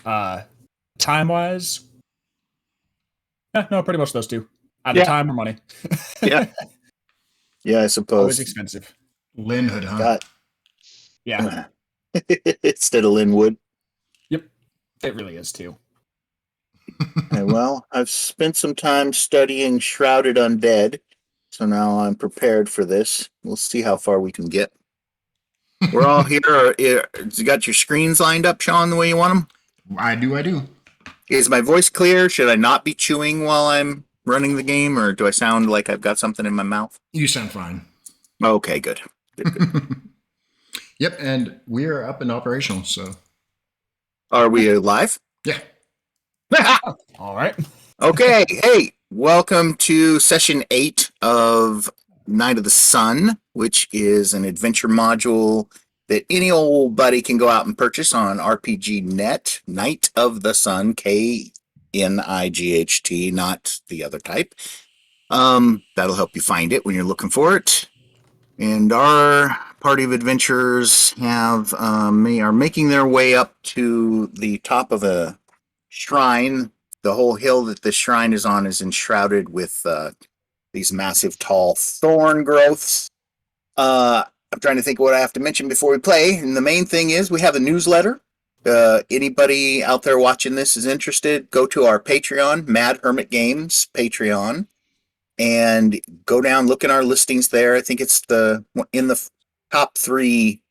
Time-wise, no, pretty much those two. Either Yeah. time or money. Yeah. Yeah, I suppose. Always expensive. Linhood, huh? Got Yeah. instead of Linwood. Yep. It really is too. Well, I've spent some time studying Shrouded Undead, so now I'm prepared for this. We'll see how far we can get. We're all here. You got your screens lined up, Sean, the way you want them? I do. Is my voice clear? Should I not be chewing while I'm running the game, or do I sound like I've got something in my mouth? You sound fine. Okay, good. Good. Yep, and we are up and operational, so. Are we live? Yeah. All right. Okay. Hey, welcome to session 8 of Night of the Sun, which is an adventure module that any old buddy can go out and purchase on RPG Net. Night of the Sun, Knight, not the other type. That'll help you find it when you're looking for it. And our party of adventurers are making their way up to the top of a shrine. The whole hill that the shrine is on is enshrouded with these massive, tall thorn growths. I'm trying to think of what I have to mention before we play. And the main thing is we have a newsletter. Anybody out there watching this is interested, go to our Patreon, Mad Hermit Games Patreon, and go down, look at our listings there. I think it's in the top 3,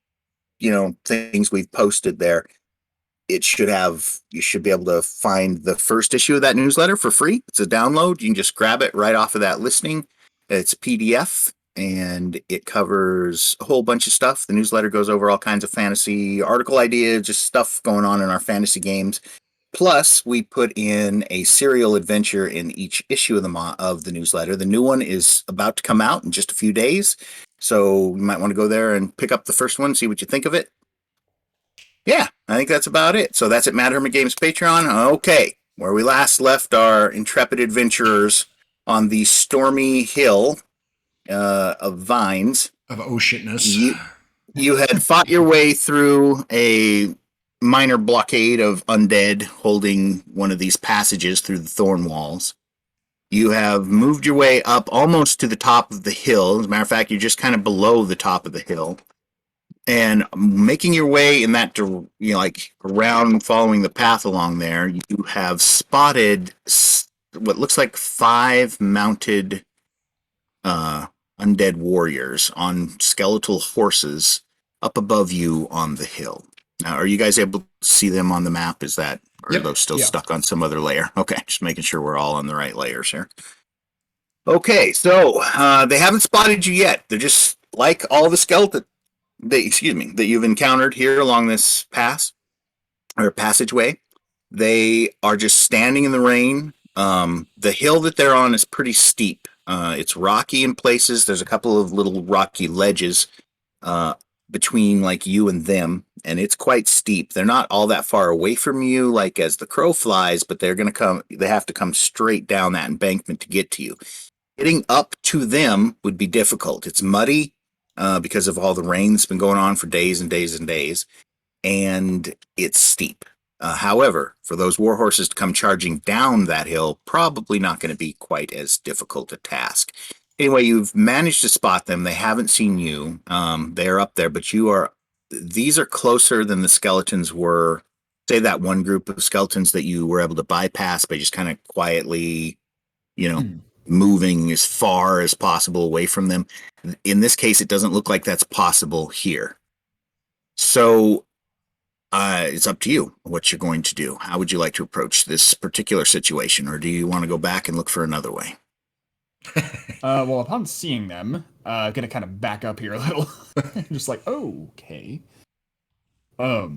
things we've posted there. You should be able to find the first issue of that newsletter for free. It's a download. You can just grab it right off of that listing. It's a PDF, and it covers a whole bunch of stuff. The newsletter goes over all kinds of fantasy article ideas, just stuff going on in our fantasy games. Plus, we put in a serial adventure in each issue of the newsletter. The new one is about to come out in just a few days, so you might want to go there and pick up the first one, see what you think of it. Yeah, I think that's about it. So that's at Mad Hermit Games Patreon. Okay, where we last left our intrepid adventurers on the stormy hill of vines. Of oh shitness. You had fought your way through a minor blockade of undead holding one of these passages through the thorn walls. You have moved your way up almost to the top of the hill. As a matter of fact, you're just kind of below the top of the hill. And making your way in that, around following the path along there, you have spotted what looks like 5 mounted undead warriors on skeletal horses up above you on the hill. Now, are you guys able to see them on the map? Are those still stuck on some other layer? Okay, just making sure we're all on the right layers here. Okay, so they haven't spotted you yet. They're just like all the skeleton that you've encountered here along this passageway. They are just standing in the rain. The hill that they're on is pretty steep. It's rocky in places. There's a couple of little rocky ledges between like you and them, and it's quite steep. They're not all that far away from you, like as the crow flies, but they have to come straight down that embankment to get to you. Getting up to them would be difficult. It's muddy. Because of all the rain that's been going on for days and days and days, and it's steep. However, for those war horses to come charging down that hill, probably not going to be quite as difficult a task. Anyway, you've managed to spot them. They haven't seen you. They're up there, but these are closer than the skeletons were. Say that one group of skeletons that you were able to bypass by just kind of quietly, moving as far as possible away from them. In this case, it doesn't look like that's possible here. So it's up to you what you're going to do. How would you like to approach this particular situation, or do you want to go back and look for another way? Well, upon seeing them, gonna kind of back up here a little. Just like, okay. Gonna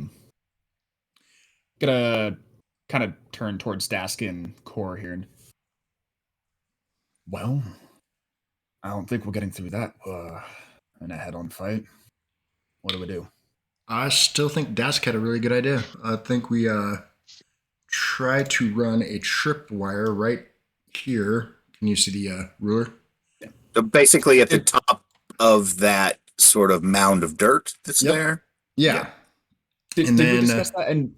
kind of turn towards Dask and Core here. Well, I don't think we're getting through that in a head-on fight. What do we do? I still think Dask had a really good idea. I think we try to run a tripwire right here. Can you see the ruler? So basically at the top of that sort of mound of dirt that's there? Yeah. Did we discuss that? And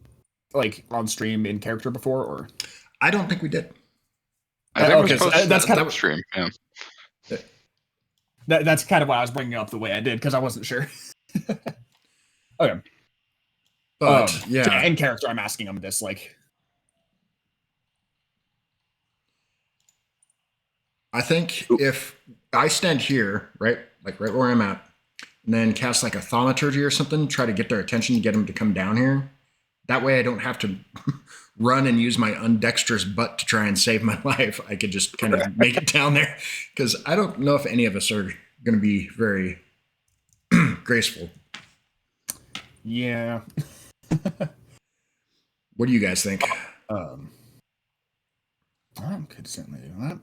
like on stream in character before, or I don't think we did. I think okay, it was posted that's kind that of stream. Yeah. that's kind of why I was bringing it up the way I did because I wasn't sure. Okay, But so yeah, in character, I'm asking him this like. I think if I stand here, right, like right where I'm at, and then cast like a thaumaturgy or something, try to get their attention, get them to come down here. That way I don't have to run and use my undexterous butt to try and save my life. I could just kind of make it down there. Because I don't know if any of us are going to be very graceful. Yeah. What do you guys think? I could certainly do that.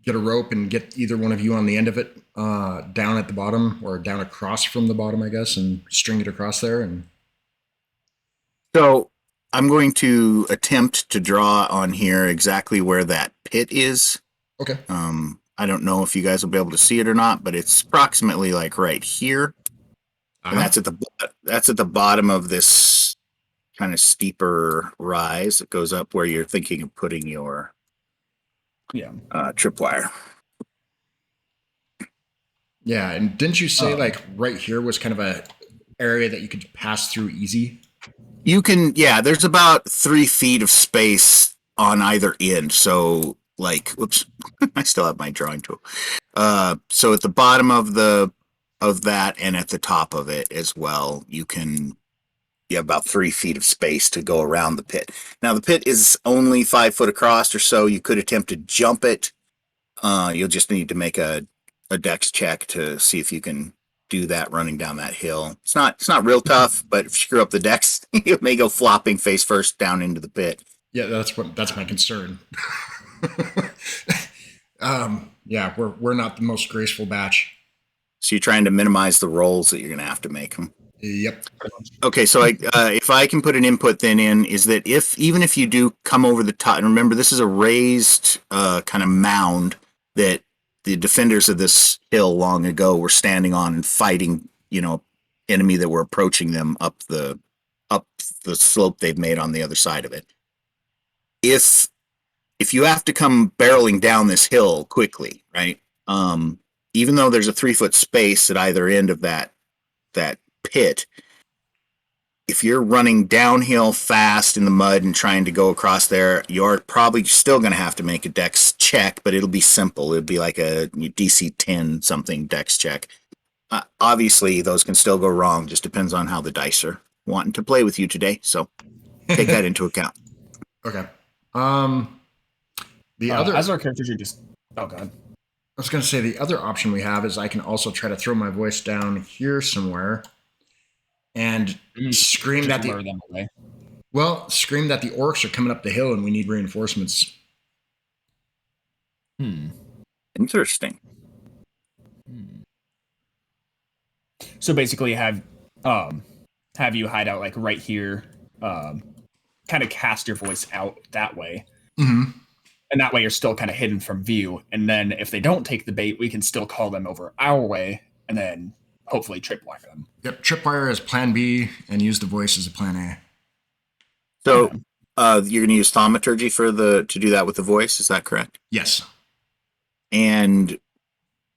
Get a rope and get either one of you on the end of it down at the bottom or down across from the bottom, I guess, and string it across there. And So I'm going to attempt to draw on here exactly where that pit is. okay. I don't know if you guys will be able to see it or not, but it's approximately like right here. And that's at the bottom of this kind of steeper rise that goes up where you're thinking of putting your tripwire. Yeah, and didn't you say like right here was kind of a area that you could pass through easy? You can, yeah, there's about 3 feet of space on either end. So like, whoops, I still have my drawing tool. So at the bottom of that and at the top of it as well, you have about 3 feet of space to go around the pit. Now the pit is only 5 foot across or so. You could attempt to jump it. You'll just need to make a dex check to see if you can do that running down that hill. It's not real tough, but if you screw up the dex, you may go flopping face first down into the pit. Yeah, that's my concern. Yeah, we're not the most graceful batch. So you're trying to minimize the rolls that you're going to have to make them. Yep. Okay, so if I can put an input then in, is that even if you do come over the top, and remember this is a raised kind of mound that the defenders of this hill long ago were standing on and fighting, enemy that were approaching them up the slope they've made on the other side of it. If you have to come barreling down this hill quickly, right? Even though there's a 3 foot space at either end of that pit, if you're running downhill fast in the mud and trying to go across there, you're probably still going to have to make a dex check, but it'll be simple. It'll be like a DC 10 something dex check. Obviously, those can still go wrong. Just depends on how the dice are wanting to play with you today. So take that into account. Okay. The other, as our characters are just god. I was going to say the other option we have is I can also try to throw my voice down here somewhere and scream that scream that the orcs are coming up the hill and we need reinforcements. Interesting. So basically, have you hide out like right here, kind of cast your voice out that way, and that way you're still kind of hidden from view. And then if they don't take the bait, we can still call them over our way, and then hopefully tripwire them. Yep, tripwire is plan B, and use the voice as a plan A. So you're going to use thaumaturgy to do that with the voice. Is that correct? Yes. And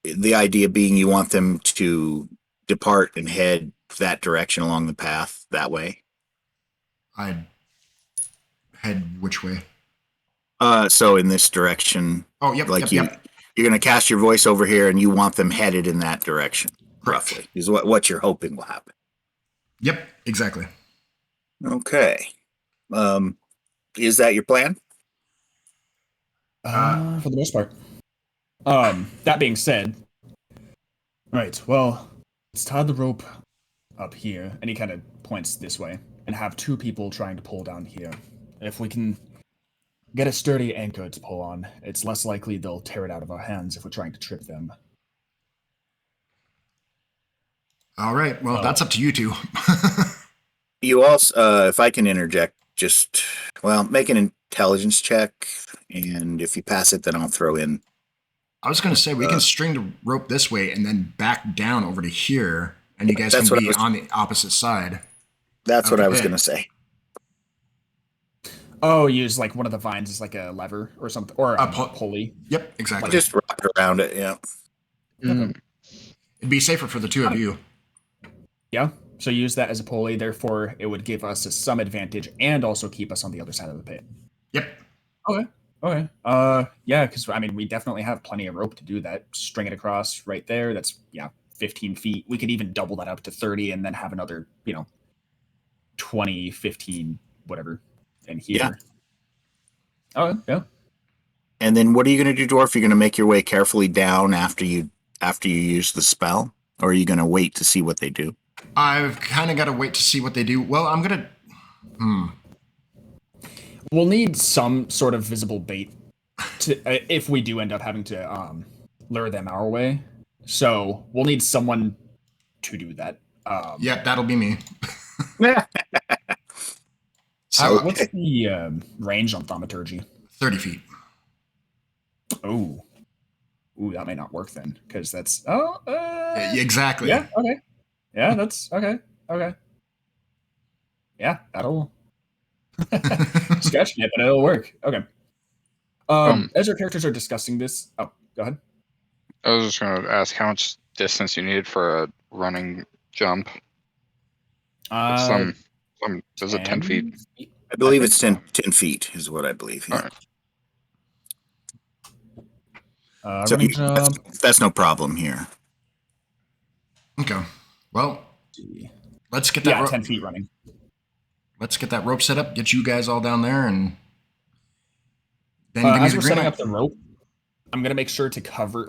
the idea being you want them to depart and head that direction along the path that way. I'd head which way? So in this direction. Oh, yep. Like yep. You're going to cast your voice over here, and you want them headed in that direction. Roughly is what you're hoping will happen. Yep, exactly. Okay. Is that your plan? For the most part. That being said, right. Well, let's tie the rope up here, and he kind of points this way, and have 2 people trying to pull down here. If we can get a sturdy anchor to pull on, it's less likely they'll tear it out of our hands if we're trying to trip them. All right. Well, that's up to you 2. You also, if I can interject, make an intelligence check, and if you pass it, then I'll throw in. I was going to say we can string the rope this way and then back down over to here, and you guys can be on the opposite side. That's what I was going to say. Oh, use like one of the vines as like a lever or something, or a pulley. Yep, exactly. Just wrap it around it. Yeah. Okay. It'd be safer for the two of you. Yeah. So use that as a pulley. Therefore, it would give us some advantage and also keep us on the other side of the pit. Yep. Okay. Okay. Yeah, because I mean, we definitely have plenty of rope to do that. String it across right there. That's 15 feet. We could even double that up to 30, and then have another 20, 15, whatever, in here. Yeah. Oh yeah. And then what are you going to do, Dwarf? You're going to make your way carefully down after you use the spell, or are you going to wait to see what they do? I've kind of got to wait to see what they do. Well, I'm gonna. We'll need some sort of visible bait to if we do end up having to lure them our way. So we'll need someone to do that. Yep, that'll be me. So what's the range on thaumaturgy? 30 feet. Oh, that may not work then, because that's Exactly. Yeah. Okay. Yeah, that's okay. Okay. Yeah, that'll sketch it, but it'll work. Okay. As our characters are discussing this, go ahead. I was just going to ask how much distance you needed for a running jump. Is it 10 feet? I believe it's 10 feet is what I believe. Yeah. All right. So Running jump. that's no problem here. Okay. Well, let's get that. 10 feet running. Let's get that rope set up. Get you guys all down there, and then as we're setting up the rope, I'm gonna make sure to cover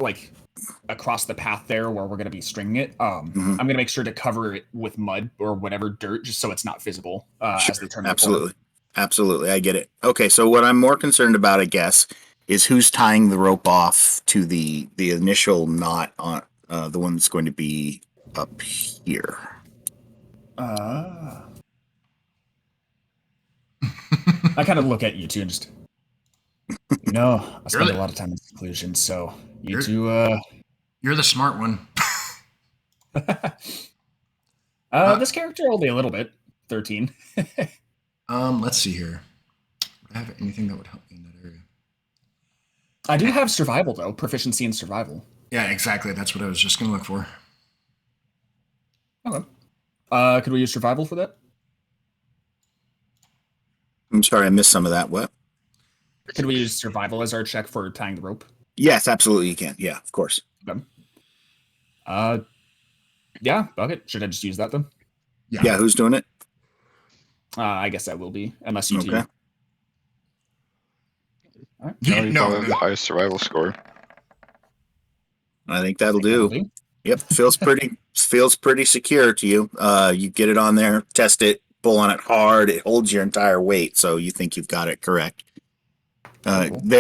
across the path there where we're gonna be stringing it. I'm gonna make sure to cover it with mud or whatever dirt, just so it's not visible as they turn. Absolutely, I get it. Okay, so what I'm more concerned about, I guess, is who's tying the rope off to the initial knot on the one that's going to be up here. I kind of look at you two and just, I spend a lot of time in seclusion, so you two. You're the smart one. This character only a little bit. 13. Let's see here. Do I have anything that would help me in that area? I do have survival though, proficiency in survival. Yeah, exactly. That's what I was just going to look for. Okay. Could we use survival for that? I'm sorry, I missed some of that. What? Could we use survival as our check for tying the rope? Yes, absolutely you can. Yeah, of course. Okay. Yeah, bucket. Should I just use that then? Yeah, who's doing it? I guess that will be, unless you two. Okay. All right. The highest survival score. I think that'll do. Yep, feels pretty secure to you. You get it on there, test it, pull on it hard. It holds your entire weight, so you think you've got it correct.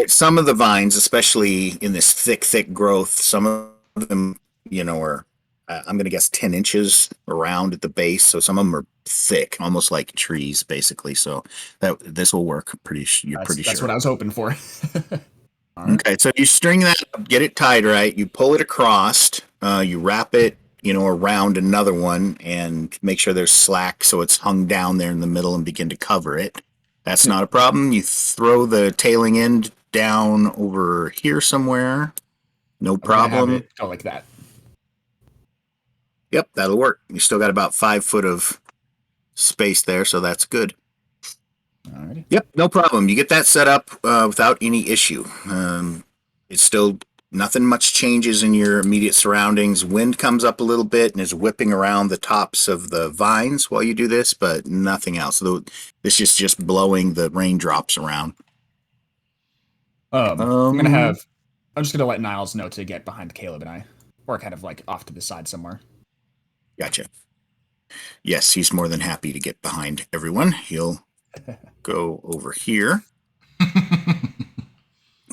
Some of the vines, especially in this thick growth, some of them, are I'm going to guess 10 inches around at the base. So some of them are thick, almost like trees, basically. So this will work. You're pretty sure. That's what I was hoping for. Okay, so you string that up, get it tied right. You pull it across. You wrap it, around another one, and make sure there's slack so it's hung down there in the middle, and begin to cover it. That's not a problem. You throw the tailing end down over here somewhere. No problem. Have it go like that. Yep, that'll work. You still got about 5 foot of space there, so that's good. Alrighty. Yep, no problem. You get that set up without any issue. It's still nothing much changes in your immediate surroundings. Wind comes up a little bit and is whipping around the tops of the vines while you do this, but nothing else. This is just blowing the raindrops around. I'm just gonna let Niles know to get behind Caleb and I, or kind of off to the side somewhere. Gotcha. Yes, he's more than happy to get behind everyone. He'll go over here.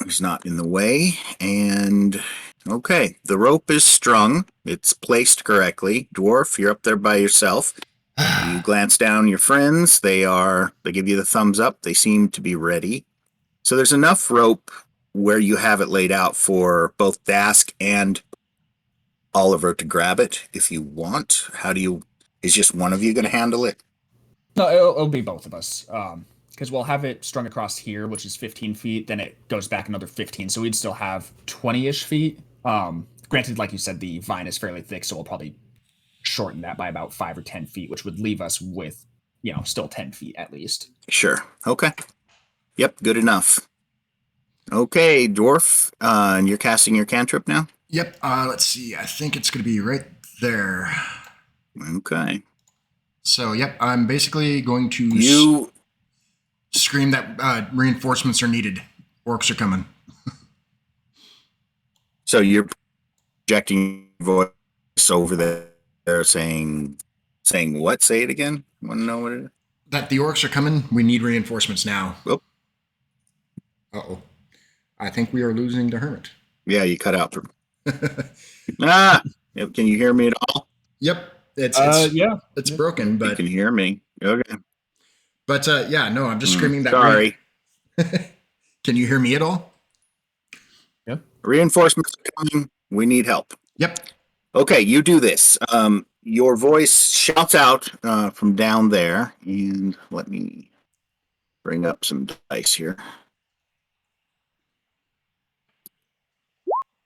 He's not in the way. And okay, the rope is strung. It's placed correctly. Dwarf, you're up there by yourself. You glance down your friends. They give you the thumbs up. They seem to be ready. So there's enough rope where you have it laid out for both Dask and Oliver to grab it if you want. Is just one of you going to handle it? No, it'll be both of us. because we'll have it strung across here, which is 15 feet. Then it goes back another 15, so we'd still have 20-ish feet. Granted, like you said, the vine is fairly thick, so we'll probably shorten that by about 5 or 10 feet, which would leave us with, still 10 feet at least. Sure. Okay. Yep, good enough. Okay, dwarf, and you're casting your cantrip now? Yep. Let's see. I think it's going to be right there. Okay. So, yep, I'm basically going to scream that reinforcements are needed. Orcs are coming. So you're projecting your voice over there saying what? Say it again. Want to know what it is? That the orcs are coming. We need reinforcements now. Oh. Uh-oh. I think we are losing the hermit. Yeah, you cut out. Can you hear me at all? Yep. It's broken, but you can hear me. Okay. But yeah, no, I'm just screaming that. Sorry. Can you hear me at all? Yep. Reinforcements are coming. We need help. Yep. Okay, you do this. Your voice shouts out from down there, and let me bring up some dice here.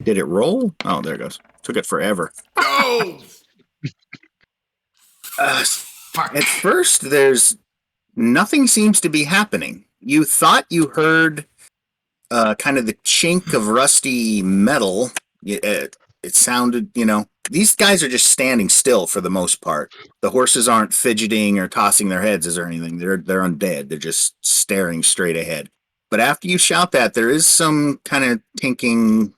Did it roll? Oh, there it goes. Took it forever. No. Fuck. At first, nothing seems to be happening. You thought you heard kind of the chink of rusty metal. It sounded, these guys are just standing still for the most part. The horses aren't fidgeting or tossing their heads or anything. They're undead. They're just staring straight ahead. But after you shout that, there is some kind of tinking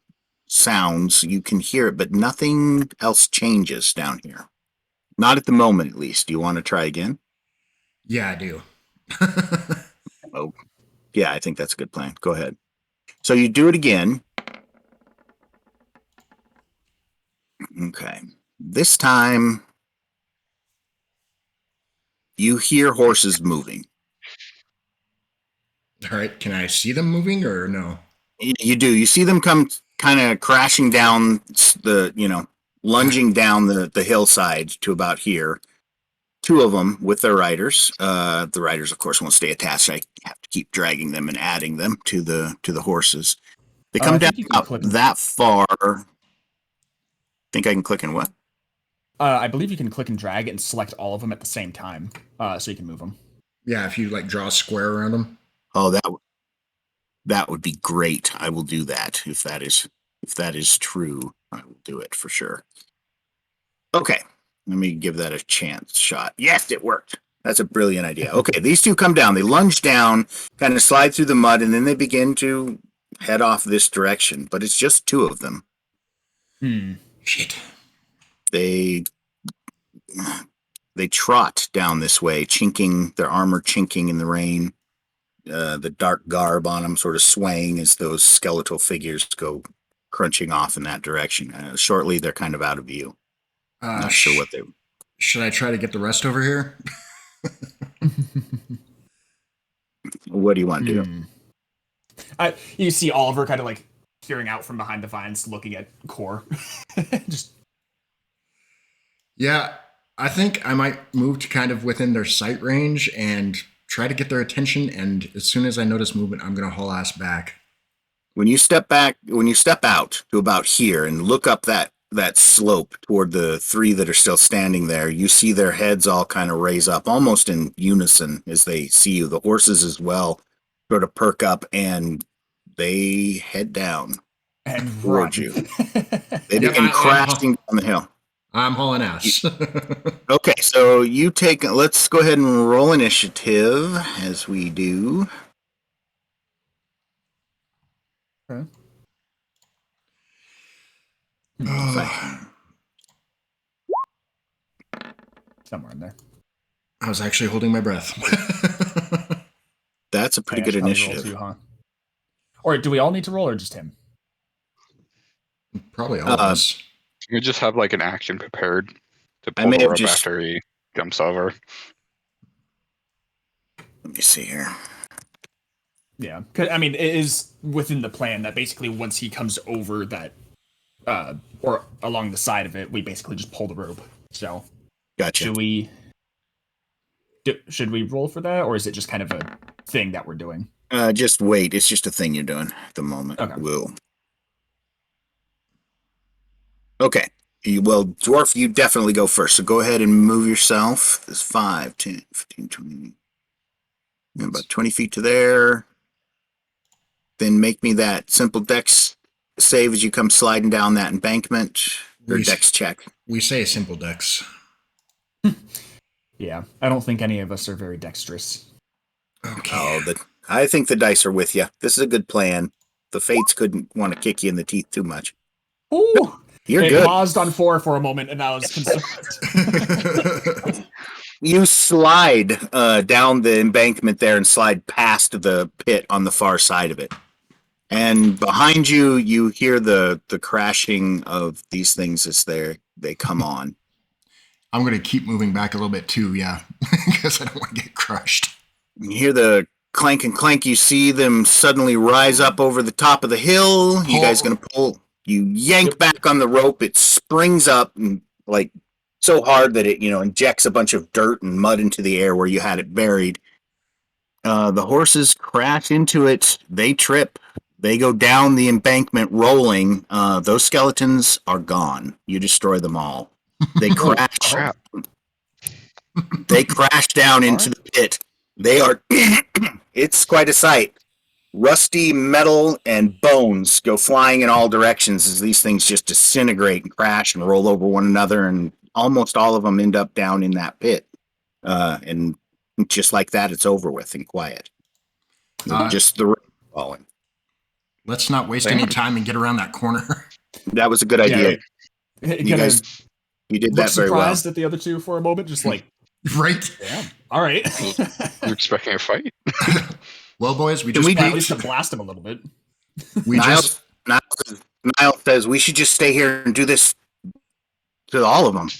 sounds. You can hear it, but nothing else changes down here. Not at the moment, at least. Do you want to try again? Yeah, I do. Oh, yeah, I think that's a good plan. Go ahead. So you do it again. Okay. This time, you hear horses moving. All right. Can I see them moving or no? You do. You see them come kind of crashing down lunging down the hillside to about here. Two of them with their riders. The riders, of course, won't stay attached. I have to keep dragging them and adding them to the horses. They come down about that far. Think I can click and what? I believe you can click and drag and select all of them at the same time, so you can move them. Yeah, if you draw a square around them. Oh, that would be great. I will do that if that is true. I will do it for sure. Okay, let me give that a shot. Yes, it worked. That's a brilliant idea. Okay, these two come down. They lunge down, kind of slide through the mud, and then they begin to head off this direction. But it's just two of them. Shit. They trot down this way, their armor chinking in the rain. The dark garb on them sort of swaying as those skeletal figures go crunching off in that direction. Shortly, they're kind of out of view. Not sure what they... Should I try to get the rest over here? What do you want to do? You see Oliver kind of peering out from behind the vines, looking at Core. Just... Yeah, I think I might move to kind of within their sight range and try to get their attention. And as soon as I notice movement, I'm going to haul ass back. When you step out to about here and look up that slope toward the three that are still standing there, you see their heads all kind of raise up almost in unison as they see you. The horses as well sort of perk up and they head down and towards you. They begin crashing down the hill. I'm hauling ass. Okay, so let's go ahead and roll initiative as we do. Okay. Somewhere in there. I was actually holding my breath. That's a pretty good initiative. Too, huh? Or do we all need to roll or just him? Probably all of us. You just have an action prepared to pull the rope after he jumps over. Let me see here. Yeah, it is within the plan that basically once he comes over that, or along the side of it, we basically just pull the rope. So, gotcha. Should we roll for that, or is it just kind of a thing that we're doing? Just wait. It's just a thing you're doing at the moment. Okay. Will. Okay. Well, Dwarf, you definitely go first. So go ahead and move yourself. There's 5, 10, 15, 20. About 20 feet to there. Then make me that simple dex save as you come sliding down that embankment. Or dex check. We say simple dex. Yeah, I don't think any of us are very dexterous. Okay. Oh, I think the dice are with you. This is a good plan. The fates couldn't want to kick you in the teeth too much. Ooh! You're It good. paused on 4 for a moment, and I was concerned. You slide down the embankment there and slide past the pit on the far side of it. And behind you, you hear the crashing of these things as they come on. I'm going to keep moving back a little bit too, yeah, because I don't want to get crushed. You hear the clank and clank. You see them suddenly rise up over the top of the hill. You guys going to pull. You yank back on the rope. It springs up and like so hard that it injects a bunch of dirt and mud into the air where you had it buried. The horses crash into it. They trip. They go down the embankment rolling. Those skeletons are gone. You destroy them all. They crash. Crap. They crash down into the pit. They are. It's quite a sight. Rusty metal and bones go flying in all directions as these things just disintegrate and crash and roll over one another, and almost all of them end up down in that pit. And just like that, it's over with and quiet. Just the rain falling. Let's not waste any time and get around that corner. That was a good idea. You guys, you did that very well. Surprised at the other two for a moment, just like right. Yeah. All right. You're expecting a fight? Well, boys, we just at least to blast him a little bit. Niles says we should just stay here and do this to all of them.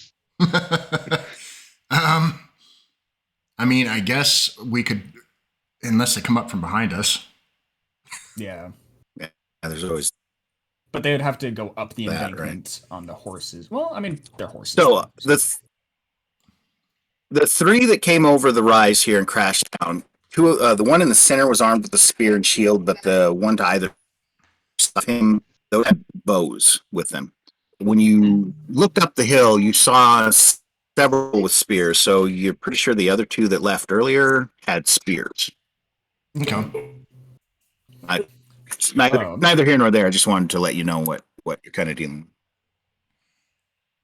I mean, I guess we could, unless they come up from behind us. Yeah. Yeah, there's always. But they would have to go up the embankment on the horses. Well, I mean, they're horses. So the three that came over the rise here and crashed down. The one in the center was armed with a spear and shield, but the one to either of him, those had bows with them. When you looked up the hill, you saw several with spears, so you're pretty sure the other two that left earlier had spears. Okay. Neither here nor there. I just wanted to let you know what you're kind of dealing with.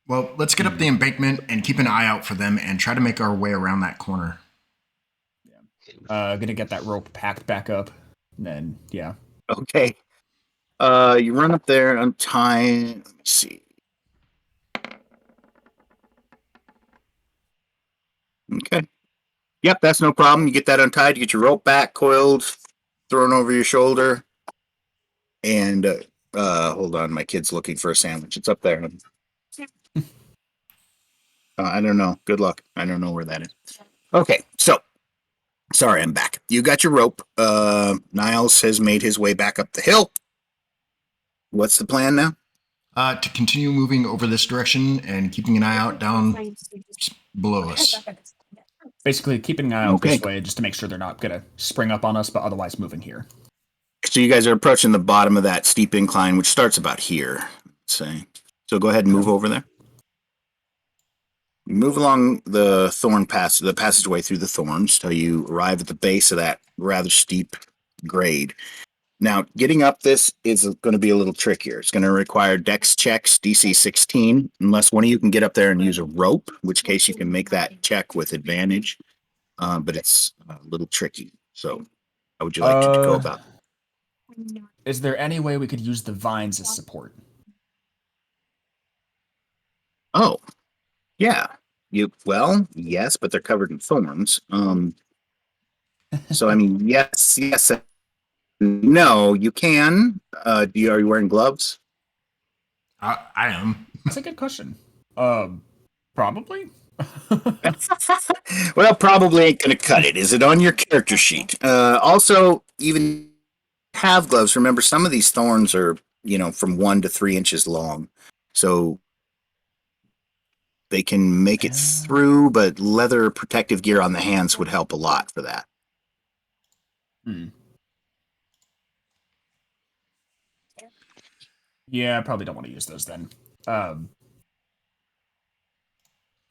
Well, let's get up the embankment and keep an eye out for them and try to make our way around that corner. Gonna get that rope packed back up. And then, yeah. Okay. You run up there, untie. Let me see. Okay. Yep, that's no problem. You get that untied, you get your rope back, coiled, thrown over your shoulder. And hold on, my kid's looking for a sandwich. It's up there. I don't know. Good luck. I don't know where that is. Okay, so sorry, I'm back. You got your rope. Niles has made his way back up the hill. What's the plan now? To continue moving over this direction and keeping an eye out down below us. Basically, keeping an eye out this way just to make sure they're not gonna spring up on us, but otherwise moving here. So you guys are approaching the bottom of that steep incline, which starts about here. Let's say. So go ahead and move over there. You move along the the passageway through the thorns till you arrive at the base of that rather steep grade. Now, getting up this is going to be a little trickier. It's going to require dex checks, DC 16, unless one of you can get up there and use a rope, in which case you can make that check with advantage. But it's a little tricky. So how would you like to go about it? Is there any way we could use the vines as support? Oh, yeah. Yes, but they're covered in thorns. So I mean, yes. No, you can. Are you wearing gloves? I am. That's a good question. Probably. Well, probably ain't gonna cut it. Is it on your character sheet? Also, even have gloves. Remember, some of these thorns are, from 1 to 3 inches long, so they can make it through. But leather protective gear on the hands would help a lot for that. Hmm. Yeah, I probably don't want to use those then. I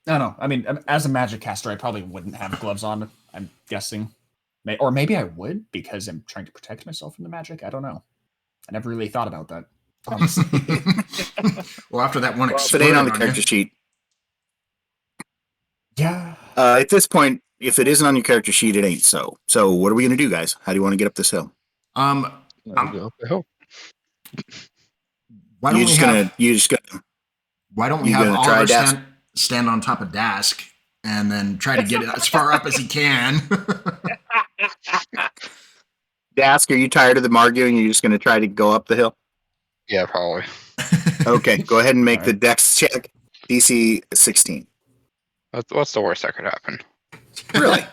don't know. I mean, as a magic caster, I probably wouldn't have gloves on, I'm guessing. Or maybe I would because I'm trying to protect myself from the magic. I don't know. I never really thought about that, honestly. Well, after that one Well, if it exploded ain't on the on character you. sheet, Yeah. at this point, if it isn't on your character sheet, it ain't so. So what are we gonna do, guys? How do you want to get up this hill? Um, There we go. The hill. why don't we have you gonna try Oliver Dask? stand on top of Dask and then try to get it as far up as he can? Dask, are you tired of them arguing? You're just gonna try to go up the hill? Yeah, probably. Okay, go ahead and make All the right. dex check. DC 16. What's the worst that could happen? Really?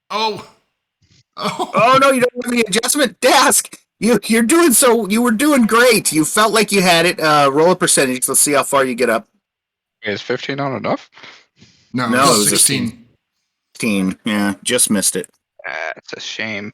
Oh. Oh no, you don't have the adjustment. Dask, you're doing so. You were doing great. You felt like you had it. Roll a percentage. Let's see how far you get up. Is 15 not enough? No, No, it it was was a 16. 16. Yeah, just missed it. That's a shame.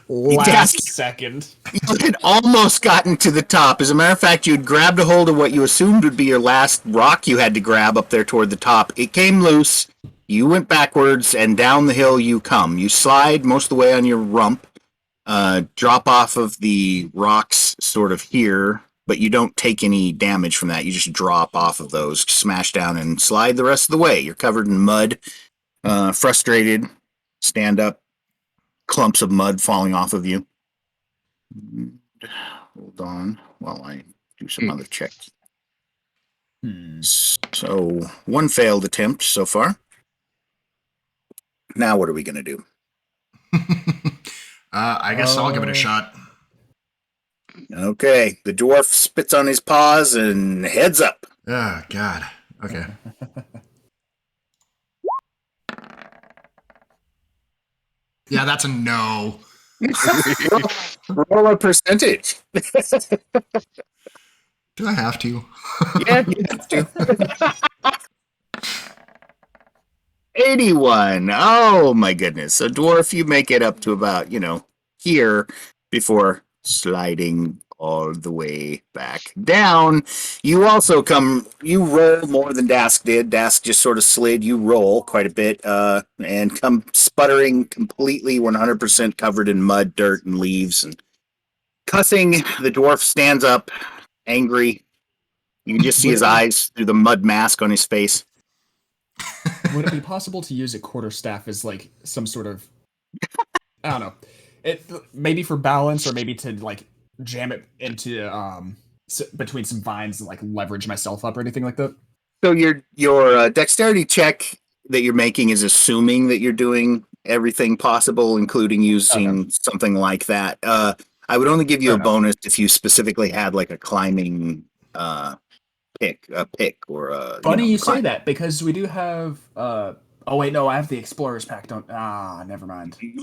Last Dask, second. you had almost gotten to the top. As a matter of fact, you had grabbed a hold of what you assumed would be your last rock you had to grab up there toward the top. It came loose. You went backwards, and down the hill you come. You slide most of the way on your rump, drop off of the rocks sort of here, but you don't take any damage from that. You just drop off of those, smash down, and slide the rest of the way. You're covered in mud, frustrated, stand up, clumps of mud falling off of you. Hold on while I do some other checks. So, one failed attempt so far. Now, what are we going to do? I guess I'll give it a shot. Okay, the dwarf spits on his paws and heads up. Oh, God. Okay. Yeah, that's a no. Roll a percentage. Do I have to? Yeah, you have to. 81. Oh my goodness. So dwarf, you make it up to about, here before sliding all the way back down. You also you roll more than Dask did. Dask just sort of slid. You roll quite a bit, and come sputtering completely 100% covered in mud, dirt, and leaves. And cussing, the dwarf stands up, angry. You can just see his eyes through the mud mask on his face. Would it be possible to use a quarterstaff as like some sort of, I don't know, maybe for balance or maybe to like jam it into between some vines and like leverage myself up or anything like that? So your dexterity check that you're making is assuming that you're doing everything possible, including using something like that. I would only give you a bonus if you specifically had like a climbing pick or a. Funny you say that because we do have. Oh wait, no, I have the explorer's pack. Never mind. You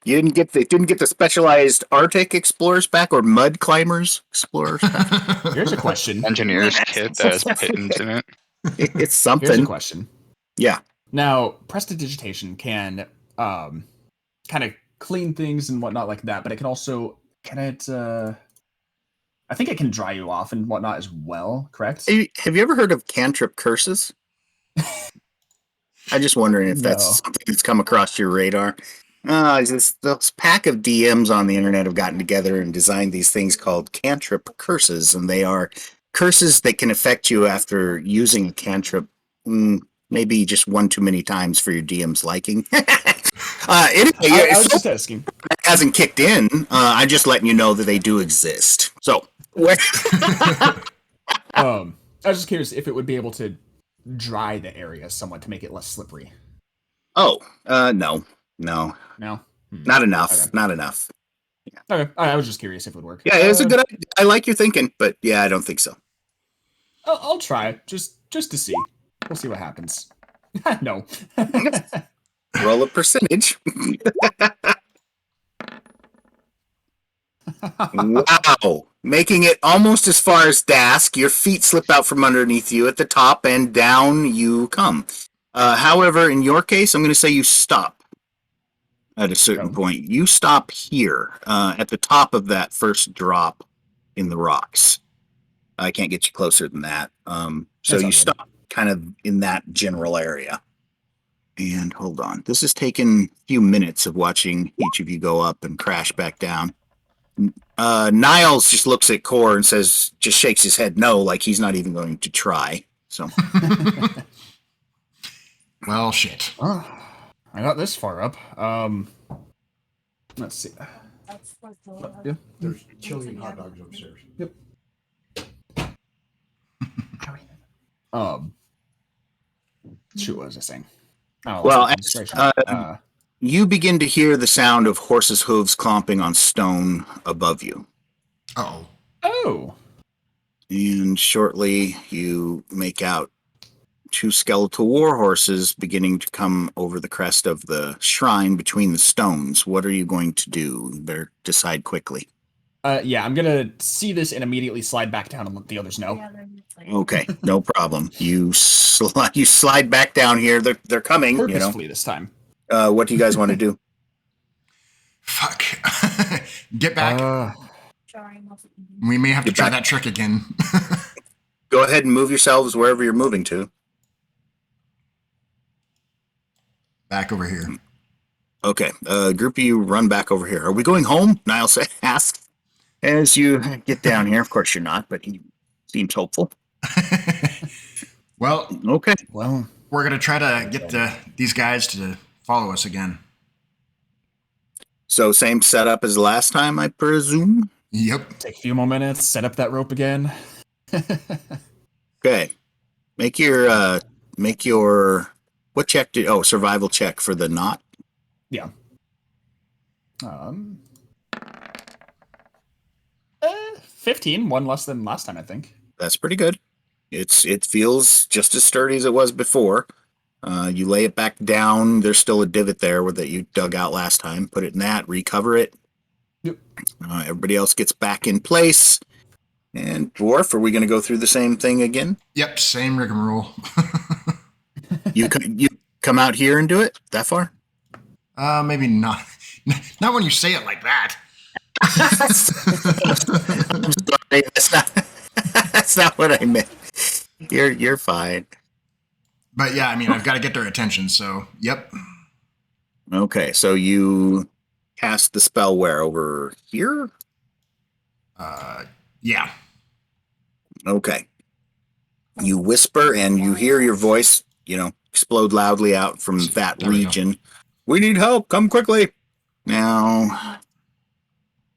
didn't get the specialized Arctic explorers pack or mud climbers explorers pack. Here's a question. Engineer's kit that has pittons in it. It's something. Here's a question. Yeah. Now, prestidigitation can kind of clean things and whatnot like that, but it can also I think it can dry you off and whatnot as well, correct? Have you ever heard of cantrip curses? I'm just wondering if that's No. something that's come across your radar. This pack of DMs on the internet have gotten together and designed these things called cantrip curses, and they are curses that can affect you after using a cantrip maybe just one too many times for your DM's liking. Anyway, I was just asking. It hasn't kicked in. I'm just letting you know that they do exist. So, I was just curious if it would be able to dry the area somewhat to make it less slippery. no. No? Not enough. Okay. Not enough. Yeah. Okay. I was just curious if it would work. Yeah, it's a good idea. I like your thinking, but yeah, I don't think so. I'll try just to see. We'll see what happens. No. Roll a percentage. Wow. Making it almost as far as Dask. Your feet slip out from underneath you at the top, and down you come. However, in your case, I'm going to say you stop at a certain point. You stop here at the top of that first drop in the rocks. I can't get you closer than that. So you stop kind of in that general area. And hold on. This has taken a few minutes of watching each of you go up and crash back down. Niles just looks at Core and says, just shakes his head no, like he's not even going to try. So, Well, shit. Oh, I got this far up. Let's see. Yeah. There's chili and hot dogs upstairs. Yep. Shoot, what was I saying? Oh, well, you begin to hear the sound of horses' hooves clomping on stone above you. Uh-oh. Oh. And shortly you make out two skeletal war horses beginning to come over the crest of the shrine between the stones. What are you going to do? You better decide quickly. Yeah, I'm gonna see this and immediately slide back down and let the others know. Okay, no problem. You slide back down here. They're coming. Purposefully this time. What do you guys want to do? Fuck. Get back. We may have to try that trick again. Go ahead and move yourselves wherever you're moving to. Back over here. Okay, group of you run back over here. Are we going home? Niles asks. As you get down here, of course you're not, but he seems hopeful. Well, okay. Well, we're going to try to get these guys to follow us again. So same setup as last time, I presume? Yep. Take a few more minutes, set up that rope again. Okay. Make your what check survival check for the knot. Yeah. 15, one less than last time, I think. That's pretty good. It feels just as sturdy as it was before. You lay it back down. There's still a divot there that you dug out last time. Put it in that, recover it. Yep. Everybody else gets back in place. And Dwarf, are we going to go through the same thing again? Yep, same rigmarole. You come out here and do it that far? Maybe not. Not when you say it like that. I'm sorry, that's not what I meant. You're fine. But yeah, I mean, I've got to get their attention, so yep. Okay, so you cast the spell where over here? Yeah. Okay. You whisper and you hear your voice, explode loudly out from that region. We need help. Come quickly. Now,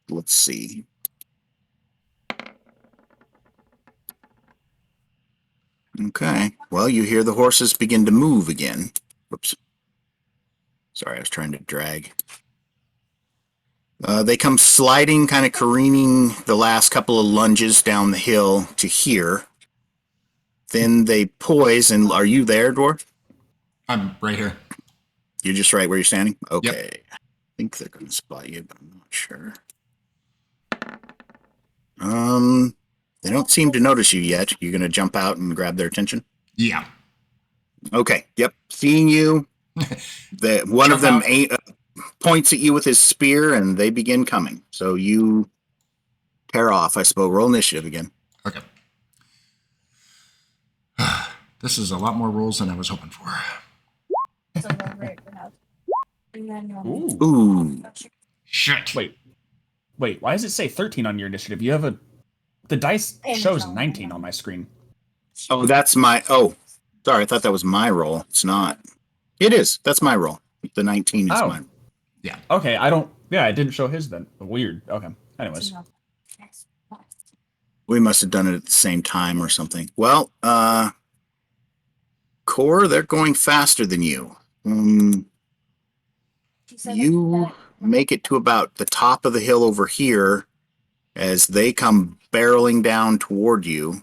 let's see. Okay. Well, you hear the horses begin to move again. Whoops. Sorry, I was trying to drag. They come sliding, kind of careening the last couple of lunges down the hill to here. Then they poise, and are you there, Dwarf? I'm right here. You're just right where you're standing? Okay. Yep. I think they're going to spot you, but I'm not sure. They don't seem to notice you yet. You're going to jump out and grab their attention? Yeah. Okay. Yep. Seeing you, one of them points at you with his spear, and they begin coming. So you tear off, I suppose. Roll initiative again. Okay. This is a lot more rolls than I was hoping for. Ooh. Shit. Wait, why does it say 13 on your initiative? You have the dice shows 19 on my screen. Oh, that's my... Oh, sorry. I thought that was my roll. It's not. It is. That's my roll. The 19 is mine. Yeah. Okay, it didn't show his then. Weird. Okay. Anyways. We must have done it at the same time or something. Well, Core, they're going faster than you. You make it to about the top of the hill over here as they come barreling down toward you.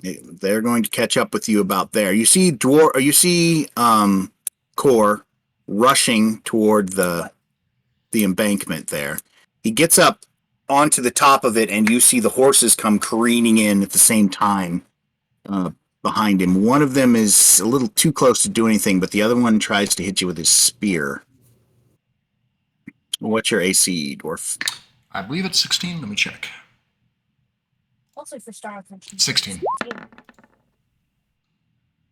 They're going to catch up with you about there. You see Core rushing toward the embankment there. He gets up onto the top of it, and you see the horses come careening in at the same time behind him. One of them is a little too close to do anything, but the other one tries to hit you with his spear. What's your AC, dwarf? I believe it's 16. Let me check. Also for Star 16.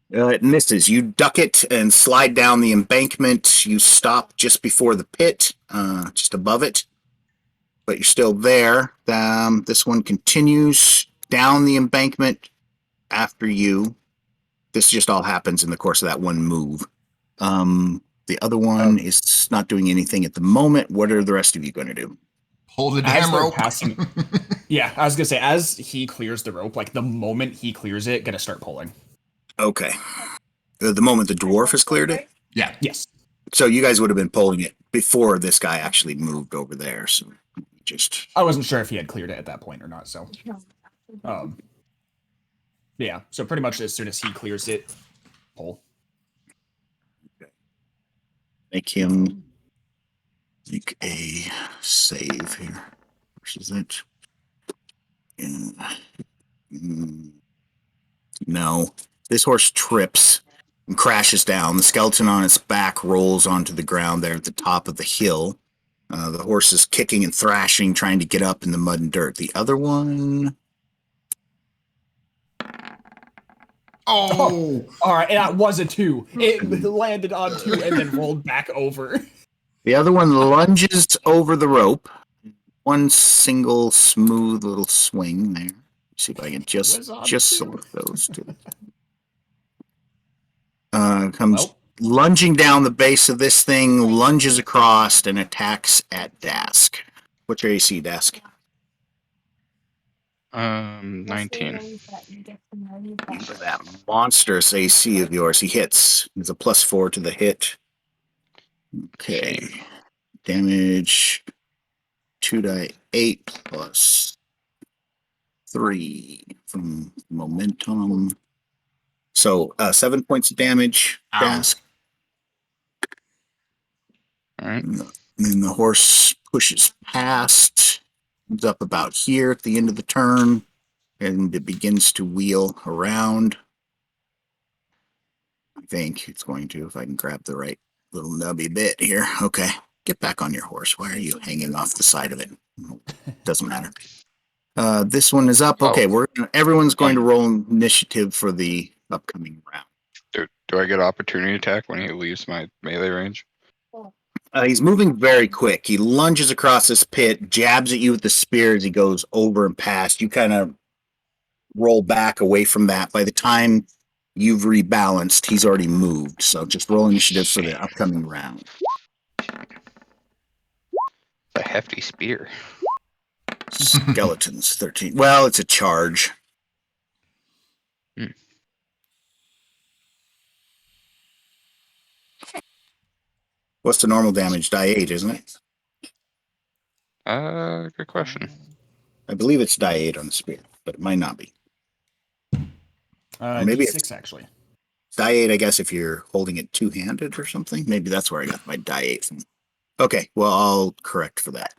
It misses. You duck it and slide down the embankment. You stop just before the pit, just above it. But you're still there. This one continues down the embankment after you. This just all happens in the course of that one move. The other one is not doing anything at the moment. What are the rest of you going to do? Pull the As damn they're rope. passing, yeah, I was gonna say, as he clears the rope, like the moment he clears it, gonna start pulling. Okay. The moment the dwarf has cleared it? Yeah. Yes. So you guys would have been pulling it before this guy actually moved over there. So just... I wasn't sure if he had cleared it at that point or not, so. Yeah, so pretty much as soon as he clears it, pull. Make him make a save here. Versus it. No. This horse trips and crashes down. The skeleton on its back rolls onto the ground there at the top of the hill. The horse is kicking and thrashing, trying to get up in the mud and dirt. The other one... Oh! All right, that was a 2. It landed on 2 and then rolled back over. The other one lunges over the rope. One single smooth little swing there. See if I can just select those two. Comes lunging down the base of this thing, lunges across, and attacks at Dask. What's your AC, Dask? 19. For that monstrous AC of yours, he hits. It's a +4 to the hit. Okay. Shame. Damage 2d8 plus 3 from momentum. So 7 points of damage, Dask. All right. And then the horse pushes past, comes up about here at the end of the turn, and it begins to wheel around. I think it's going to, if I can grab the right little nubby bit here. Okay, get back on your horse. Why are you hanging off the side of it? Doesn't matter. This one is up. Okay, everyone's going to roll initiative for the upcoming round. Do I get opportunity attack when he leaves my melee range? He's moving very quick. He lunges across this pit, jabs at you with the spear as he goes over and past. You kind of roll back away from that. By the time you've rebalanced, he's already moved. So just roll initiative for the upcoming round. A hefty spear. Skeletons, 13. Well, it's a charge. What's the normal damage? Die 8, isn't it? Good question. I believe it's die 8 on the spear, but it might not be. Maybe D6 actually. Die 8, I guess, if you're holding it two-handed or something. Maybe that's where I got my die 8 from. Okay, well, I'll correct for that.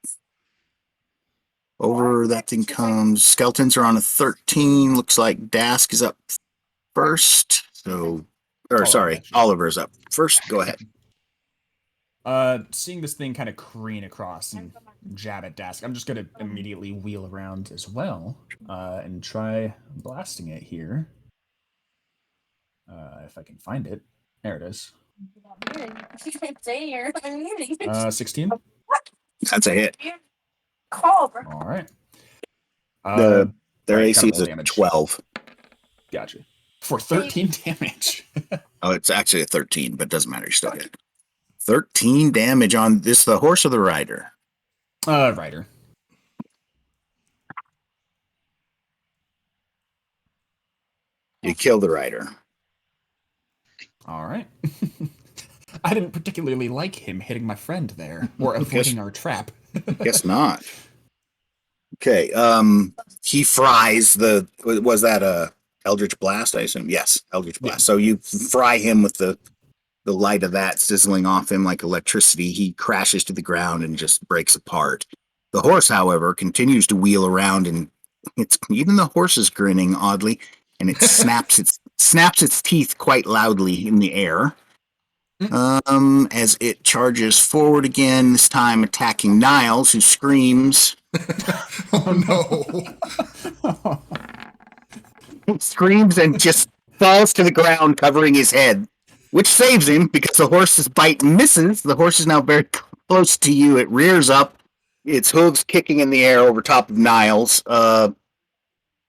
Over that thing comes. Skeletons are on a 13. Looks like Dask is up first. So, Oliver's up first. Go ahead. Seeing this thing kind of careen across and jab at Dask, I'm just gonna immediately wheel around as well, and try blasting it here. If I can find it. There it is. 16. That's a hit. All right. Their right, AC is a damage. 12. Gotcha. For 13 damage. Oh, it's actually a 13, but it doesn't matter. You still hit. 13 damage on this. The horse or the rider? Rider. You kill the rider. All right. I didn't particularly like him hitting my friend there, or avoiding our trap. Guess not. Okay. He fries the. Was that a Eldritch Blast? I assume. Yes, Eldritch Blast. Yeah. So you fry him with the light of that sizzling off him like electricity. He crashes to the ground and just breaks apart. The horse, however, continues to wheel around, and even the horse is grinning oddly, and it snaps its teeth quite loudly in the air. As it charges forward again, this time attacking Niles, who screams. Oh no! Screams and just falls to the ground, covering his head, which saves him because the horse's bite misses. The horse is now very close to you. It rears up, its hooves kicking in the air over top of Niles.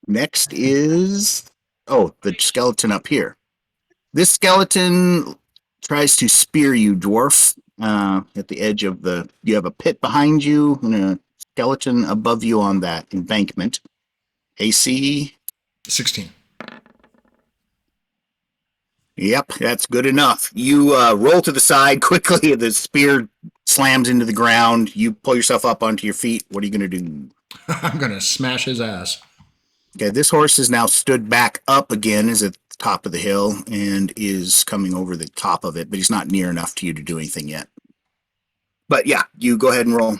Next is the skeleton up here. This skeleton tries to spear you, dwarf. At the edge of you have a pit behind you and a skeleton above you on that embankment. AC 16. Yep, that's good enough. You roll to the side quickly. The spear slams into the ground. You pull yourself up onto your feet. What are you going to do? I'm going to smash his ass. Okay, this horse is now stood back up again, is at the top of the hill, and is coming over the top of it, but he's not near enough to you to do anything yet. But yeah, you go ahead and roll.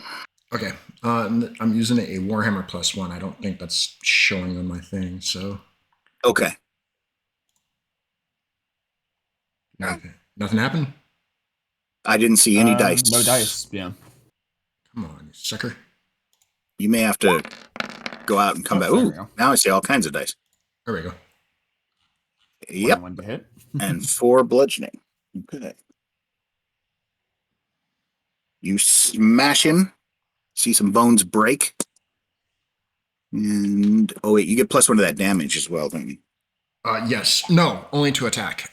Okay. I'm using a Warhammer +1. I don't think that's showing on my thing, so. Okay. Nothing happened? I didn't see any dice. No dice, yeah. Come on, you sucker. You may have to go out and come back. Ooh, now I see all kinds of dice. There we go. Yep. 21 to hit. And 4 bludgeoning. Okay. You smash him. See some bones break. And wait, you get +1 to that damage as well, don't you? Yes. No, only to attack.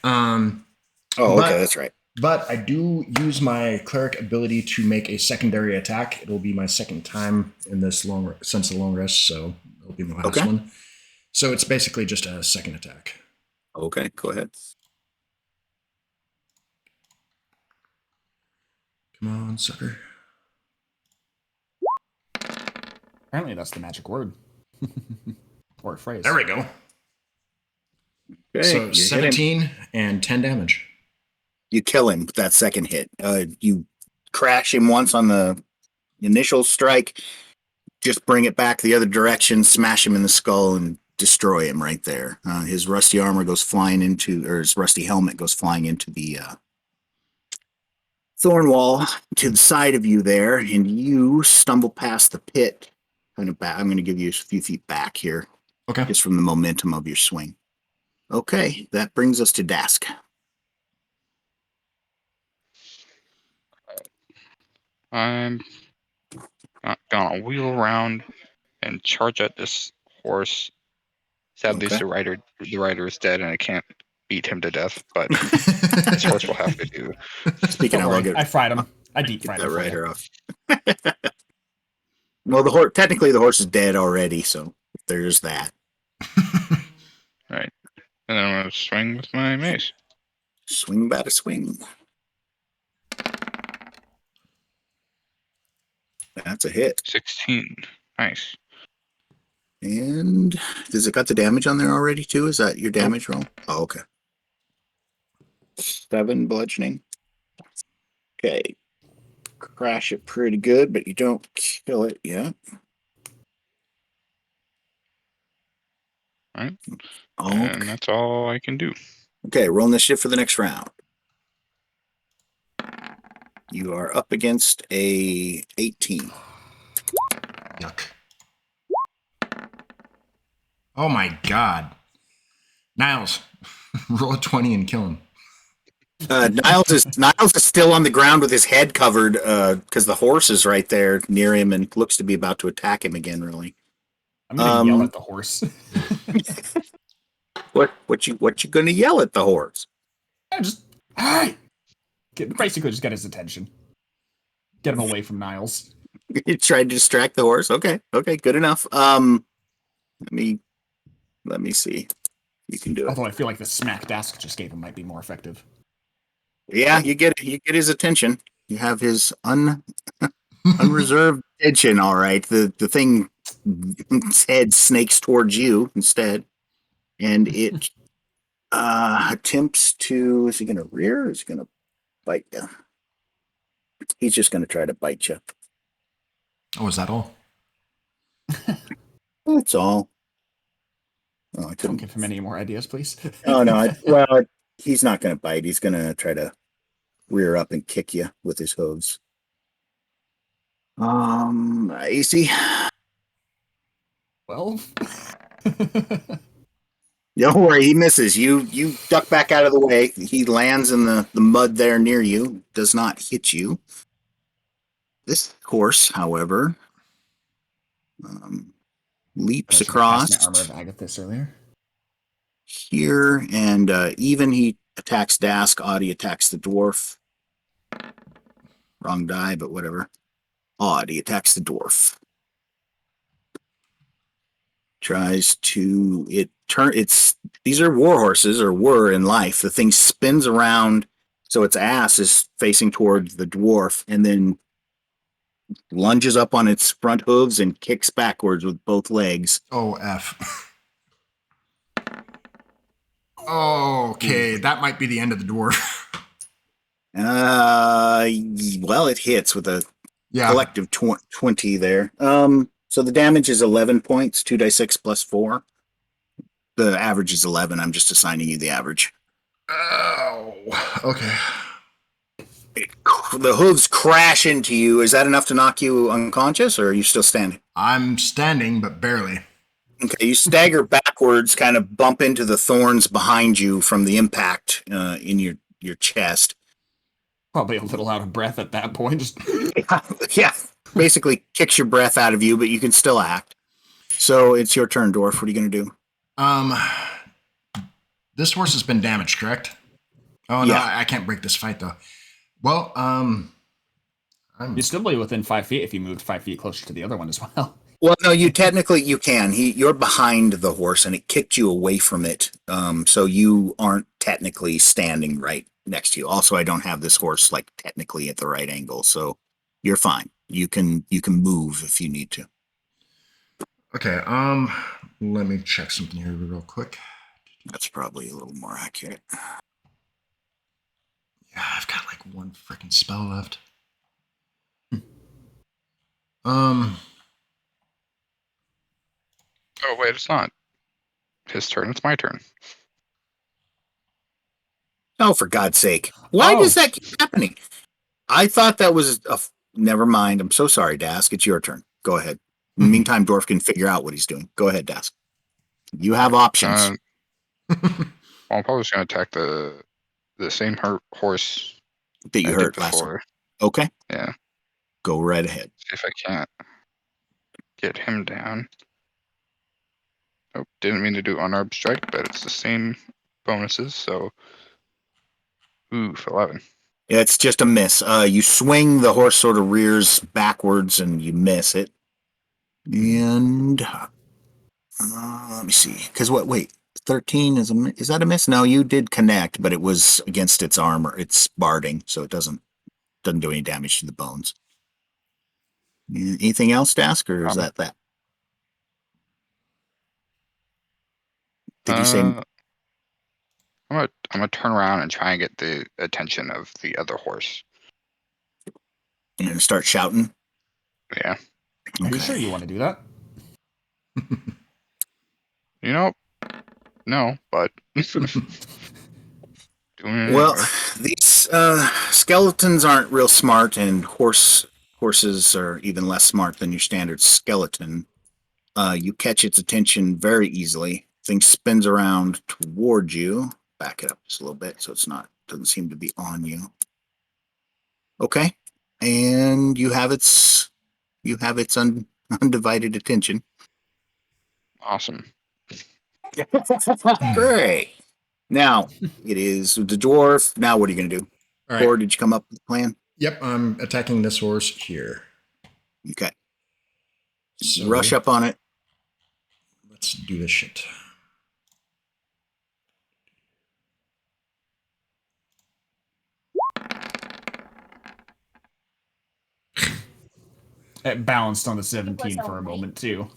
Okay, that's right. But I do use my cleric ability to make a secondary attack. It'll be my second time in this since the long rest, so it'll be my last one. So it's basically just a second attack. Okay, go ahead. Come on, sucker. Apparently that's the magic word. Or phrase. There we go. Okay, so 17 and 10 damage. You kill him with that second hit. You crash him once on the initial strike, just bring it back the other direction, smash him in the skull, and destroy him right there. His rusty armor goes flying or his rusty helmet goes flying into the thorn wall to the side of you there, and you stumble past the pit. Kind of back. I'm going to give you a few feet back here. Okay. Just from the momentum of your swing. Okay, that brings us to Dask. I'm gonna wheel around and charge at this horse. Sadly, Okay. the rider is dead, and I can't beat him to death. But this horse will have to do. Speaking Don't of, worry, I fried him. I deep fried that him. rider off. Well, technically the horse is dead already, so there's that. Right, and then I'm gonna swing with my mace. Swing, bada swing. That's a hit. 16. Nice. And does it got the damage on there already too? Is that your damage roll? Oh, okay. 7 bludgeoning. Okay. Crash it pretty good, but you don't kill it yet. Right. Okay. And that's all I can do. Okay, roll initiative for the next round. You are up against a 18. Yuck. Oh my god. Niles, roll a 20 and kill him. Niles is still on the ground with his head covered because the horse is right there near him and looks to be about to attack him again. Really, I'm gonna yell at the horse. what you gonna yell at the horse? Hey! Basically, just get his attention. Get him away from Niles. You tried to distract the horse. Okay, good enough. Let me see. You can do it. Although I feel like the smack Dask just gave him might be more effective. Yeah, you get his attention. You have his unreserved attention. All right, the thing's head snakes towards you instead, and it attempts to. Is he going to rear? Or is he going to bite you? He's just going to try to bite you. Oh, is that all? That's all. Oh, I Don't couldn't. give him any more ideas, please. Oh no! Well, he's not going to bite. He's going to try to rear up and kick you with his hooves. AC. Well. Don't worry, he misses. You duck back out of the way. He lands in the mud there near you. Does not hit you. This horse, however, leaps I should have cast across my Armor of Agathis earlier. here, and even he attacks Dask. Odd, he attacks the dwarf. Wrong die, but whatever. Odd, he attacks the dwarf. Tries to these are war horses, or were in life. The thing spins around, so its ass is facing towards the dwarf, and then lunges up on its front hooves and kicks backwards with both legs. Oh, F. Okay, that might be the end of the dwarf. Well, it hits with a Yeah. collective 20 there. So the damage is 11 points, 2d6 plus 4. The average is 11. I'm just assigning you the average. Oh, okay. The hooves crash into you. Is that enough to knock you unconscious, or are you still standing? I'm standing, but barely. Okay, you stagger backwards, kind of bump into the thorns behind you from the impact in your chest. Probably a little out of breath at that point. Just Yeah, basically kicks your breath out of you, but you can still act. So it's your turn, Dwarf. What are you going to do? This horse has been damaged, correct? Oh, no, Yeah. I can't break this fight, though. Well, you'd still be within 5 feet if you moved 5 feet closer to the other one as well. Well, no, you can. You're behind the horse, and it kicked you away from it. So you aren't technically standing right next to you. Also, I don't have this horse like technically at the right angle, so you're fine. You can move if you need to. Okay, let me check something here real quick. That's probably a little more accurate. Yeah, I've got like one freaking spell left. Oh wait, it's not his turn. It's my turn. Oh, for God's sake! Why does that keep happening? I thought that was never mind. I'm so sorry, Dask. It's your turn. Go ahead. In the meantime, Dwarf can figure out what he's doing. Go ahead, Dask. You have options. Well, I'm probably just gonna attack the same horse that you I hurt did last time. before. Okay. Yeah. Go right ahead. See if I can't get him down. Oh, didn't mean to do unarmed strike, but it's the same bonuses, so oof, 11. Yeah, it's just a miss. You swing, the horse sort of rears backwards, and you miss it. And let me see, because wait, 13 is that a miss? No, you did connect, but it was against its armor. It's barding, so it doesn't do any damage to the bones. Anything else to ask, or is that? Did you say? I'm gonna turn around and try and get the attention of the other horse. You're gonna start shouting? Yeah. Are you sure you want to do that? You know, no, but well, these skeletons aren't real smart, and horses are even less smart than your standard skeleton. You catch its attention very easily. Thing spins around towards you. Back it up just a little bit so doesn't seem to be on you. Okay, and you have its undivided attention. Awesome. Great. Now it is the dwarf. Now what are you going to do? All right. Or did you come up with a plan? Yep, I'm attacking this horse here. Okay. So, rush up on it. Let's do this shit. It bounced on the 17 for a moment, too.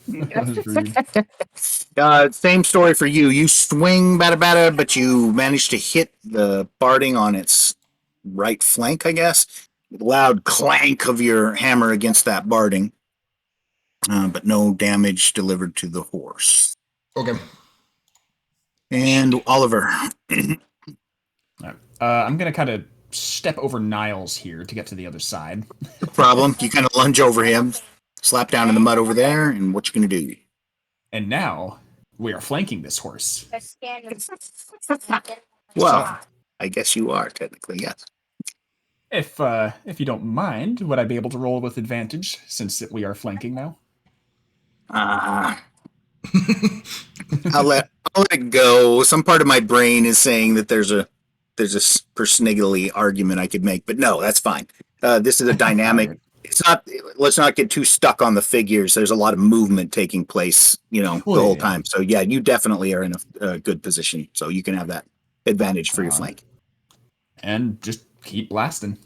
Same story for you. You swing, bada, but you manage to hit the barding on its right flank, I guess. Loud clank of your hammer against that barding. but no damage delivered to the horse. Okay. And Oliver. I'm gonna kind of step over Niles here to get to the other side. No problem. You kind of lunge over him, slap down in the mud over there, and what you gonna do? And now we are flanking this horse. Well, I guess you are technically, yes. If you don't mind, would I be able to roll with advantage since we are flanking now? I'll let it go. Some part of my brain is saying that there's a persniggly argument I could make, but no, that's fine. This is a dynamic. Right. It's not. Let's not get too stuck on the figures. There's a lot of movement taking place, the whole time. So yeah, you definitely are in a good position. So you can have that advantage for your flank. And just keep blasting.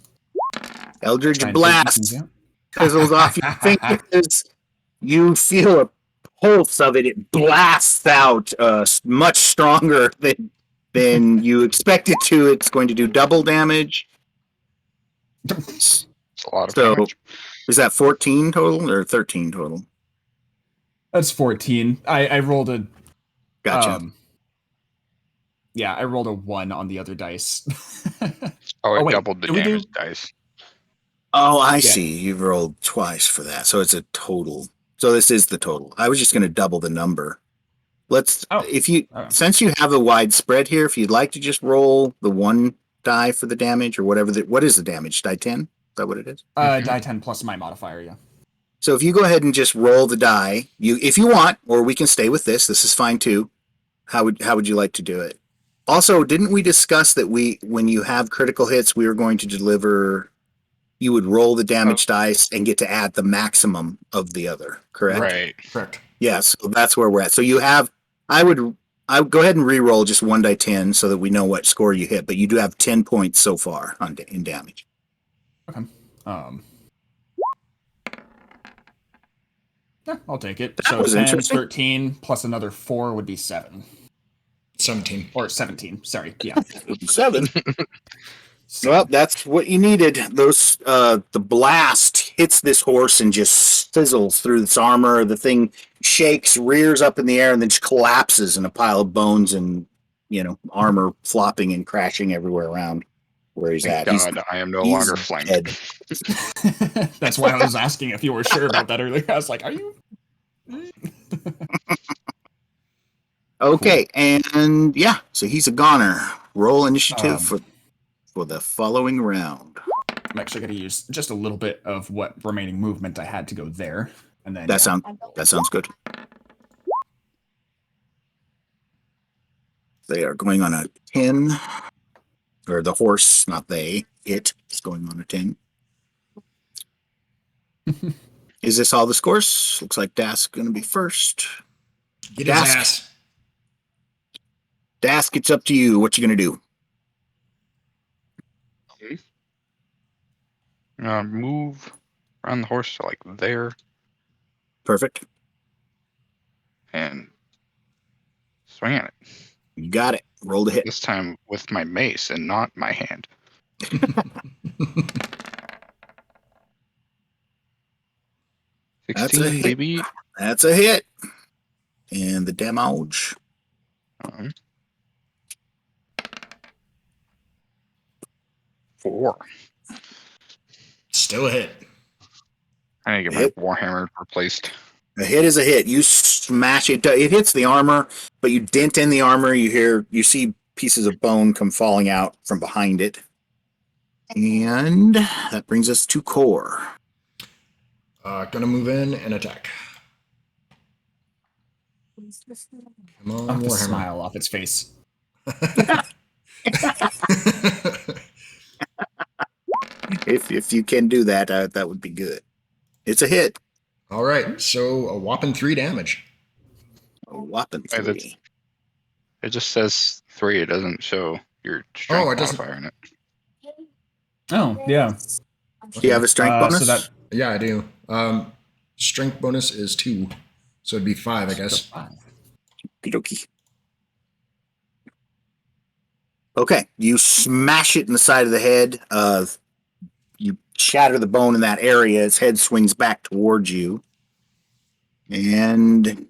Eldritch Try and Blast take fizzles off your fingers. You feel a pulse of it. It blasts out much stronger than you expect it to. It's going to do double damage. It's a lot of So, damage. is that 14 total or 13 total? That's 14. I rolled a Gotcha. Yeah, I rolled a 1 on the other dice. It wait, doubled the did we do- damage dice. Oh, I see. You've rolled twice for that. So it's a total. So this is the total. I was just going to double the number. Since you have a wide spread here, if you'd like to just roll the 1 die for the damage or whatever. What is the damage? Die 10? Is that what it is? Die 10 plus my modifier, yeah. So if you go ahead and just roll the die, if you want, or we can stay with this. This is fine too. How would you like to do it? Also, didn't we discuss that when you have critical hits, we were going to deliver? You would roll the damage dice and get to add the maximum of the other. Correct. Right. Correct. Yeah. So that's where we're at. So you have. I would go ahead and re-roll just 1 die 10 so that we know what score you hit. But you do have 10 points so far in damage. Okay. Yeah, I'll take it. That So was 10, interesting. 13 plus another 4 would be 7. 17. Or 17. Sorry. Yeah. 7. Well, that's what you needed. The blast hits this horse and just sizzles through its armor. The thing shakes, rears up in the air, and then just collapses in a pile of bones and armor flopping and crashing everywhere around where he's Thank at. God, I am no he's longer flanked. dead. That's why I was asking if you were sure about that earlier. I was like, are you? Okay, and yeah, so he's a goner. Roll initiative Um, for the following round. I'm actually going to use just a little bit of what remaining movement I had to go there. And then That sounds good. They are going on a 10. Or the horse, not they. It is going on a 10. Is this all the scores? Looks like Dask going to be first. Get his Dask. ass. Dask, it's up to you. What you going to do? Move around the horse to like there Perfect. and swing at it. You got it. Roll to hit. This time with my mace and not my hand. That's a 16, hit. baby. That's a hit. And the damage. Um, 4. Still a hit. I need to get Hit. my warhammer replaced. A hit is a hit. You smash it. It hits the armor, but you dent in the armor. You see pieces of bone come falling out from behind it. And that brings us to core. Gonna move in and attack. Come on, Knock the Warhammer. smile off its face. If you can do that, that would be good. It's a hit. All right, so a whopping 3 damage. A whopping Wait, 3. It just says 3. It doesn't show your strength it doesn't. modifier in it. Oh, yeah. Do you have a strength bonus? So that Yeah, I do. Strength bonus is 2, so it'd be 5, I guess. Okie-dokie. Okay, you smash it in the side of the head. You shatter the bone in that area. Its head swings back towards you. And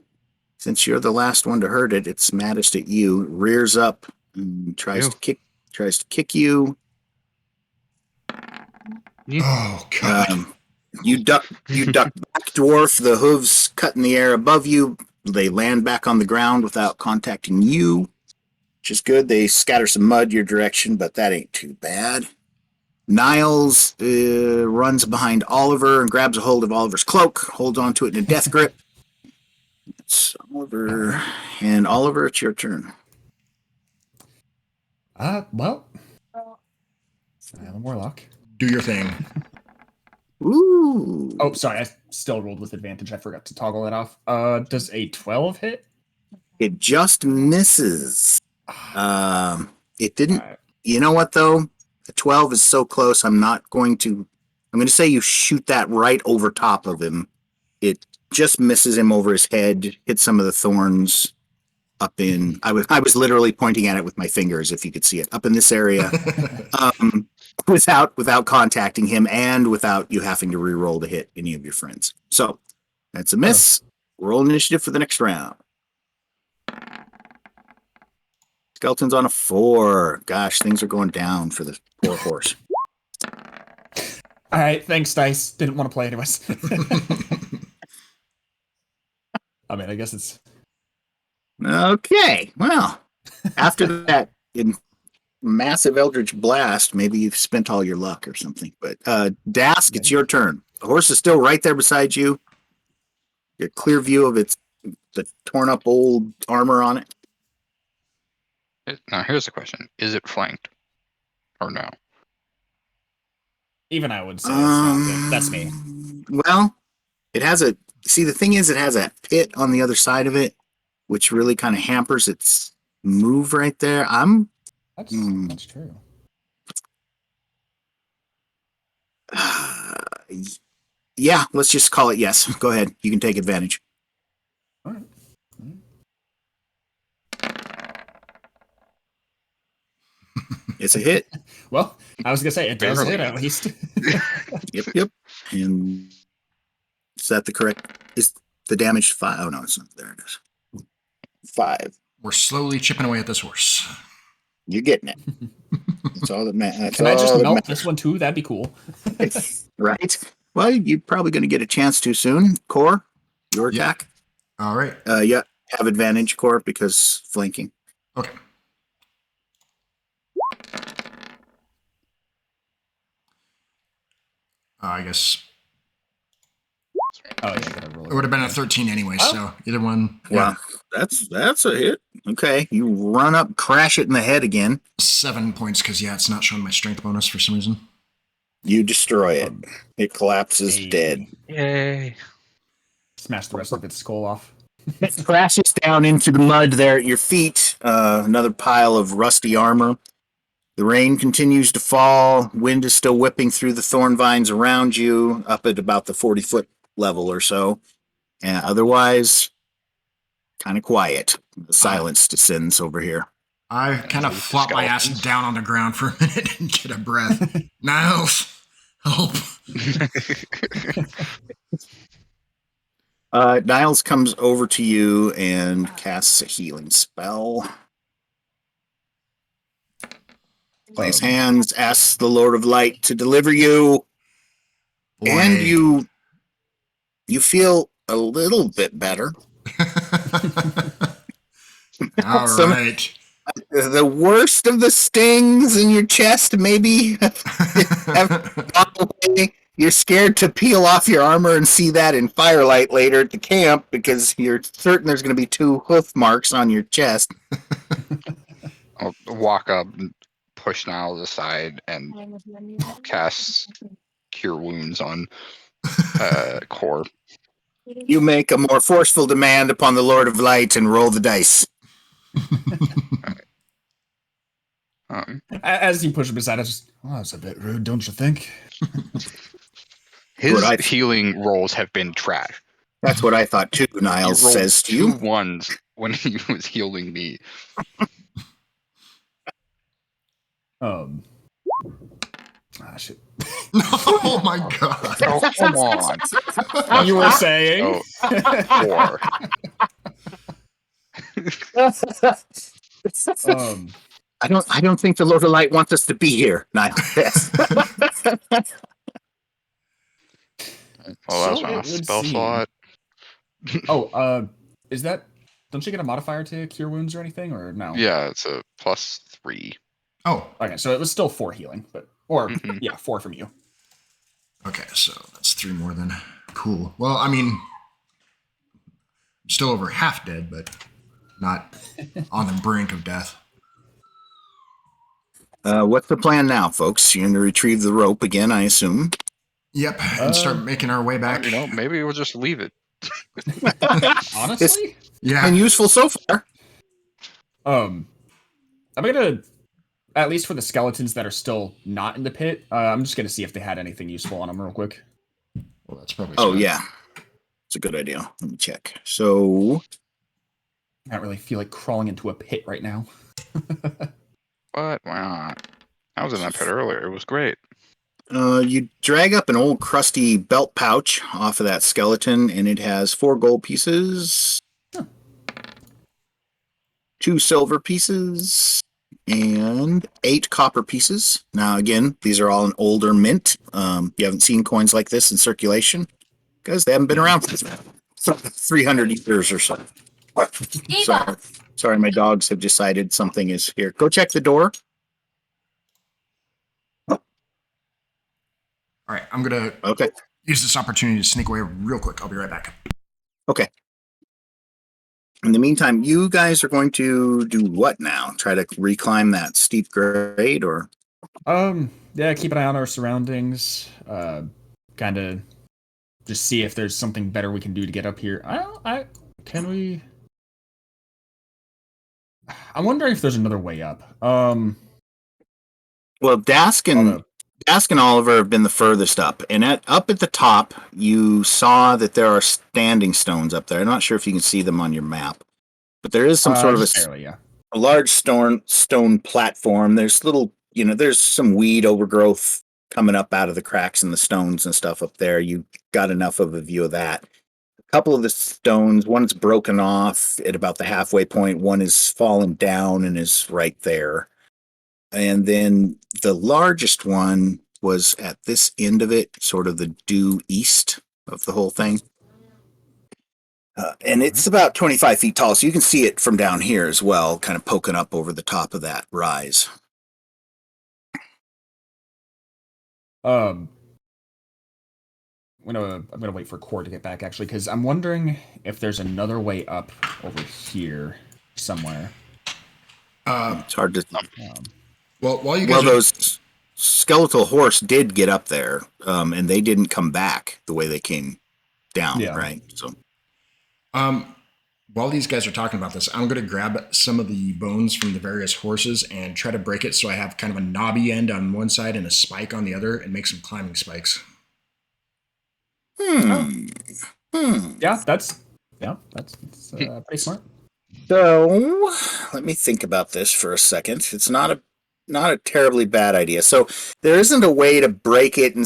since you're the last one to hurt it, it's maddest at you. Rears up and tries Ew. to kick you. Oh God. You duck back, dwarf. The hooves cut in the air above you. They land back on the ground without contacting you, which is good. They scatter some mud your direction, but that ain't too bad. Niles runs behind Oliver and grabs a hold of Oliver's cloak, holds onto it in a death grip. It's Oliver. And Oliver, it's your turn. Well, I am a warlock. Do your thing. Ooh. Oh, sorry, I still rolled with advantage. I forgot to toggle it off. Does a 12 hit? It just misses. It didn't. Alright. You know what, though? The 12 is so close, I'm going to say you shoot that right over top of him. It just misses him over his head, hits some of the thorns up in... I was literally pointing at it with my fingers, if you could see it, up in this area. Without contacting him and without you having to re-roll to hit any of your friends. So, that's a miss. Roll initiative for the next round. Skeleton's on a 4. Gosh, things are going down for the poor horse. All right, thanks, Dice. Didn't want to play anyways. I mean, I guess it's... Okay, well, after that massive eldritch blast, maybe you've spent all your luck or something. But Dask, it's your turn. The horse is still right there beside you. Your clear view of the torn up old armor on it. Now here's the question: is it flanked or no? Even I would say it's not. That's me. Well, it has a... See, the thing is, it has a pit on the other side of it, which really kind of hampers its move right there. That's true. Yeah, let's just call it yes. Go ahead. You can take advantage. All right. It's a hit. Well, I was gonna say it does hit at least. Yep. And is that the correct? Is the damage 5? Oh no, it's not. There it is. 5. We're slowly chipping away at this horse. You're getting it. That's all that matters. Can I just melt this one too? That'd be cool. Right. Well, you're probably going to get a chance to soon. Core, your attack. All right. Yeah, have advantage, Core, because flanking. Okay. I guess Oh, yeah, gotta roll it would have been a 13 anyway, Oh. so either one. Wow, that's a hit. Okay, you run up, crash it in the head again. 7 points because it's not showing my strength bonus for some reason. You destroy it. It collapses Hey. dead. Yay! Smash the rest of its skull off. It crashes down into the mud there at your feet. Another pile of rusty armor. The rain continues to fall. Wind is still whipping through the thorn vines around you, up at about the 40-foot level or so. And otherwise, kind of quiet. The silence descends over here. I kind of flop my ass down on the ground for a minute and get a breath. Niles, help. Niles comes over to you and casts a healing spell. Lays hands, asks the Lord of Light to deliver you. Boy. And you feel a little bit better. All right. The worst of the stings in your chest maybe have gone away. You're scared to peel off your armor and see that in firelight later at the camp because you're certain there's going to be 2 hoof marks on your chest. I'll walk up and push Niles aside and cast Cure Wounds on Core. You make a more forceful demand upon the Lord of Light and roll the dice. As you push him aside, I just, that's a bit rude, don't you think? His healing rolls have been trash. That's what I thought too, Niles says to you. 2 ones when he was healing me. Shit. Oh my god. Oh, come on. You were saying? Four. um, I don't think the Lord of Light wants us to be here. Not this. Well, that was So on it a would spell seem. slot. Is that? Don't you get a modifier to cure wounds or anything, or no? Yeah, it's a +3. Oh, Okay, so it was still 4 healing, but Mhm. yeah, 4 from you. okay. So that's 3 more than cool. Well, I mean, I'm still over half dead, but not on the brink of death. What's the plan now, folks? You're going to retrieve the rope again, I assume. Yep, and start making our way back. You know, maybe we'll just leave it. Honestly, Yeah. Been useful so far. I'm gonna, at least for the skeletons that are still not in the pit, I'm just gonna see if they had anything useful on them real quick. Well, that's probably Oh, smart. yeah. It's a good idea. Let me check. So, I don't really feel like crawling into a pit right now. But why not? I was in that pit earlier. It was great. you drag up an old crusty belt pouch off of that skeleton, and it has 4 gold pieces, 2 silver pieces, and 8 copper pieces. Now, again, these are all an older mint. You haven't seen coins like this in circulation because they haven't been around for 300 years or so. Sorry, my dogs have decided something is here. Go check the door. All right, I'm gonna Okay. use this opportunity to sneak away real quick. I'll be right back. Okay. In the meantime, you guys are going to do what now? Try to reclimb that steep grade, or? Yeah, keep an eye on our surroundings. Kind of just see if there's something better we can do to get up here. Can we? I'm wondering if there's another way up. Well, Dask and Oliver have been the furthest up, and up at the top, you saw that there are standing stones up there. I'm not sure if you can see them on your map, but there is some sort of just barely, yeah. a large stone platform. There's little, there's some weed overgrowth coming up out of the cracks in the stones and stuff up there. You got enough of a view of that. A couple of the stones, one's broken off at about the halfway point. One is fallen down and is right there. And then the largest one was at this end of it, sort of the due east of the whole thing. And it's about 25 feet tall, so you can see it from down here as well, kind of poking up over the top of that rise. I'm gonna wait for Cord to get back actually, because I'm wondering if there's another way up over here somewhere. It's hard to. Well, while you guys those skeletal horse did get up there, and they didn't come back the way they came down, right? So, while these guys are talking about this, I'm going to grab some of the bones from the various horses and try to break it so I have kind of a knobby end on one side and a spike on the other, and make some climbing spikes. Yeah, that's pretty smart. So, let me think about this for a second. It's not a terribly bad idea. So there isn't a way to break it in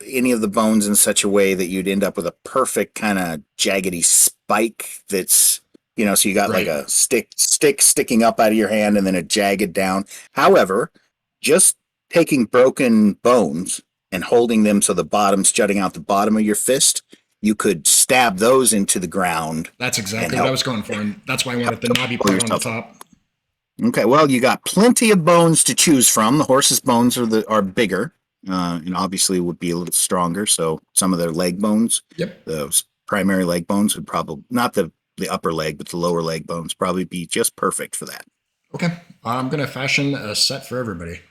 any of the bones in such a way that you'd end up with a perfect kind of jaggedy spike that's, so you got like a stick sticking up out of your hand and then a jagged down. However, just taking broken bones and holding them so the bottom's jutting out the bottom of your fist, you could stab those into the ground. That's exactly what I was going for, and that's why I wanted the knobby part on the top. Okay, well, you got plenty of bones to choose from. The horse's bones are bigger, and obviously would be a little stronger. So some of their leg bones, those primary leg bones would probably not the upper leg, but the lower leg bones probably be just perfect for that. Okay, I'm gonna fashion a set for everybody.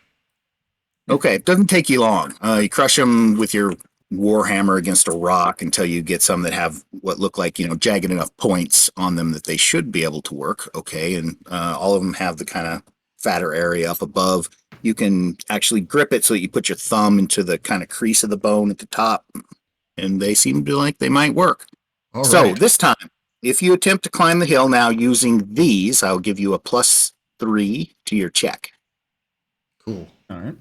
Okay, it doesn't take you long. You crush them with your warhammer against a rock until you get some that have what look like, jagged enough points on them that they should be able to work. Okay. And all of them have the kind of fatter area up above. You can actually grip it so that you put your thumb into the kind of crease of the bone at the top, and they seem to like they might work. All so right. This time, if you attempt to climb the hill now using these, I'll give you a +3 to your check. Cool. All right.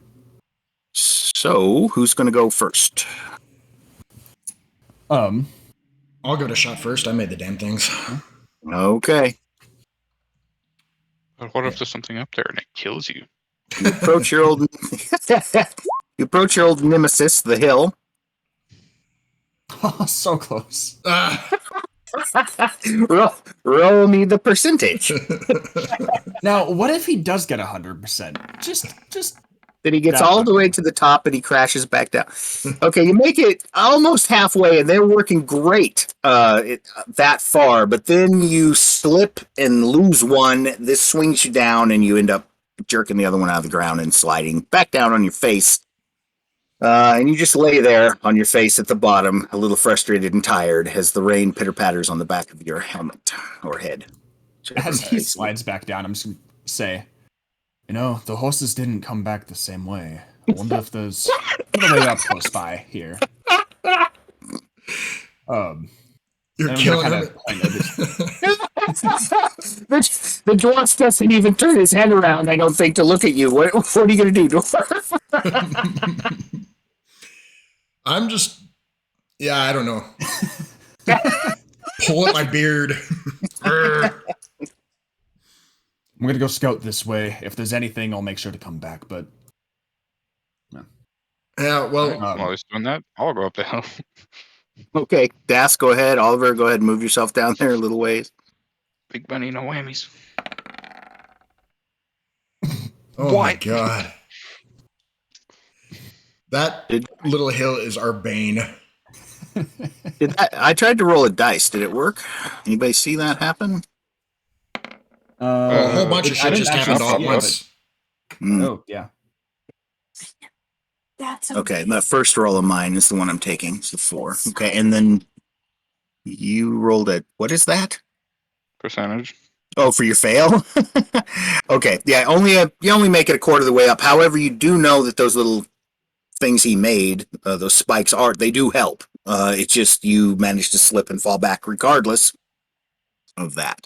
So, who's going to go first? I'll go to shot first. I made the damn things. Okay. But what if there's something up there and it kills you? You approach your old nemesis, the hill. Oh, so close. Roll me the percentage. Now, what if he does get 100%? Just That he gets That all one. the way to the top and he crashes back down. Okay, you make it almost halfway, and they're working great that far, but then you slip and lose one. This swings you down, and you end up jerking the other one out of the ground and sliding back down on your face. And you just lay there on your face at the bottom, a little frustrated and tired, as the rain pitter-patters on the back of your helmet or head. as he slides back down, I'm just gonna say, the horses didn't come back the same way. I wonder if there's another way up close by here. You're and killing kinda him. point at this- The dwarf doesn't even turn his head around, I don't think, to look at you. What are you going to do, dwarf? I'm just, I don't know. Pull at my beard. I'm gonna go scout this way. If there's anything, I'll make sure to come back. But Yeah, well, While he's doing that, I'll go up the hill. Okay, Das, go ahead. Oliver, go ahead and move yourself down there a little ways. Big bunny, no whammies. oh my What? god. That little hill is our bane. I tried to roll a dice. Did it work? Anybody see that happen? A whole bunch of I shit didn't just actually happened all at see it, once. Mm. Oh, yeah. That's Okay, the first roll of mine is the one I'm taking. It's a 4. Okay, and then you rolled a, what is that? Percentage. Oh, for your fail? Okay, yeah, you only make it a quarter of the way up. However, you do know that those little things he made, those spikes they do help. It's just you managed to slip and fall back regardless of that.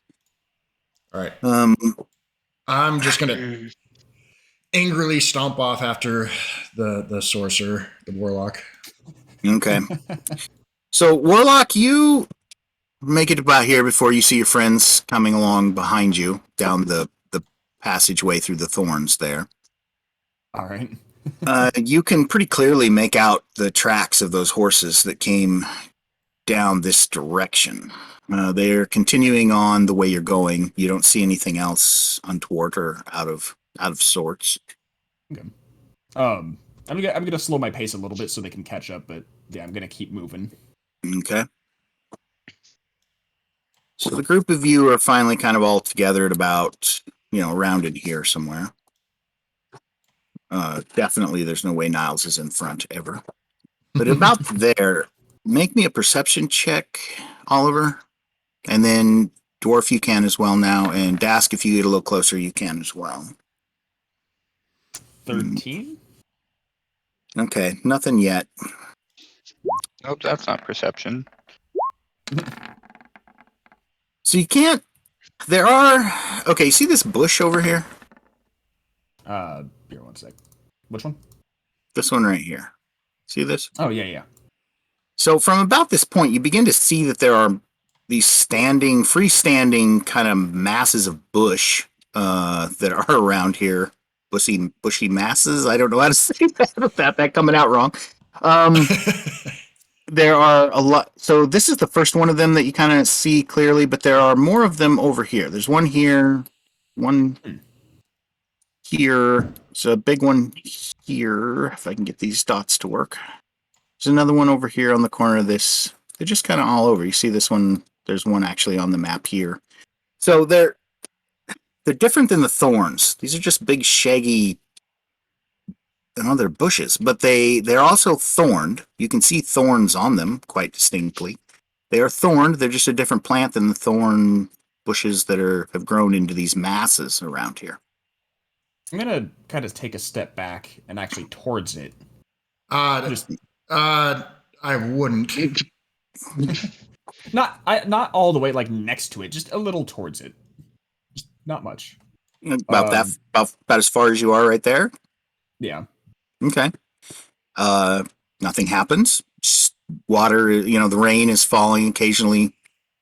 All right. Um, I'm just going to angrily stomp off after the sorcerer, the warlock. okay. So, Warlock, you make it about here before you see your friends coming along behind you down the passageway through the thorns there. All right. You can pretty clearly make out the tracks of those horses that came down this direction. They're continuing on the way you're going. You don't see anything else untoward or out of sorts. Okay. I'm gonna slow my pace a little bit so they can catch up, but yeah, I'm gonna keep moving. Okay. So the group of you are finally kind of all together at about, around in here somewhere. Definitely there's no way Niles is in front ever. But about there, make me a perception check, Oliver. And then Dwarf, you can as well now. And Dask, if you get a little closer, you can as well. 13? Okay, nothing yet. Nope, that's not perception. So you can't... There are... Okay, you see this bush over here? Here, one sec. Which one? This one right here. See this? Oh, yeah. So from about this point, you begin to see that there are these freestanding kind of masses of bush that are around here. Bushy masses? I don't know how to say that without that coming out wrong. There are a lot. So this is the first one of them that you kind of see clearly, but there are more of them over here. There's one here, one here. There's a big one here, if I can get these dots to work. There's another one over here on the corner of this. They're just kind of all over. You see this one? There's one actually on the map here. So they're different than the thorns. These are just big, shaggy, they're bushes, but they're also thorned. You can see thorns on them quite distinctly. They are thorned. They're just a different plant than the thorn bushes that have grown into these masses around here. I'm gonna kind of take a step back and actually towards it. I wouldn't. Not all the way like next to it, just a little towards it. Just not much. About as far as you are right there? Yeah. Okay. Nothing happens. Just water, the rain is falling, occasionally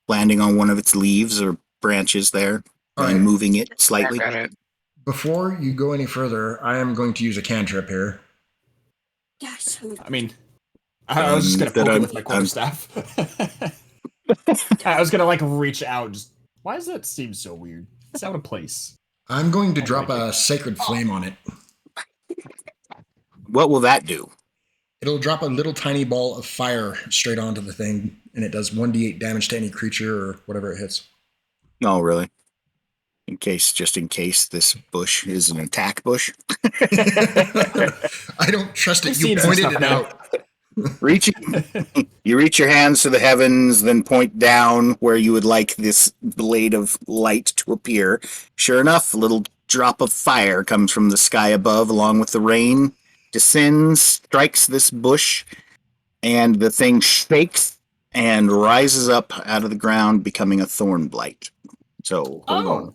landing on one of its leaves or branches there, All and right. moving it Back slightly. at it. Before you go any further, I am going to use a cantrip here. Yes. I mean, I was just gonna poke it with my quarterstaff. I was gonna like reach out. And just why does that seem so weird? It's out of place. I'm going to Oh, drop like a sacred flame on it. What will that do? It'll drop a little tiny ball of fire straight onto the thing, and it does 1d8 damage to any creature or whatever it hits. Oh, really? Just in case this bush is an attack bush. I don't trust it. We've You seen some pointed stuff, it man. out. You reach your hands to the heavens, then point down where you would like this blade of light to appear. Sure enough, a little drop of fire comes from the sky above, along with the rain, descends, strikes this bush, and the thing shakes and rises up out of the ground, becoming a thorn blight. So, hold on.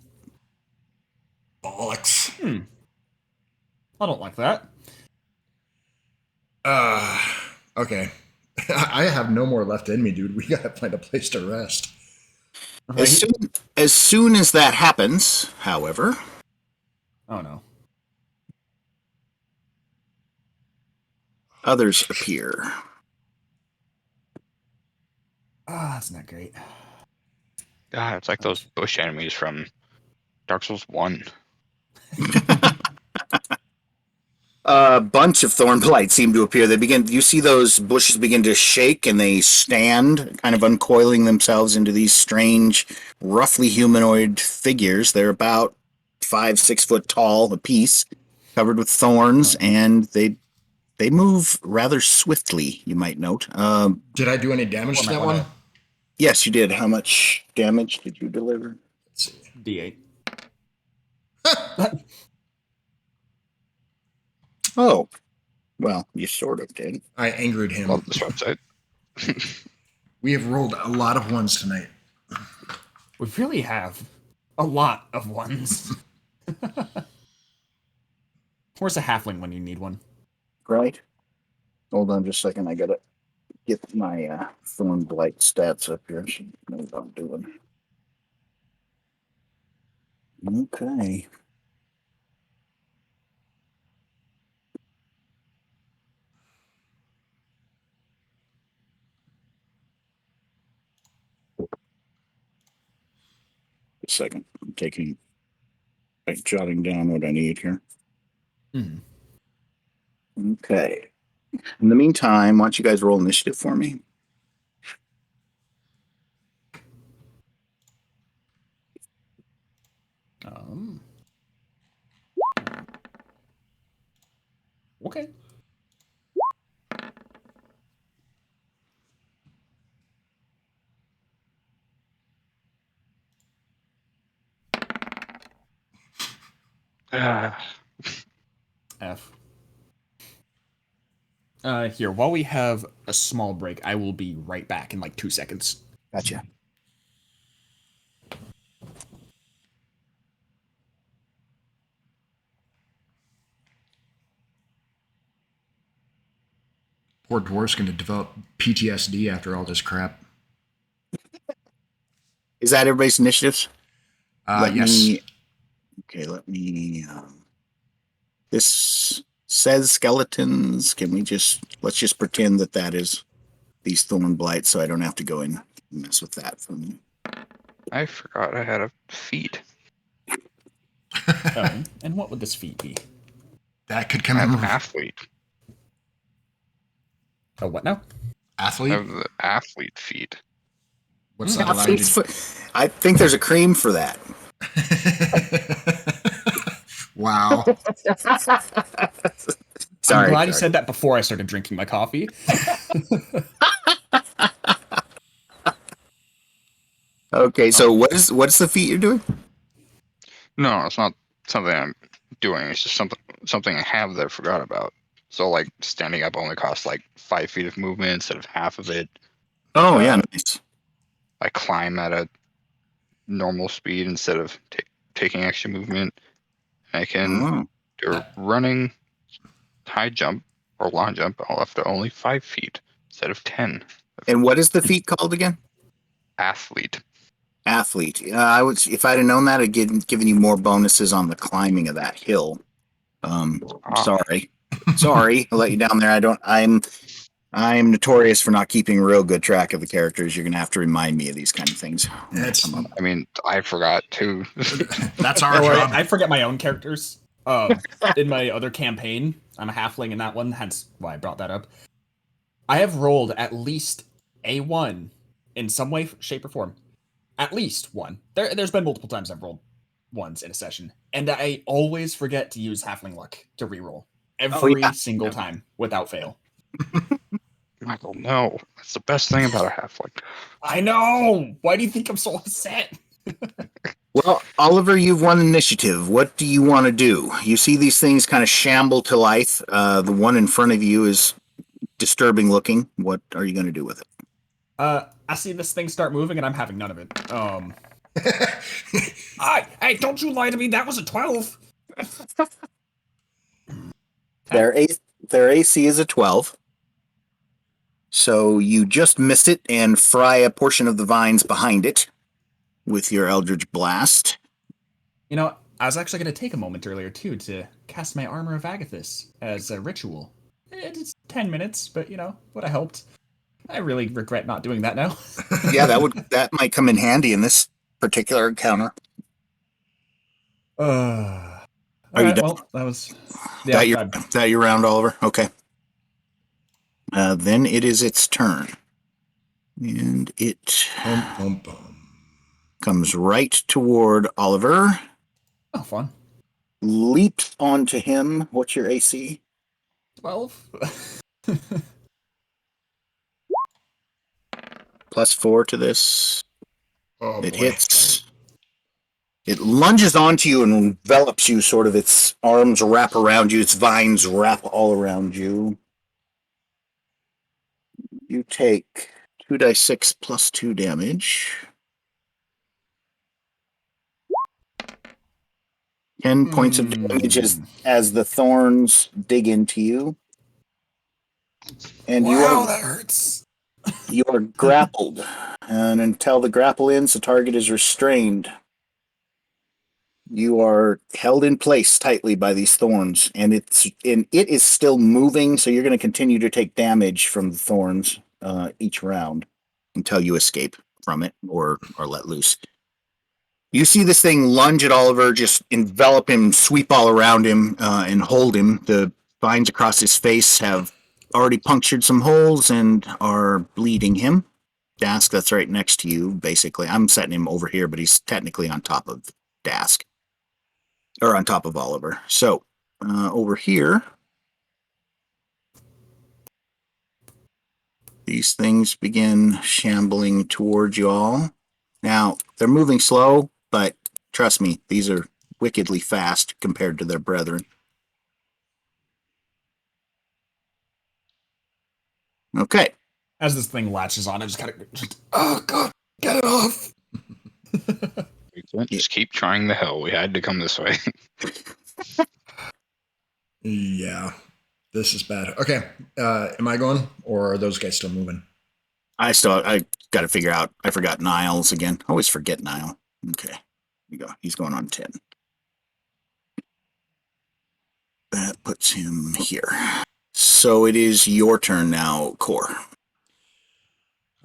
Bollocks. I don't like that. Okay. I have no more left in me, dude. We gotta find a place to rest. Right? As soon as that happens, however, Oh no. others appear. Ah, that's not great. God, it's like those bush enemies from Dark Souls 1. A bunch of thorn blights seem to appear. You see those bushes begin to shake, and they stand, kind of uncoiling themselves into these strange, roughly humanoid figures. They're about 5-6 foot tall apiece, covered with thorns, and they move rather swiftly, you might note. Did I do any damage to that one? Yes, you did. How much damage did you deliver? Let's see. D8. Oh, well, you sort of did. I angered him. Love this website. We have rolled a lot of ones tonight. We really have a lot of ones. Where's a halfling when you need one? Right. Hold on just a second. I gotta get my thorn blight stats up here. So I know what I'm doing. Okay. A second. I'm jotting down what I need here. Okay. In the meantime, why don't you guys roll initiative for me? Okay. F. Here, while we have a small break, I will be right back in like 2 seconds. Gotcha. Poor dwarf's going to develop PTSD after all this crap. Is that everybody's initiatives? Yes. Okay, let me. This says skeletons. Let's just pretend that is these thorn blights, so I don't have to go and mess with that for me. I forgot I had a feat. And what would this feat be? That could come I have in. athlete. Oh, what now? I Athlete? have the athlete feat. What's that allowed you to I think there's a cream for that. Wow. I'm glad you said that before I started drinking my coffee. Okay, so what's the feat you're doing? No, it's not something I'm doing. It's just something I have that I forgot about. So like standing up only costs like 5 feet of movement instead of half of it. Oh, yeah, nice. I climb at a normal speed instead of taking extra movement. I can do a running, high jump, For long jump, I'll have to only 5 feet instead of 10. And what is the feat called again? Athlete. Athlete. I would, if I'd have known that, I'd given you more bonuses on the climbing of that hill. Sorry, I'll let you down there. I'm notorious for not keeping real good track of the characters. You're gonna have to remind me of these kind of things. That's I mean, I forgot too. that's our Don't worry, job. I forget my own characters. In my other campaign, I'm a halfling in that one, hence why I brought that up. I have rolled at least a 1 in some way, shape, or form. At least one. There's been multiple times I've rolled ones in a session, and I always forget to use halfling luck to reroll every single time without fail. Michael, no. That's the best thing about a halfling. I know. Why do you think I'm so upset? Well, Oliver, you've won initiative. What do you want to do? You see these things kind of shamble to life. The one in front of you is disturbing looking. What are you going to do with it? I see this thing start moving, and I'm having none of it. Hey, don't you lie to me. That was a 12. Their AC is a 12. So you just miss it and fry a portion of the vines behind it with your Eldritch Blast. You know, I was actually going to take a moment earlier, too, to cast my Armor of Agathis as a ritual. It's 10 minutes, but, you know, would have helped. I really regret not doing that now. Yeah, that might come in handy in this particular encounter. Are you done? Well, that was... Yeah, that your round, Oliver? Okay. Then it is its turn. And it comes right toward Oliver. Oh, fun. Leaps onto him. What's your AC? 12. +4 to this. Oh, it boy. hits. It lunges onto you and envelops you, sort of. Its arms wrap around you. Its vines wrap all around you. You take 2d6 plus 2 damage. 10 points of damage as the thorns dig into you. And that hurts. You are grappled. And until the grapple ends, the target is restrained. You are held in place tightly by these thorns, and it is still moving, so you're going to continue to take damage from the thorns each round until you escape from it or are let loose. You see this thing lunge at Oliver, just envelop him, sweep all around him, and hold him. The vines across his face have already punctured some holes and are bleeding him. Dask, that's right next to you, basically. I'm setting him over here, but he's technically on top of Dask. Or on top of Oliver. So, over here, these things begin shambling towards you all. Now, they're moving slow, but trust me, these are wickedly fast compared to their brethren. Okay. As this thing latches on, I just kind of, oh god, get it off. We can't just keep trying the hell. We had to come this way. Yeah, this is bad. Okay, am I going, or are those guys still moving? I got to figure out. I forgot Niles again. I always forget Nile. Okay, here we go. He's going on 10. That puts him here. So it is your turn now, Core.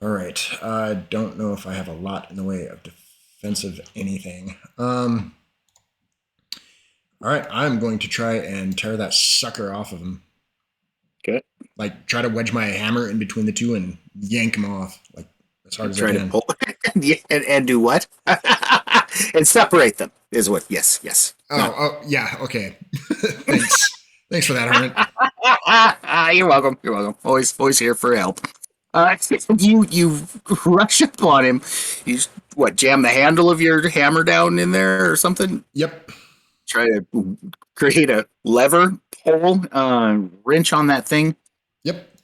All right. I don't know if I have a lot in the way of defensive anything. All right. I'm going to try and tear that sucker off of him. Okay. Like, try to wedge my hammer in between the two and yank him off, like, as hard as I Try can. to pull and do what? And separate them is what? Yes. Oh, yeah. Okay. Thanks for that, Hermit. You're welcome. Always here for help. You rush up on him. You jam the handle of your hammer down in there or something? Yep. Try to create a lever, pull, wrench on that thing. Yep.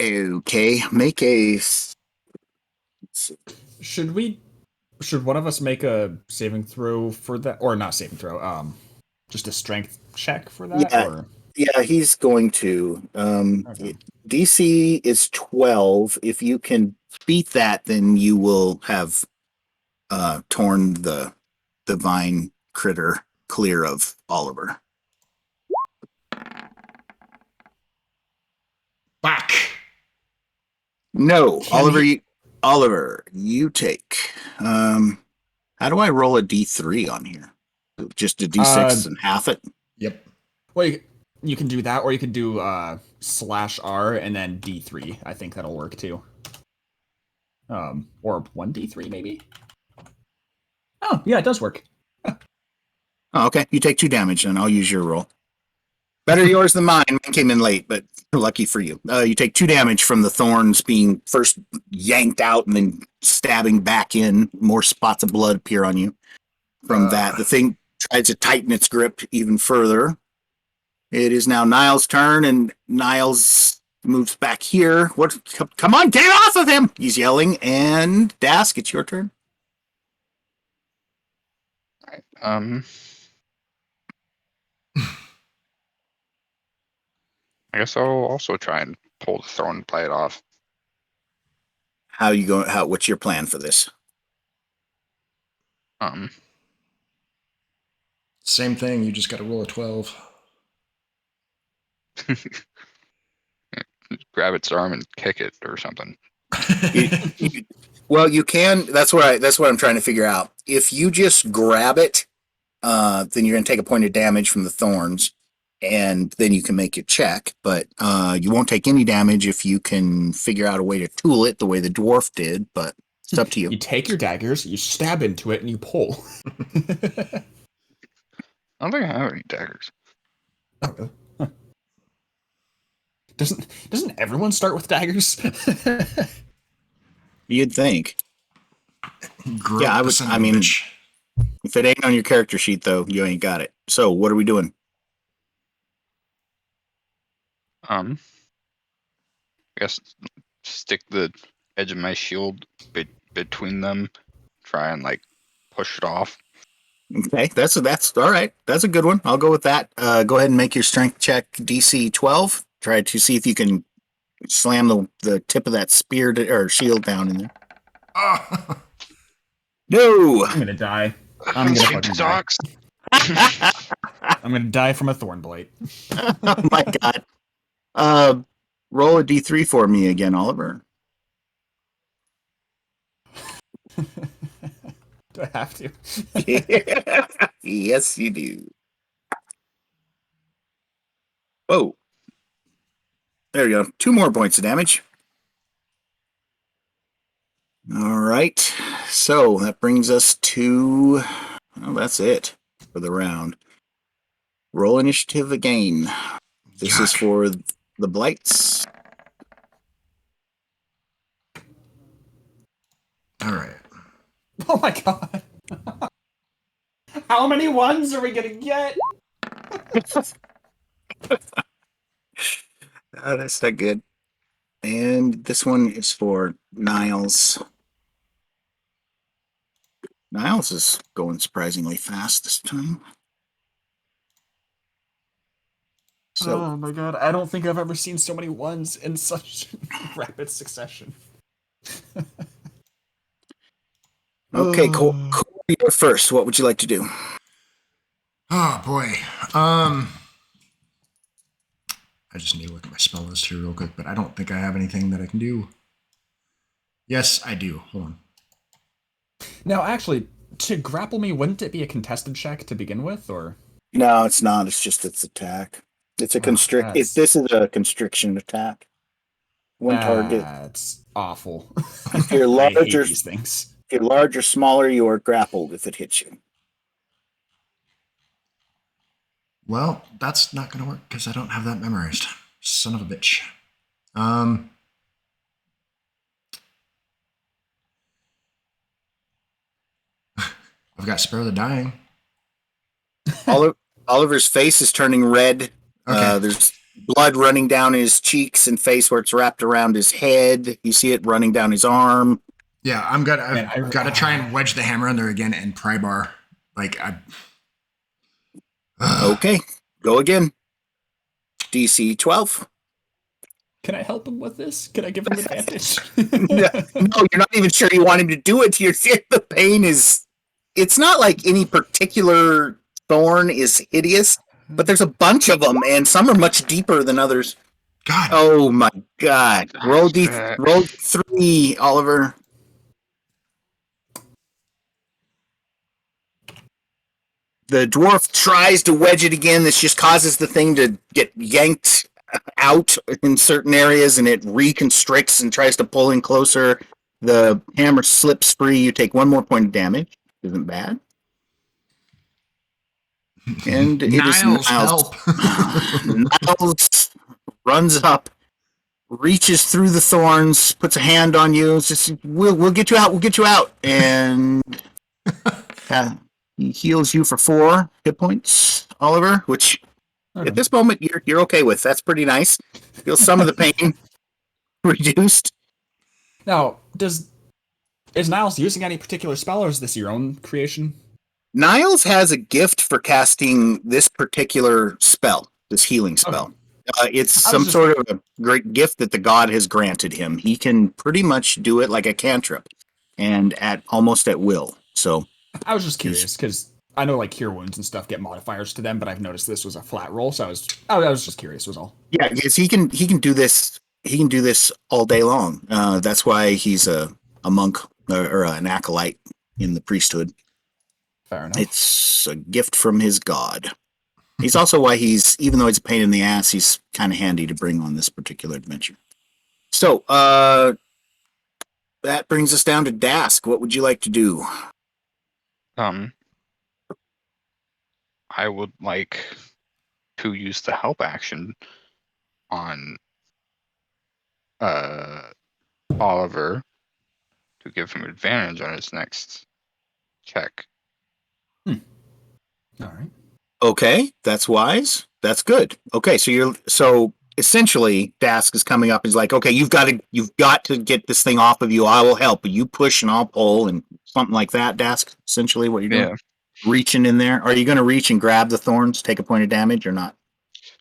Okay, make a. Should one of us make a saving throw for that, or not saving throw? Just a strength check for that, Yeah. or Yeah, he's going to. Okay. DC is 12. If you can beat that, then you will have torn the divine critter clear of Oliver. Back. No, Can he- Oliver, you take. How do I roll a D3 on here? Just a D6 and half it? Yep. Well, you can do that, or you can do /R and then D3. I think that'll work too. Or 1D3 maybe. Oh, yeah, it does work. Oh, okay, you take 2 damage, and I'll use your roll. Better yours than mine. Mine came in late, but lucky for you. You take 2 damage from the thorns being first yanked out and then stabbing back in. More spots of blood appear on you. From that, the thing tries to tighten its grip even further. It is now Niles' turn, and Niles moves back here. What? Come on, get off of him! He's yelling. And Dask, it's your turn. Alright, I guess I'll also try and pull the throw and play it off. How you going? What's your plan for this? Same thing. You just got to roll a 12. Grab its arm and kick it or something. Well, you can. That's what I'm trying to figure out. If you just grab it, then you're going to take a point of damage from the thorns, and then you can make your check. But you won't take any damage if you can figure out a way to tool it the way the dwarf did. But it's up to you. You take your daggers, you stab into it, and you pull. I don't think I have any daggers. Oh, really? Huh. Doesn't everyone start with daggers? You'd think. Yeah, I would. I mean, if it ain't on your character sheet, though, you ain't got it. So, what are we doing? I guess stick the edge of my shield between them, try and like push it off. Okay, that's all right. That's a good one. I'll go with that. Go ahead and make your strength check, DC 12. Try to see if you can slam the tip of that spear or shield down in there. Oh. No. I'm gonna die. I'm gonna fucking die. Sucks. I'm gonna die from a thorn blight. Oh my god. Roll a D3 for me again, Oliver. Do I have to? Yes, you do. Oh. There you go. 2 more points of damage. All right. So that brings us to. Well, that's it for the round. Roll initiative again. This is for the blights. All right. Oh my god. How many ones are we gonna get? That's not good. And this one is for Niles. Niles is going surprisingly fast this time. So, Oh my god, I don't think I've ever seen so many ones in such rapid succession. okay, Cole, you're first. What would you like to do? Oh boy. I just need to look at my spell list here real quick, but I don't think I have anything that I can do. Yes, I do. Hold on. Now, actually, to grapple me, wouldn't it be a contested check to begin with, or? No, it's not. It's just its attack. It's a constrict. This is a constriction attack. One target. That's awful. If you're I hate larger, these things. if you're large or smaller, you are grappled if it hits you. Well, that's not going to work because I don't have that memorized. Son of a bitch. I've got Spare the Dying. Oliver's face is turning red. Okay. There's blood running down his cheeks and face where it's wrapped around his head. You see it running down his arm. Yeah, I've got to try and wedge the hammer in there again and pry bar. Like, Okay, go again. DC 12. Can I help him with this? Can I give him advantage? No, you're not even sure you want him to do it. The pain is. It's not like any particular thorn is hideous, but there's a bunch of them, and some are much deeper than others. God. Oh my God! Roll Bad. roll 3, Oliver. The dwarf tries to wedge it again. This just causes the thing to get yanked out in certain areas, and it reconstricts and tries to pull in closer. The hammer slips free. You take 1 more point of damage. Isn't bad. And it is Niles, Niles. help. Niles runs up, reaches through the thorns, puts a hand on you. Says, we'll get you out. We'll get you out. And he heals you for 4 hit points, Oliver, which at this moment you're okay with. That's pretty nice. Feel some of the pain reduced. Now, is Niles using any particular spell, or is this your own creation? Niles has a gift for casting this particular spell, this healing spell. It's some sort of a great gift that the god has granted him. He can pretty much do it like a cantrip, and almost at will. So I was just curious because I know like cure wounds and stuff get modifiers to them, but I've noticed this was a flat roll, so I was just curious. Was all. Yeah, yes, he can do this. He can do this all day long. That's why he's a monk or an acolyte in the priesthood. Fair enough. It's a gift from his god. He's also why even though he's a pain in the ass, he's kind of handy to bring on this particular adventure. So, that brings us down to Dask. What would you like to do? I would like to use the help action on Oliver to give him advantage on his next check. All right. Okay, that's wise. That's good. Okay, so essentially Dask is coming up and is like, okay, you've got to get this thing off of you. I will help. You push and I'll pull and something like that, Dask, essentially what you're doing. Yeah. Reaching in there. Are you going to reach and grab the thorns, take a point of damage or not?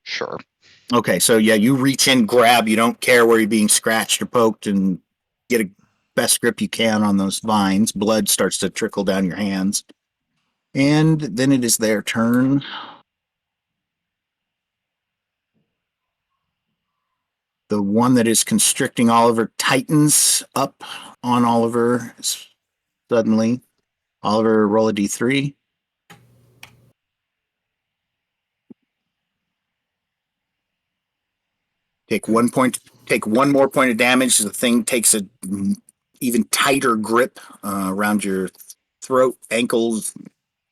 Sure. Okay, so yeah, you reach in, grab. You don't care where you're being scratched or poked, and get a best grip you can on those vines. Blood starts to trickle down your hands. And then it is their turn. The one that is constricting Oliver tightens up on Oliver suddenly. Oliver, roll a d3. Take 1 more point of damage. The thing takes a even tighter grip around your throat, ankles,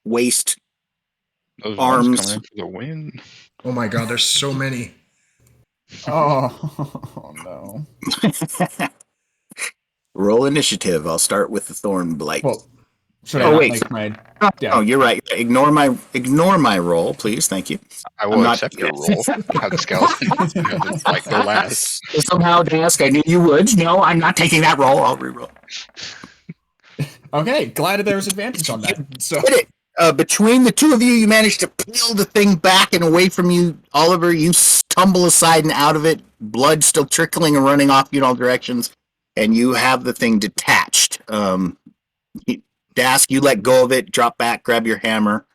waist, Those arms. ones coming in for the win. Oh my God, there's so many. Oh no. Roll initiative. I'll start with the thorn blight. Well, should I not make my? Yeah. Oh, you're right. Ignore my roll, please. Thank you. I will accept your roll. Have the skeleton like the last. Somehow, Dask, I knew you would. No, I'm not taking that roll. I'll reroll. Okay, glad there was advantage on that. So Did it. Between the two of you, you managed to peel the thing back and away from you, Oliver. You stumble aside and out of it, blood still trickling and running off you in all directions, and you have the thing detached. Dask, you let go of it, drop back, grab your hammer.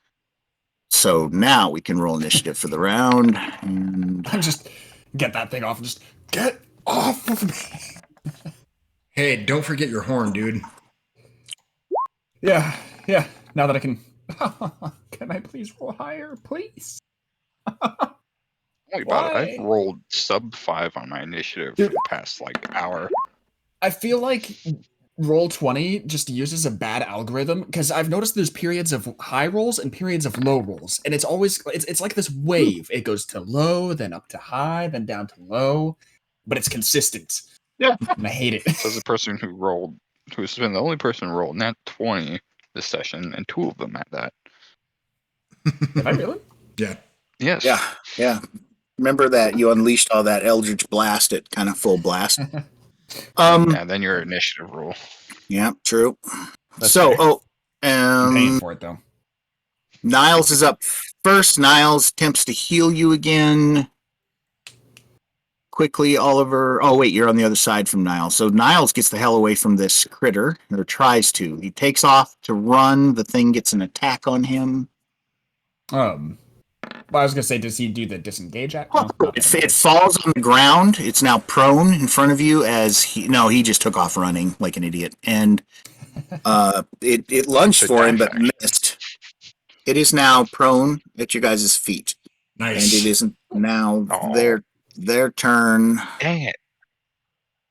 So now we can roll initiative for the round. And I'm just get that thing off and just get off of me. Hey, don't forget your horn, dude. Yeah. Now that I can. Can I please roll higher, please? Only about it. I've rolled sub 5 on my initiative for the past hour. I feel like roll20 just uses a bad algorithm because I've noticed there's periods of high rolls and periods of low rolls, and it's always it's like this wave. It goes to low, then up to high, then down to low, but it's consistent. Yeah, and I hate it. So as a person who's been the only person who rolled nat 20 this session, and 2 of them at that. Have I really? Yeah. Yes. Yeah. Remember that you unleashed all that Eldritch Blast at kind of full blast. Yeah, then your initiative roll. Yeah, true. That's so, fair. I'm paying um, for it though. Niles is up first. Niles attempts to heal you again. quickly, Oliver. Oh, wait, you're on the other side from Niles. So Niles gets the hell away from this critter, or tries to. He takes off to run. The thing gets an attack on him. I was gonna say, does he do the disengage act? Oh, No, not that it matters. falls on the ground. It's now prone in front of you as he just took off running like an idiot. And it lunged So for him, dash but missed. It is now prone at your guys' feet. Nice. And it isn't now Oh. their turn. Dang it.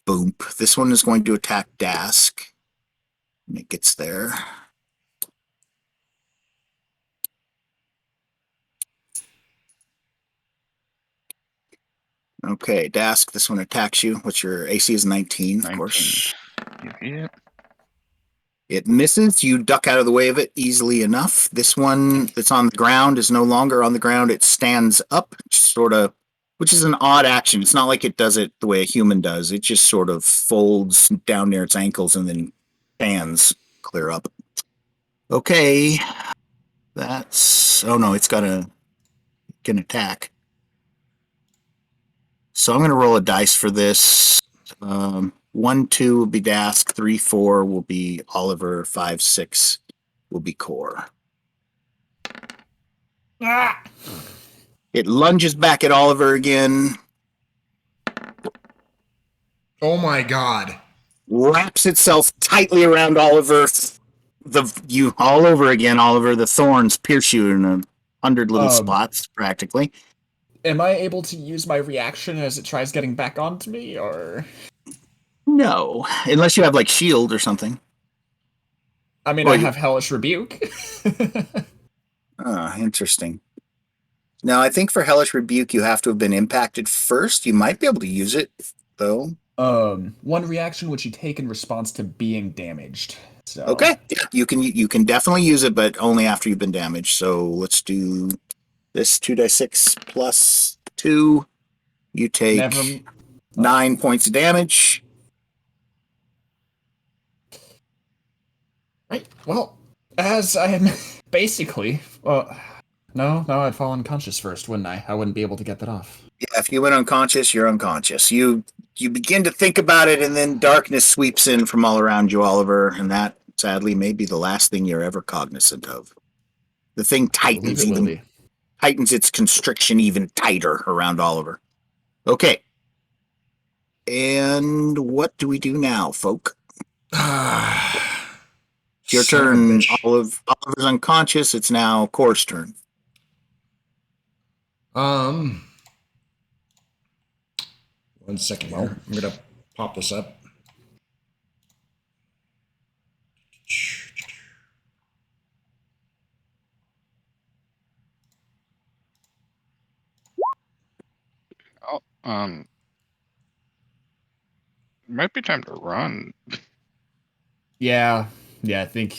Boom. This one is going to attack Dask. When it gets there. Okay, Dask, this one attacks you. What's your AC is 19, of 19. course. You beat it. It misses. You duck out of the way of it easily enough. This one that's on the ground is no longer on the ground. It stands up, sort of, which is an odd action. It's not like it does it the way a human does. It just sort of folds down near its ankles and then stands clear up. Okay. That's... Oh, no, it's got an attack. So I'm going to roll a dice for this. 1, 2 will be Dask. 3, 4 will be Oliver. 5, 6 will be Core. Ah! It lunges back at Oliver again. Oh my god. Wraps itself tightly around Oliver. You all over again, Oliver. The thorns pierce you in 100 little spots, practically. Am I able to use my reaction as it tries getting back onto me, or? No, unless you have like shield or something. I mean, Well, I have Hellish Rebuke. Interesting. Now, I think for Hellish Rebuke, you have to have been impacted first. You might be able to use it, though. One reaction which you take in response to being damaged. So. Okay, yeah, you can definitely use it, but only after you've been damaged. So let's do this 2d6 plus 2. You take 9 points of damage. Right. Well, as I am basically, no, I'd fall unconscious first, wouldn't I? I wouldn't be able to get that off. Yeah, if you went unconscious, you're unconscious. You begin to think about it, and then darkness sweeps in from all around you, Oliver, and that, sadly, may be the last thing you're ever cognizant of. The thing tightens its constriction even tighter around Oliver. Okay. And what do we do now, folk? It's your turn. Oliver's unconscious. It's now Core's turn. 1 second here. I'm gonna pop this up. Oh, might be time to run. Yeah, I think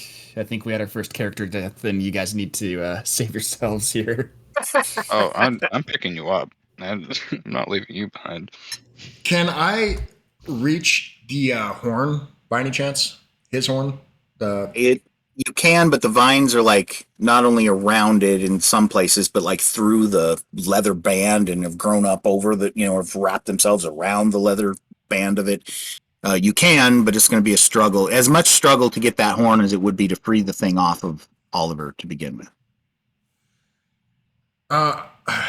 we had our first character death, and you guys need to save yourselves here. Oh, I'm picking you up. I'm not leaving you behind. Can I reach the horn by any chance? His horn? You can, but the vines are like not only around it in some places, but like through the leather band and have grown up over the, have wrapped themselves around the leather band of it. You can, but it's going to be a struggle. As much struggle to get that horn as it would be to free the thing off of Oliver to begin with.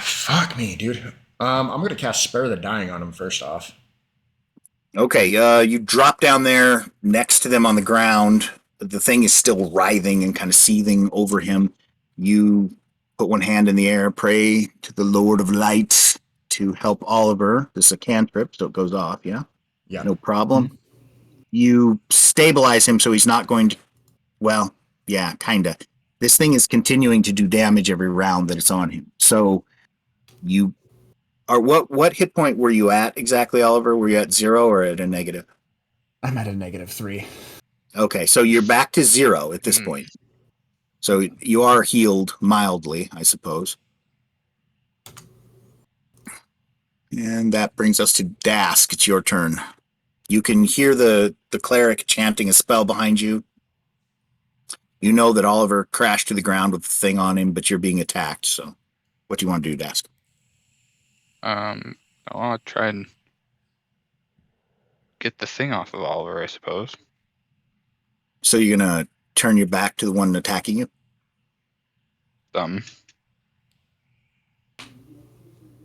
Fuck me, dude. I'm going to cast Spare the Dying on him first off. Okay, you drop down there next to them on the ground. The thing is still writhing and kind of seething over him. You put one hand in the air, pray to the Lord of Lights to help Oliver. This is a cantrip, so it goes off, yeah? Yeah. No problem. Mm-hmm. You stabilize him so he's not going to... Well, yeah, kind of. This thing is continuing to do damage every round that it's on him. So you... What hit point were you at exactly, Oliver? Were you at 0 or at a negative? I'm at a -3. Okay, so you're back to 0 at this point. So you are healed mildly, I suppose. And that brings us to Dask. It's your turn. You can hear the cleric chanting a spell behind you. You know that Oliver crashed to the ground with the thing on him, but you're being attacked. So what do you want to do, Dask? I'll try and get the thing off of Oliver, I suppose. So you're gonna turn your back to the one attacking you?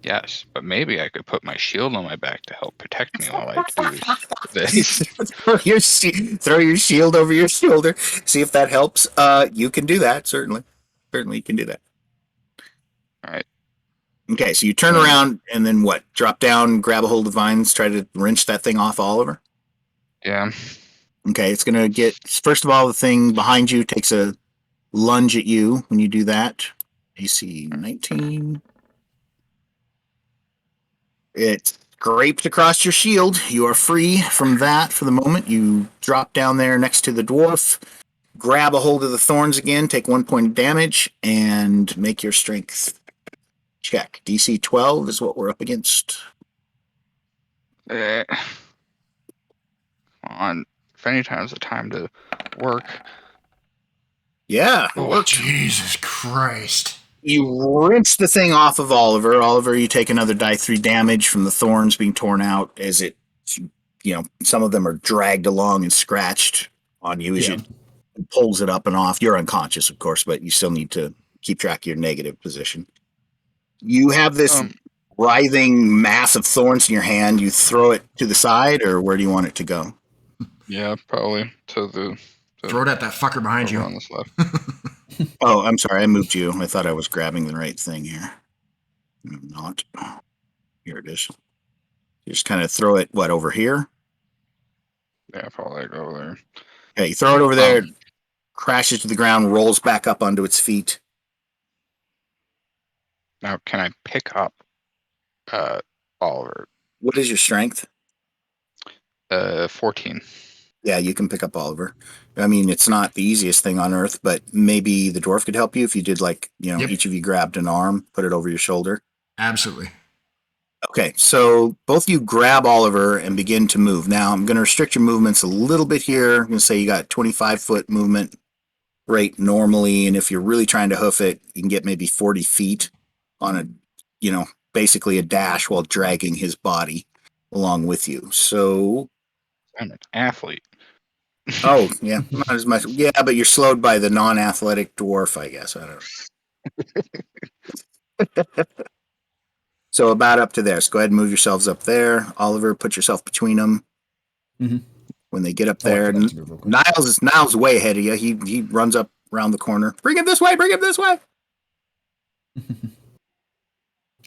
Yes, but maybe I could put my shield on my back to help protect me while I do this. Throw your shield over your shoulder. See if that helps. You can do that, certainly. Certainly you can do that. All right. Okay, so you turn around and then what? Drop down, grab a hold of vines, try to wrench that thing off Oliver? Yeah. Okay, it's going to get, first of all, the thing behind you takes a lunge at you when you do that. AC 19. It scrapes across your shield. You are free from that for the moment. You drop down there next to the dwarf, grab a hold of the thorns again, take 1 point of damage, and make your strength check. DC 12 is what we're up against. Come on. If any time's the time to work. Yeah, it worked. Jesus Christ. You wrench the thing off of Oliver. Oliver, you take another die 3 damage from the thorns being torn out as it, some of them are dragged along and scratched on you as it pulls it up and off. You're unconscious, of course, but you still need to keep track of your negative position. You have this writhing mass of thorns in your hand. You throw it to the side, or where do you want it to go? Yeah, probably to the. Throw it at that fucker behind you. On this left. Oh, I'm sorry. I moved you. I thought I was grabbing the right thing here. I'm not. Here it is. You just kind of throw it, over here? Yeah, probably go over there. Yeah, you throw it over there, crashes to the ground, rolls back up onto its feet. Now, can I pick up Oliver? What is your strength? 14. Yeah, you can pick up Oliver. I mean, it's not the easiest thing on earth, but maybe the dwarf could help you if you did each of you grabbed an arm, put it over your shoulder. Absolutely. Okay, so both of you grab Oliver and begin to move. Now, I'm going to restrict your movements a little bit here. I'm going to say you got 25-foot movement rate normally, and if you're really trying to hoof it, you can get maybe 40 feet on a, basically a dash while dragging his body along with you. So I'm an athlete. Oh, yeah, not as much. Yeah, but you're slowed by the non-athletic dwarf, I guess. I don't know. So about up to there. So go ahead and move yourselves up there. Oliver, put yourself between them. Mm-hmm. When they get up there, Niles is way ahead of you. He runs up around the corner. Bring him this way. Bring him this way.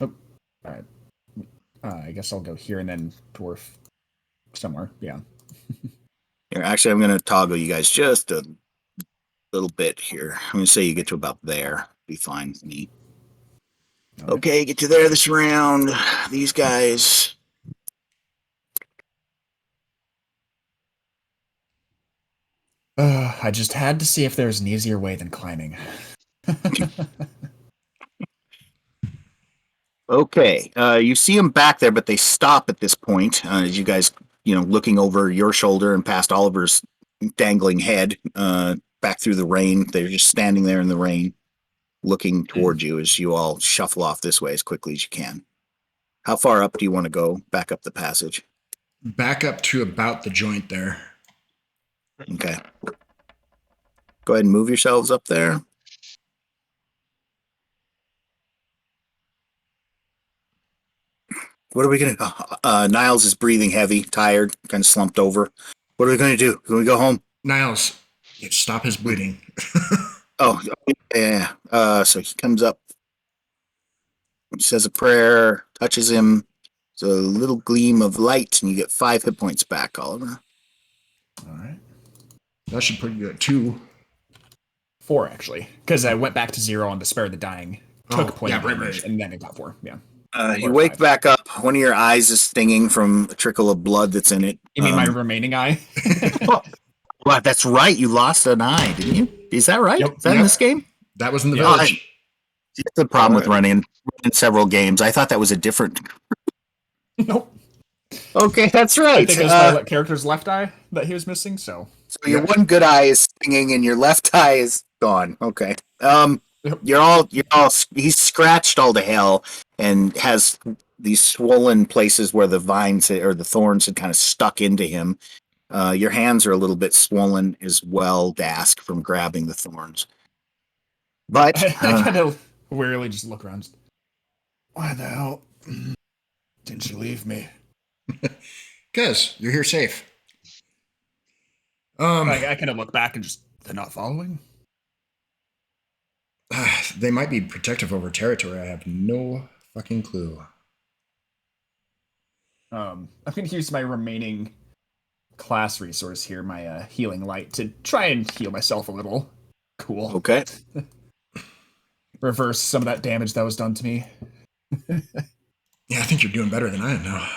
Oh, all right. I guess I'll go here and then dwarf somewhere. Yeah. Here, actually, I'm going to toggle you guys just a little bit here. I'm going to say you get to about there. Be fine with me. Okay, get to there this round. These guys. I just had to see if there's an easier way than climbing. Okay, you see them back there, but they stop at this point as you guys, looking over your shoulder and past Oliver's dangling head back through the rain. They're just standing there in the rain, looking towards you as you all shuffle off this way as quickly as you can. How far up do you want to go? Back up the passage? Back up to about the joint there. Okay. Go ahead and move yourselves up there. What are we going to... Niles is breathing heavy, tired, kind of slumped over. What are we going to do? Can we go home? Niles, stop his bleeding. Oh, yeah. So he comes up, says a prayer, touches him. It's a little gleam of light, and you get 5 hit points back, Oliver. All right. That should put you at 2. 4, actually, because I went back to 0 on the Spare the Dying, took a point of damage, and then it got 4. Yeah. You wake 5. Back up. One of your eyes is stinging from a trickle of blood that's in it. You mean my remaining eye? Well, that's right. You lost an eye, didn't you? Is that right? Yep. Is that in this game? That was in the village. That's the problem with running several games. I thought that was a different... Nope. Okay, that's right. I think it was my character's left eye that he was missing, so... So your one good eye is stinging and your left eye is gone. Okay. He's scratched all to hell and has these swollen places where the vines or the thorns had kind of stuck into him. Your hands are a little bit swollen as well, Dask, from grabbing the thorns. But I kind of wearily just look around. Why the hell didn't you leave me? Because you're here safe. I kind of look back and just, they're not following? They might be protective over territory. I have no fucking clue. I'm going to use my remaining class resource here, my healing light, to try and heal myself a little. Cool. okay. Reverse some of that damage that was done to me. Yeah, I think you're doing better than I am now.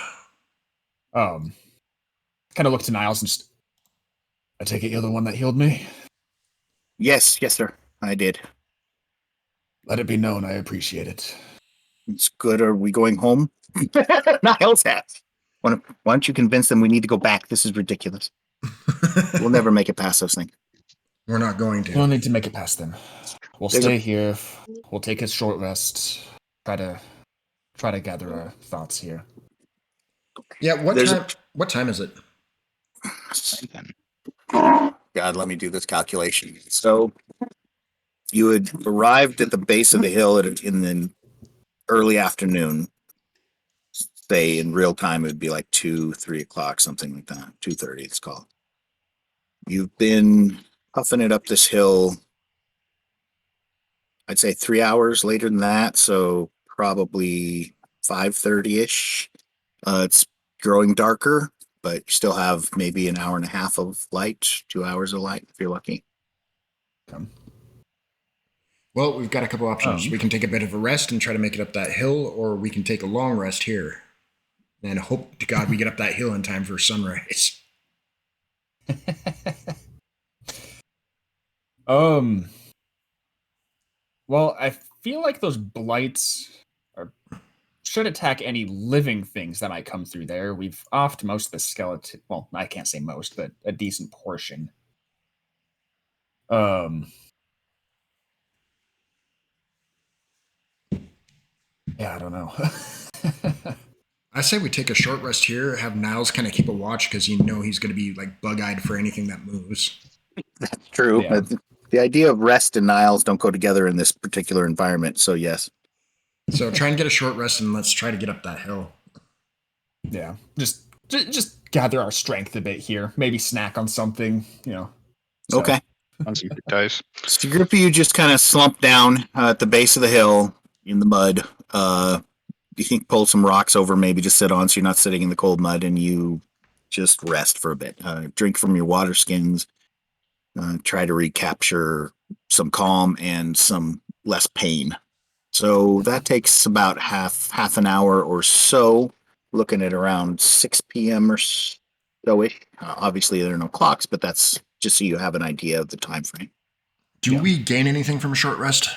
Kind of look to Niles and just, I take it you're the one that healed me? Yes, sir. I did. Let it be known I appreciate it. It's good. Are we going home? Niles has. Why don't you convince them we need to go back? This is ridiculous. We'll never make it past those things. We're not going to. We'll need to make it past them. We'll stay here. We'll take a short rest. Try to gather our thoughts here. Yeah, what time is it? God, let me do this calculation. So you had arrived at the base of the hill in the early afternoon. Say in real time, it would be like 2-3 o'clock, something like that. 2:30, it's called. You've been puffing it up this hill, I'd say 3 hours later than that, so probably 5:30-ish. It's growing darker, but you still have maybe an hour and a half of light, 2 hours of light if you're lucky. Well, we've got a couple options. We can take a bit of a rest and try to make it up that hill, or we can take a long rest here and hope to God we get up that hill in time for sunrise. Well, I feel like those blights should attack any living things that might come through there. We've offed most of the skeleton. Well, I can't say most, but a decent portion. Yeah, I don't know. I say we take a short rest here, have Niles kind of keep a watch because he's going to be like bug-eyed for anything that moves. That's true. Yeah. The idea of rest and Niles don't go together in this particular environment, so yes. So try and get a short rest and let's try to get up that hill. Yeah, just gather our strength a bit here. Maybe snack on something, So. Okay. On some good dice. So the group of you just kind of slump down at the base of the hill in the mud. You think pull some rocks over, maybe just sit on so you're not sitting in the cold mud, and you just rest for a bit. Drink from your water skins. Try to recapture some calm and some less pain. So that takes about half an hour or so. Looking at around 6 p.m. or so-ish. Obviously, there are no clocks, but that's just so you have an idea of the time frame. Do we gain anything from a short rest?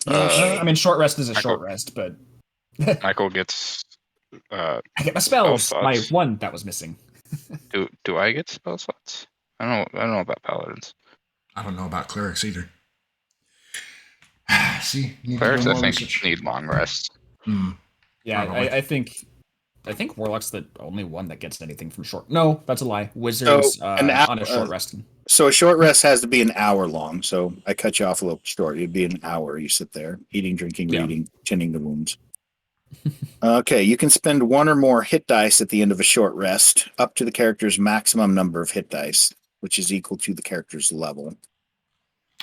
I mean, short rest is a short rest, but Michael gets. I get my spells. Spell My slots. one that was missing. Do I get spell slots? I don't know about paladins. I don't know about clerics either. See, Clerics, I think, need long rests. Yeah, I think Warlock's the only one that gets anything from short. No, that's a lie. Wizards on a short rest. So a short rest has to be an hour long. So I cut you off a little short. It'd be an hour. You sit there, eating, drinking, reading, tending the wounds. Okay, you can spend one or more hit dice at the end of a short rest, up to the character's maximum number of hit dice, which is equal to the character's level.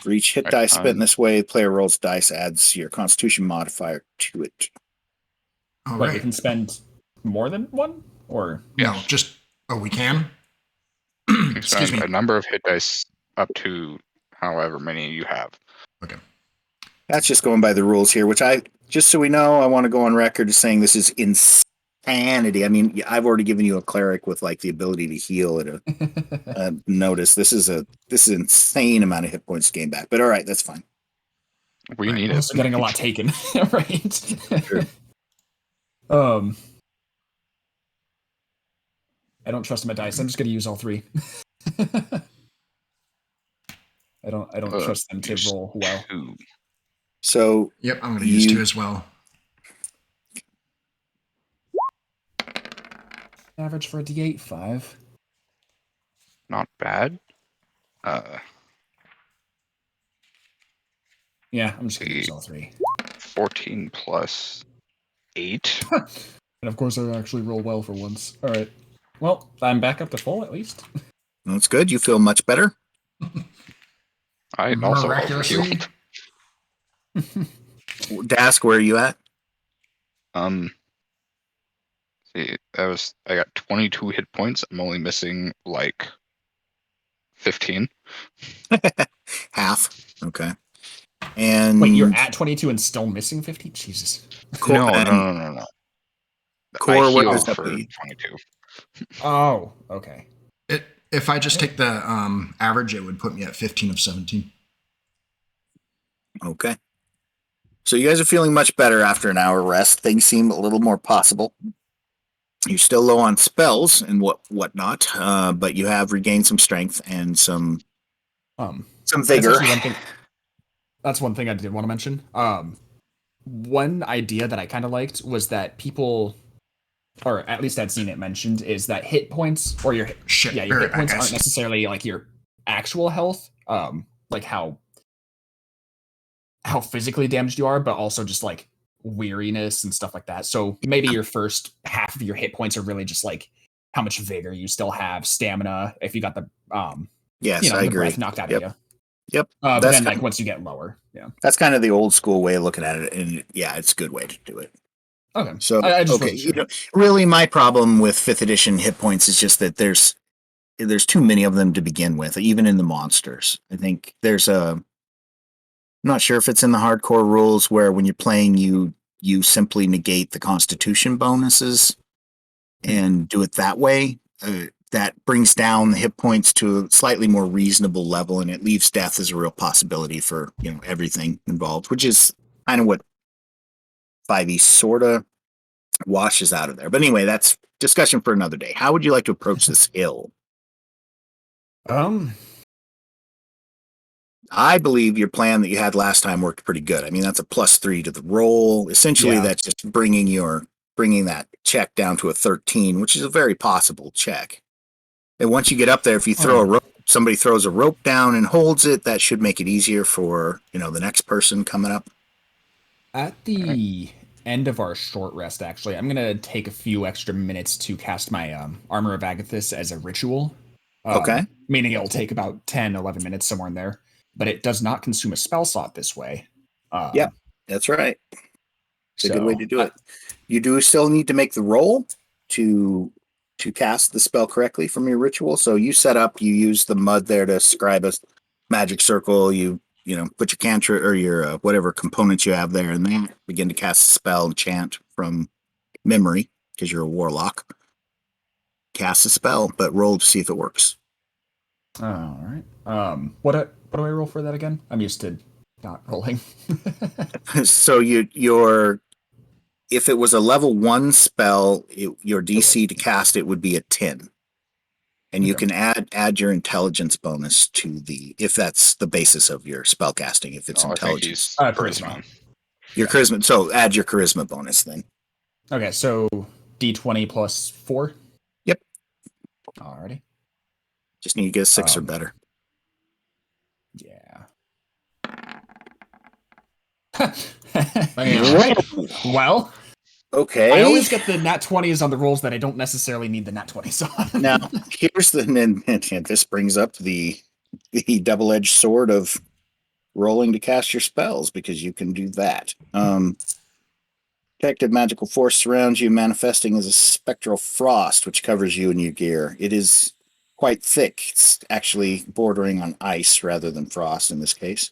For each hit dice spent in this way, the player rolls dice, adds your Constitution modifier to it. All Wait, right. we can spend more than one, or No, just we can. You can Excuse spend me. a number of hit dice up to however many you have. Okay. That's just going by the rules here, which just so we know, I want to go on record as saying this is insanity. I mean, I've already given you a cleric with like the ability to heal at a notice. This is an insane amount of hit points to gain back. But all right, that's fine. We need also it. getting a lot taken, right? Sure. I don't trust my dice. I'm just gonna use all three. I don't trust them to roll well. So yep, I'm going to use 2 as well. Average for a D8, 5. Not bad. Yeah, I'm just gonna See. use all 3. 14 plus 8. And of course, I actually roll well for once. All right. Well, I'm back up to full at least. That's good. You feel much better. I also Miraculously. overhealed. Dask, where are you at? See, I got 22 hit points. I'm only missing like 15. Half. Okay. And Wait, you're at 22 and still missing 50? Jesus. No. I Core, what does healed that for put you? 22. Oh, okay. If I just take the average, it would put me at 15 of 17. Okay. So you guys are feeling much better after an hour rest. Things seem a little more possible. You're still low on spells and whatnot, but you have regained some strength and some vigor. That's one thing. That's one thing I did want to mention. One idea that I kind of liked was that people, or at least I'd seen it mentioned, is that hit points or your Your hit points aren't necessarily like your actual health, like how physically damaged you are, but also just like weariness and stuff like that. So maybe your first half of your hit points are really just like how much vigor you still have, stamina, if you got the Yes, I the agree. breath knocked out of you. Yep. But then like once you get lower, yeah. That's kind of the old school way of looking at it, and yeah, it's a good way to do it. Okay. So I just okay, wasn't sure. really, my problem with 5th edition hit points is just that there's too many of them to begin with, even in the monsters. I think there's I'm not sure if it's in the hardcore rules where when you're playing, you simply negate the Constitution bonuses and do it that way. That brings down the hit points to a slightly more reasonable level, and it leaves death as a real possibility for everything involved, which is kind of what 5e sort of washes out of there. But anyway, that's discussion for another day. How would you like to approach this hill? I believe your plan that you had last time worked pretty good. I mean, that's a +3 to the roll. Essentially, Yeah. that's just bringing that check down to a 13, which is a very possible check. And once you get up there, if you throw a rope, somebody throws a rope down and holds it, that should make it easier for the next person coming up. At the end of our short rest, actually, I'm gonna take a few extra minutes to cast my Armor of Agathis as a ritual. Okay. Meaning it'll take about 10, 11 minutes, somewhere in there. But it does not consume a spell slot this way. Yep, that's right. It's a good way to do it. You do still need to make the roll to cast the spell correctly from your ritual. So you set up, you use the mud there to scribe a magic circle. You put your cantrip or your whatever components you have there, and then begin to cast a spell and chant from memory because you're a warlock. Cast a spell, but roll to see if it works. All right. What do I roll for that again? I'm used to not rolling. So if it was a level 1 spell, your DC to cast it would be a 10. And you can add your intelligence bonus to if that's the basis of your spell casting, if it's intelligence. I think he's charisma. Your charisma. So add your charisma bonus then. Okay, so D20 plus 4? Yep. Alrighty. Just need to get a 6 or better. Yeah. Well, okay. I always get the nat 20s on the rolls that I don't necessarily need the nat 20s on. Now, here's and this brings up the double-edged sword of rolling to cast your spells, because you can do that. Protective magical force surrounds you, manifesting as a spectral frost, which covers you and your gear. It is quite thick. It's actually bordering on ice rather than frost in this case.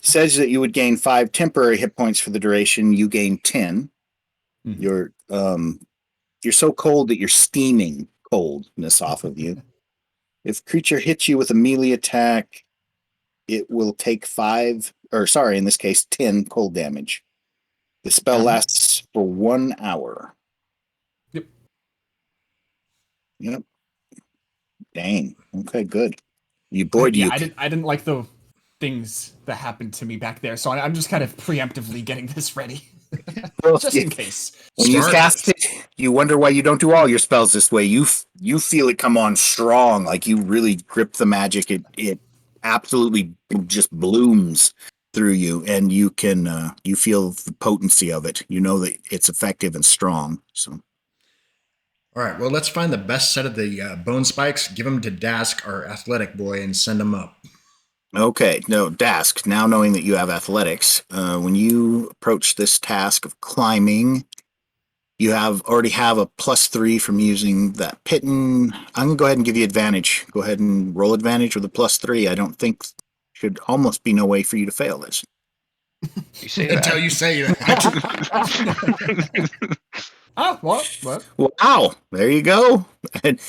Says that you would gain 5 temporary hit points for the duration. You gain 10. Mm-hmm. You're so cold that you're steaming coldness off of you. If creature hits you with a melee attack, it will take 10 cold damage. The spell lasts for 1 hour. Yep. Dang. Okay, good. I didn't like the things that happened to me back there, so I'm just kind of preemptively getting this ready. Just in case. When you wonder why you don't do all your spells this way. You feel it come on strong, like you really grip the magic. It absolutely just blooms through you, and you can you feel the potency of it. You know that it's effective and strong. So, All right, well, let's find the best set of the bone spikes, give them to Dask, our athletic boy, and send them up. okay, no, Dask. Now knowing that you have athletics, when you approach this task of climbing, you already have a +3 from using that pitten. I'm gonna go ahead and give you advantage. Go ahead and roll advantage with a +3. I don't think should almost be no way for you to fail this. You say Until that. you say that. Ah, what? Wow, there you go. And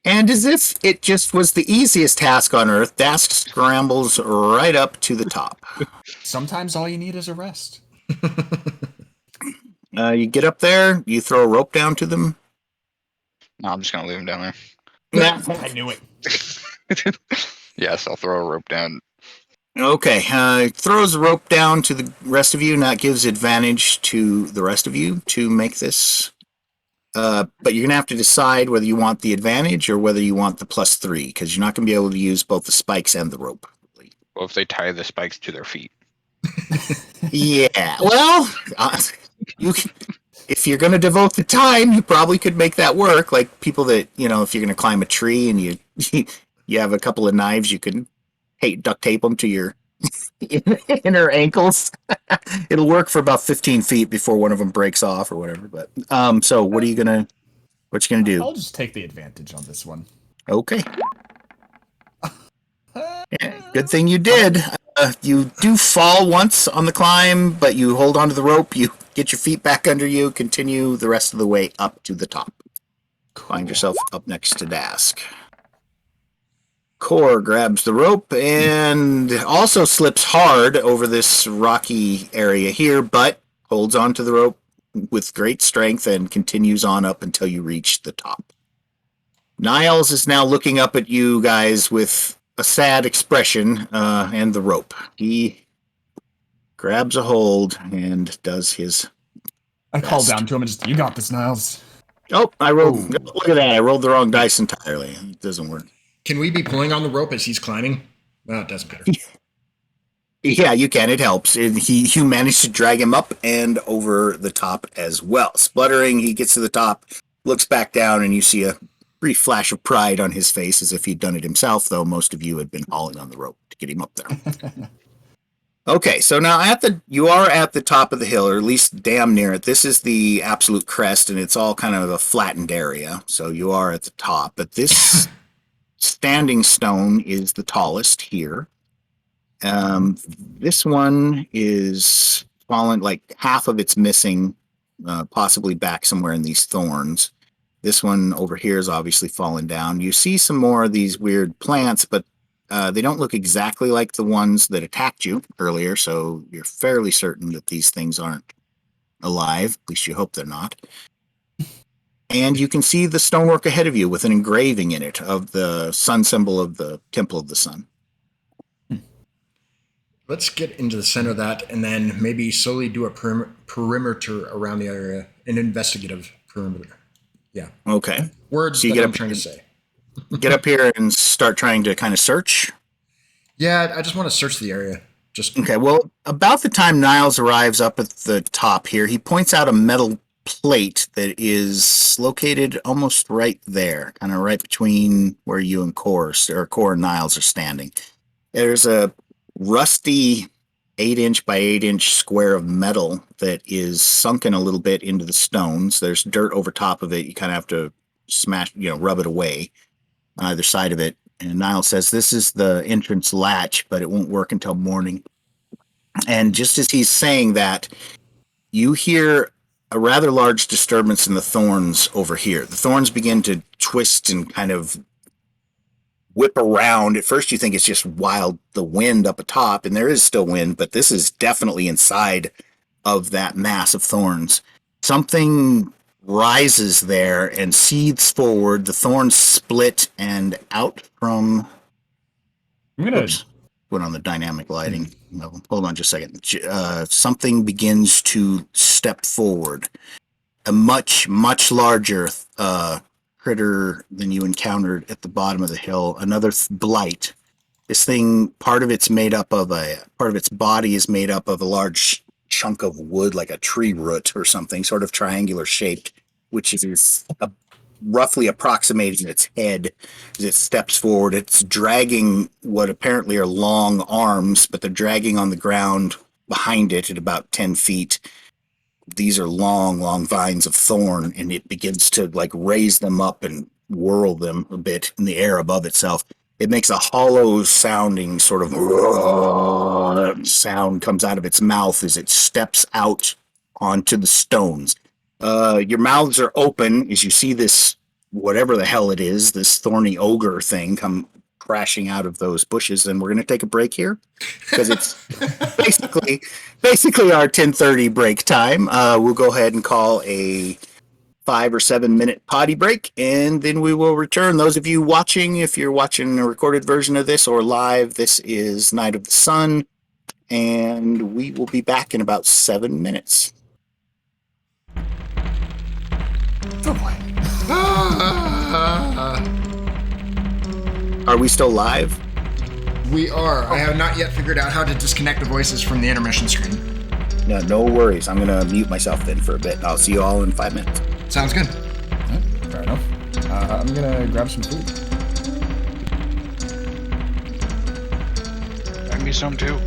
as if it just was the easiest task on Earth, Dask scrambles right up to the top. Sometimes all you need is a rest. You get up there, you throw a rope down to them. No, I'm just gonna leave him down I knew it. there. Yes, I'll throw a rope down. Okay, throws the rope down to the rest of you, and that gives advantage to the rest of you to make this. But you're gonna have to decide whether you want the advantage or whether you want the +3, because you're not gonna be able to use both the spikes and the rope. Well, if they tie the spikes to their feet. Yeah, well, you can, if you're gonna devote the time, you probably could make that work. Like people that if you're gonna climb a tree and you you have a couple of knives, you can duct tape them to your inner ankles. It'll work for about 15 feet before one of them breaks off or whatever. But so what you gonna do? I'll just take the advantage on this one. Okay. Yeah, good thing you did. You do fall once on the climb, but you hold onto the rope. You get your feet back under you. Continue the rest of the way up to the top. Cool. Find yourself up next to Dask. Core grabs the rope and also slips hard over this rocky area here, but holds onto the rope with great strength and continues on up until you reach the top. Niles is now looking up at you guys with a sad expression and the rope. He grabs a hold and does his I call best. down to him and just, you got this, Niles. Oh, I rolled. Ooh. Look at that. I rolled the wrong dice entirely. It doesn't work. Can we be pulling on the rope as he's climbing? Well, it doesn't matter. Yeah, you can. It helps. You managed to drag him up and over the top as well. Spluttering, he gets to the top, looks back down, and you see a brief flash of pride on his face as if he'd done it himself, though most of you had been hauling on the rope to get him up there. Okay, so now you are at the top of the hill, or at least damn near it. This is the absolute crest, and it's all kind of a flattened area, so you are at the top. But this standing stone is the tallest here. This one is fallen, like half of it's missing, possibly back somewhere in these thorns. This one over here is obviously fallen down. You see some more of these weird plants, but they don't look exactly like the ones that attacked you earlier, so you're fairly certain that these things aren't alive. At least you hope they're not. And you can see the stonework ahead of you with an engraving in it of the sun symbol of the Temple of the Sun. Let's get into the center of that and then maybe slowly do a perimeter around the area, an investigative perimeter. Yeah. Okay. Words So you that get I'm up- trying to say. Get up here and start trying to kind of search. Yeah, I just want to search the area. Just Okay, well, about the time Niles arrives up at the top here, he points out a metal plate that is located almost right there, kind of right between where you and Core and Niles are standing. There's a rusty 8-inch by 8-inch square of metal that is sunken a little bit into the stones. There's dirt over top of it. You kind of have to rub it away on either side of it. And Niles says, this is the entrance latch, but it won't work until morning. And just as he's saying that, you hear a rather large disturbance in the thorns over here. The thorns begin to twist and kind of whip around. At first you think it's just the wind up atop, and there is still wind, but this is definitely inside of that mass of thorns. Something rises there and seethes forward. The thorns split, and out from... I'm gonna Went on the dynamic lighting. No, hold on just a second. Something begins to step forward. a much, much larger critter than you encountered at the bottom of the hill. Another blight. This thing, part of its body is made up of a large chunk of wood, like a tree root or something, sort of triangular shaped, which is roughly approximating its head as it steps forward. It's dragging what apparently are long arms, but they're dragging on the ground behind it at about 10 feet. These are long, long vines of thorn, and it begins to like raise them up and whirl them a bit in the air above itself. It makes a hollow sounding sort of sound comes out of its mouth as it steps out onto the stones. Your mouths are open as you see this, whatever the hell it is, this thorny ogre thing come crashing out of those bushes. And we're going to take a break here because it's basically our 10:30 break time. We'll go ahead and call a 5 or 7 minute potty break, and then we will return. Those of you watching, if you're watching a recorded version of this or live, this is Night of the Sun, and we will be back in about 7 minutes. Oh boy. Are we still live? We are. I have not yet figured out how to disconnect the voices from the intermission screen. No worries. I'm going to mute myself then for a bit. I'll see you all in 5 minutes. Sounds good. Fair enough. I'm gonna grab some food. Bring me some too.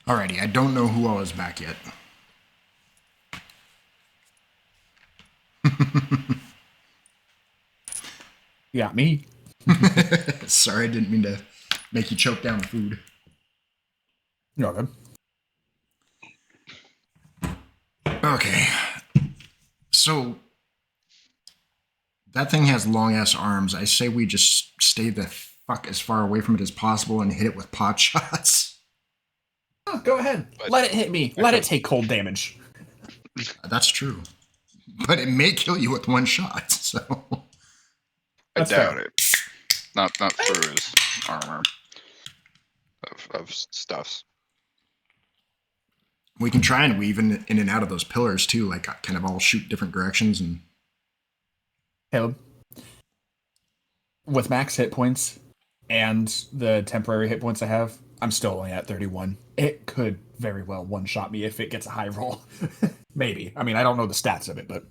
Alrighty, I don't know who all is back yet. Yeah, me. Sorry, I didn't mean to make you choke down the food. You're good. Okay. So that thing has long ass arms. I say we just stay the fuck as far away from it as possible and hit it with pot shots. Oh, go ahead. But- Let it hit me. Let it take cold damage. That's true. But it may kill you with one shot, so I That's doubt fair. it. Not through his armor of stuffs. we can try and weave in and out of those pillars too, like kind of all shoot different directions and Caleb, with max hit points and the temporary hit points I have, I'm still only at 31. It could very well one-shot me if it gets a high roll. Maybe. I mean, I don't know the stats of it, but...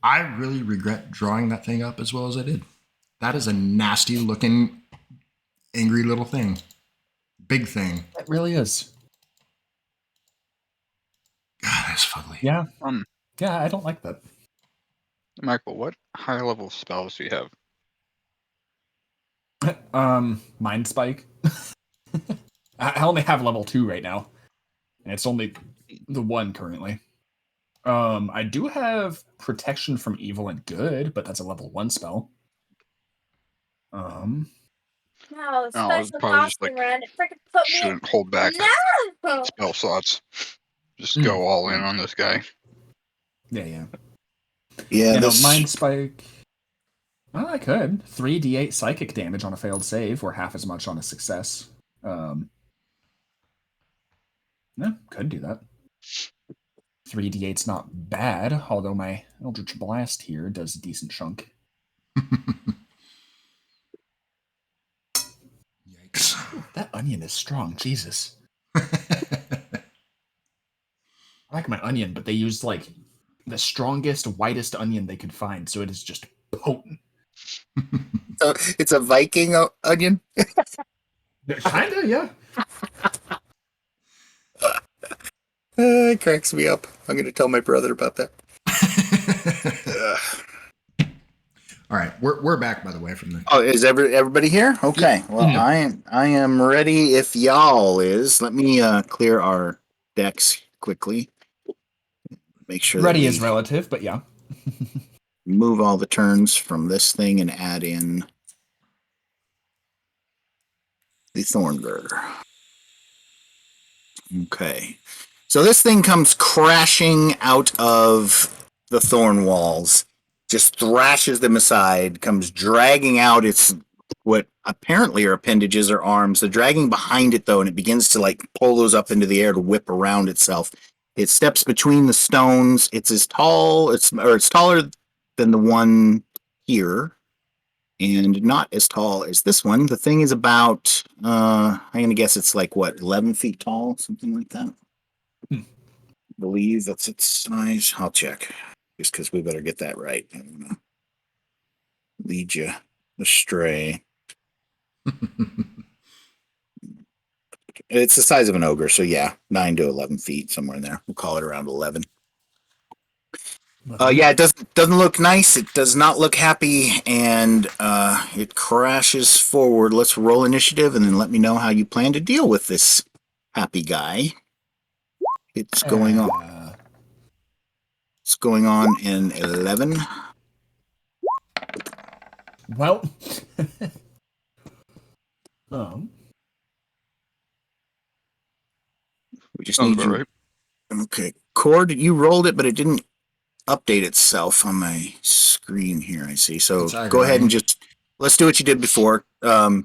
I really regret drawing that thing up as well as I did. That is a nasty looking, angry little thing. Big thing. It really is. God, that's fugly. Yeah. Yeah, I don't like that. Michael, what high level spells do you have? Mind Spike. I only have level 2 right now. And it's only the 1 currently. I do have Protection from Evil and Good, but that's a level 1 spell. No, Oh, it's special probably just costume like around it. Freaking put me. shouldn't hold back No. spell slots. Just go all in on this guy. Yeah. Yeah, You know, this Mind Spike. Well, I could. 3d8 psychic damage on a failed save, or half as much on a success. Yeah, could do that. 3d8's not bad, although my Eldritch Blast here does a decent chunk. Yikes. Ooh, that onion is strong, Jesus. I like my onion, but they used like the strongest, whitest onion they could find, so it is just potent. it's a Viking onion. Kinda, yeah. It cracks me up. I'm going to tell my brother about that. All right, we're back by the way from the. Oh, is everybody here? Okay. Well, Yeah. I am ready. If y'all is, let me clear our decks quickly. Make sure Ready that is relative, but yeah. move all the turns from this thing and add in the Thornbur. Okay. So this thing comes crashing out of the thorn walls, just thrashes them aside, comes dragging out its what apparently are appendages or arms. They're dragging behind it though, and it begins to like pull those up into the air to whip around itself. It steps between the stones. It's as tall, it's taller than the one here, and not as tall as this one. The thing is about I'm gonna guess it's like what, 11 feet tall, something like that. Believe that's its size. I'll check just because we better get that right. I don't know. Lead you astray. It's the size of an ogre, so yeah, 9 to 11 feet, somewhere in there. We'll call it around 11. Yeah, it doesn't look nice. It does not look happy, and it crashes forward. Let's roll initiative, and then let me know how you plan to deal with this happy guy. It's going on. It's going on in 11. Well. We just Sounds need about you. right. Okay, Cord, you rolled it, but it didn't update itself on my screen here. I see. So That's go ahead and aggravating. just let's do what you did before.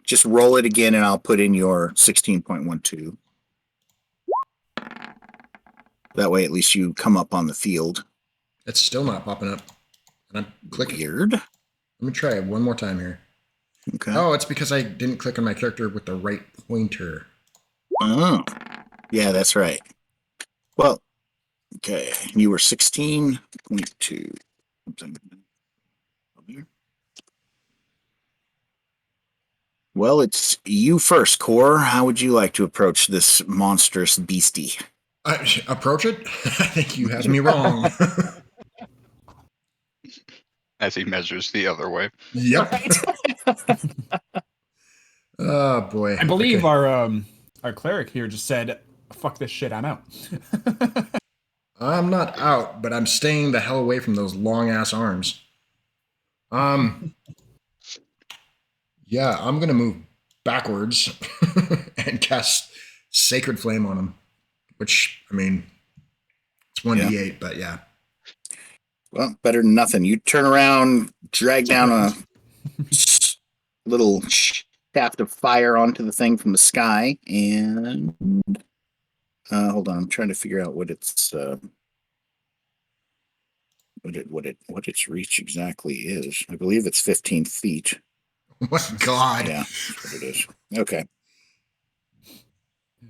Just roll it again, and I'll put in your 16.12. That way, at least you come up on the field. It's still not popping up. And I'm clicking. Weird. Let me try it one more time here. Okay. Oh, it's because I didn't click on my character with the right pointer. Oh, yeah, that's right. Well, okay. You were 16.2. Well, it's you first, Core. How would you like to approach this monstrous beastie? Approach it? I think you have me wrong. As he measures the other way. Yep. Oh boy. I believe Okay. our cleric here just said, "Fuck this shit, I'm out." I'm not out, but I'm staying the hell away from those long ass arms. Yeah, I'm gonna move backwards and cast Sacred Flame on him. Which, I mean, it's 1d8, but yeah. Well, better than nothing. You turn around, drag down a little shaft of fire onto the thing from the sky, and hold on, I'm trying to figure out what its what its reach exactly is. I believe it's 15 feet. What God? Yeah, that's what it is. Okay.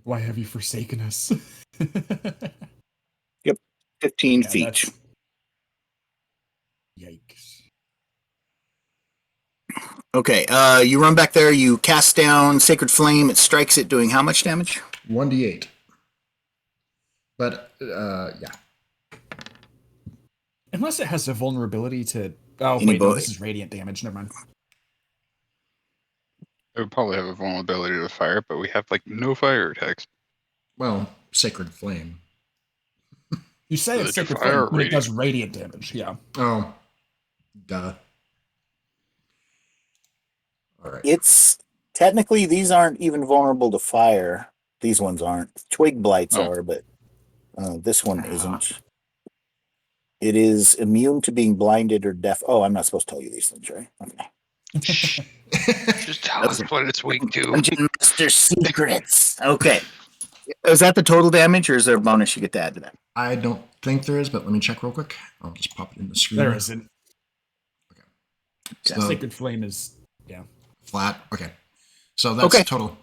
Why have you forsaken us? Yep, 15 Yeah, feet. that's... Yikes. Okay, you run back there, you cast down Sacred Flame, it strikes it, doing how much damage? 1d8. But, yeah. Unless it has a vulnerability to... Oh, Any wait, no, bo- this is radiant damage. Never mind. It would probably have a vulnerability to fire, but we have like no fire attacks. Well, Sacred Flame. You say Does it's it do Sacred fire Flame, or but it does radiant? radiant damage, yeah. Oh. Duh. Alright. It's technically, these aren't even vulnerable to fire. These ones aren't. Twig blights Oh. are, but this one isn't. It is immune to being blinded or deaf. Oh, I'm not supposed to tell you these things, right? Okay. Just tell us what it's weak to. Dungeon Master secrets. Okay. Is that the total damage, or is there a bonus you get to add to that? I don't think there is, but let me check real quick. I'll just pop it in the screen. There isn't. Okay. Yeah, So Sacred Flame is... Yeah. flat. Okay. So that's Okay. total.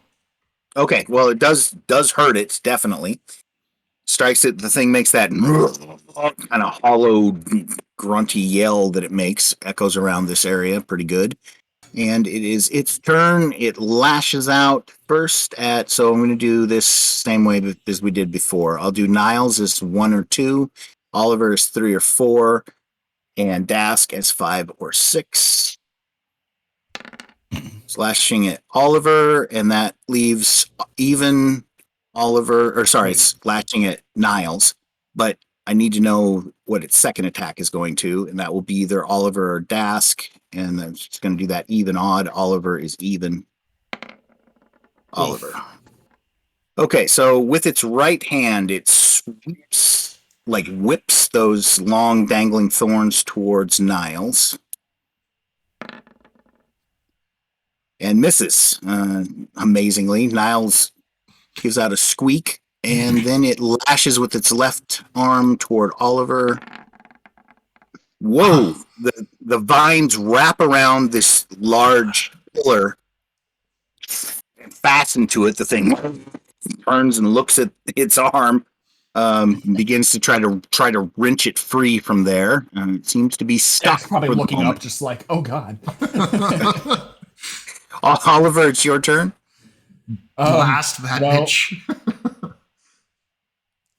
Okay. Well, it does hurt it, definitely. Strikes it, the thing makes that kind of hollow, grunty yell that it makes, echoes around this area pretty good. And it is its turn. It lashes out first at, so I'm going to do this same way as we did before. I'll do Niles as 1 or 2, Oliver as 3 or 4, and Dask as 5 or 6. Slashing at Oliver, and that leaves even Oliver, or sorry, it's slashing at Niles, but I need to know what its second attack is going to, and that will be either Oliver or Dask, and then it's going to do that even odd. Oliver is even. Oliver. Okay, so with its right hand, it sweeps, like whips those long dangling thorns towards Niles. And misses. Amazingly, Niles gives out a squeak, and then it lashes with its left arm toward Oliver. Whoa! The vines wrap around this large pillar and fasten to it. The thing turns and looks at its arm, begins to try to wrench it free from there. It seems to be Yeah, stuck it's probably for the looking moment. up just like, oh god. Oliver, it's your turn. Blast that well, bitch.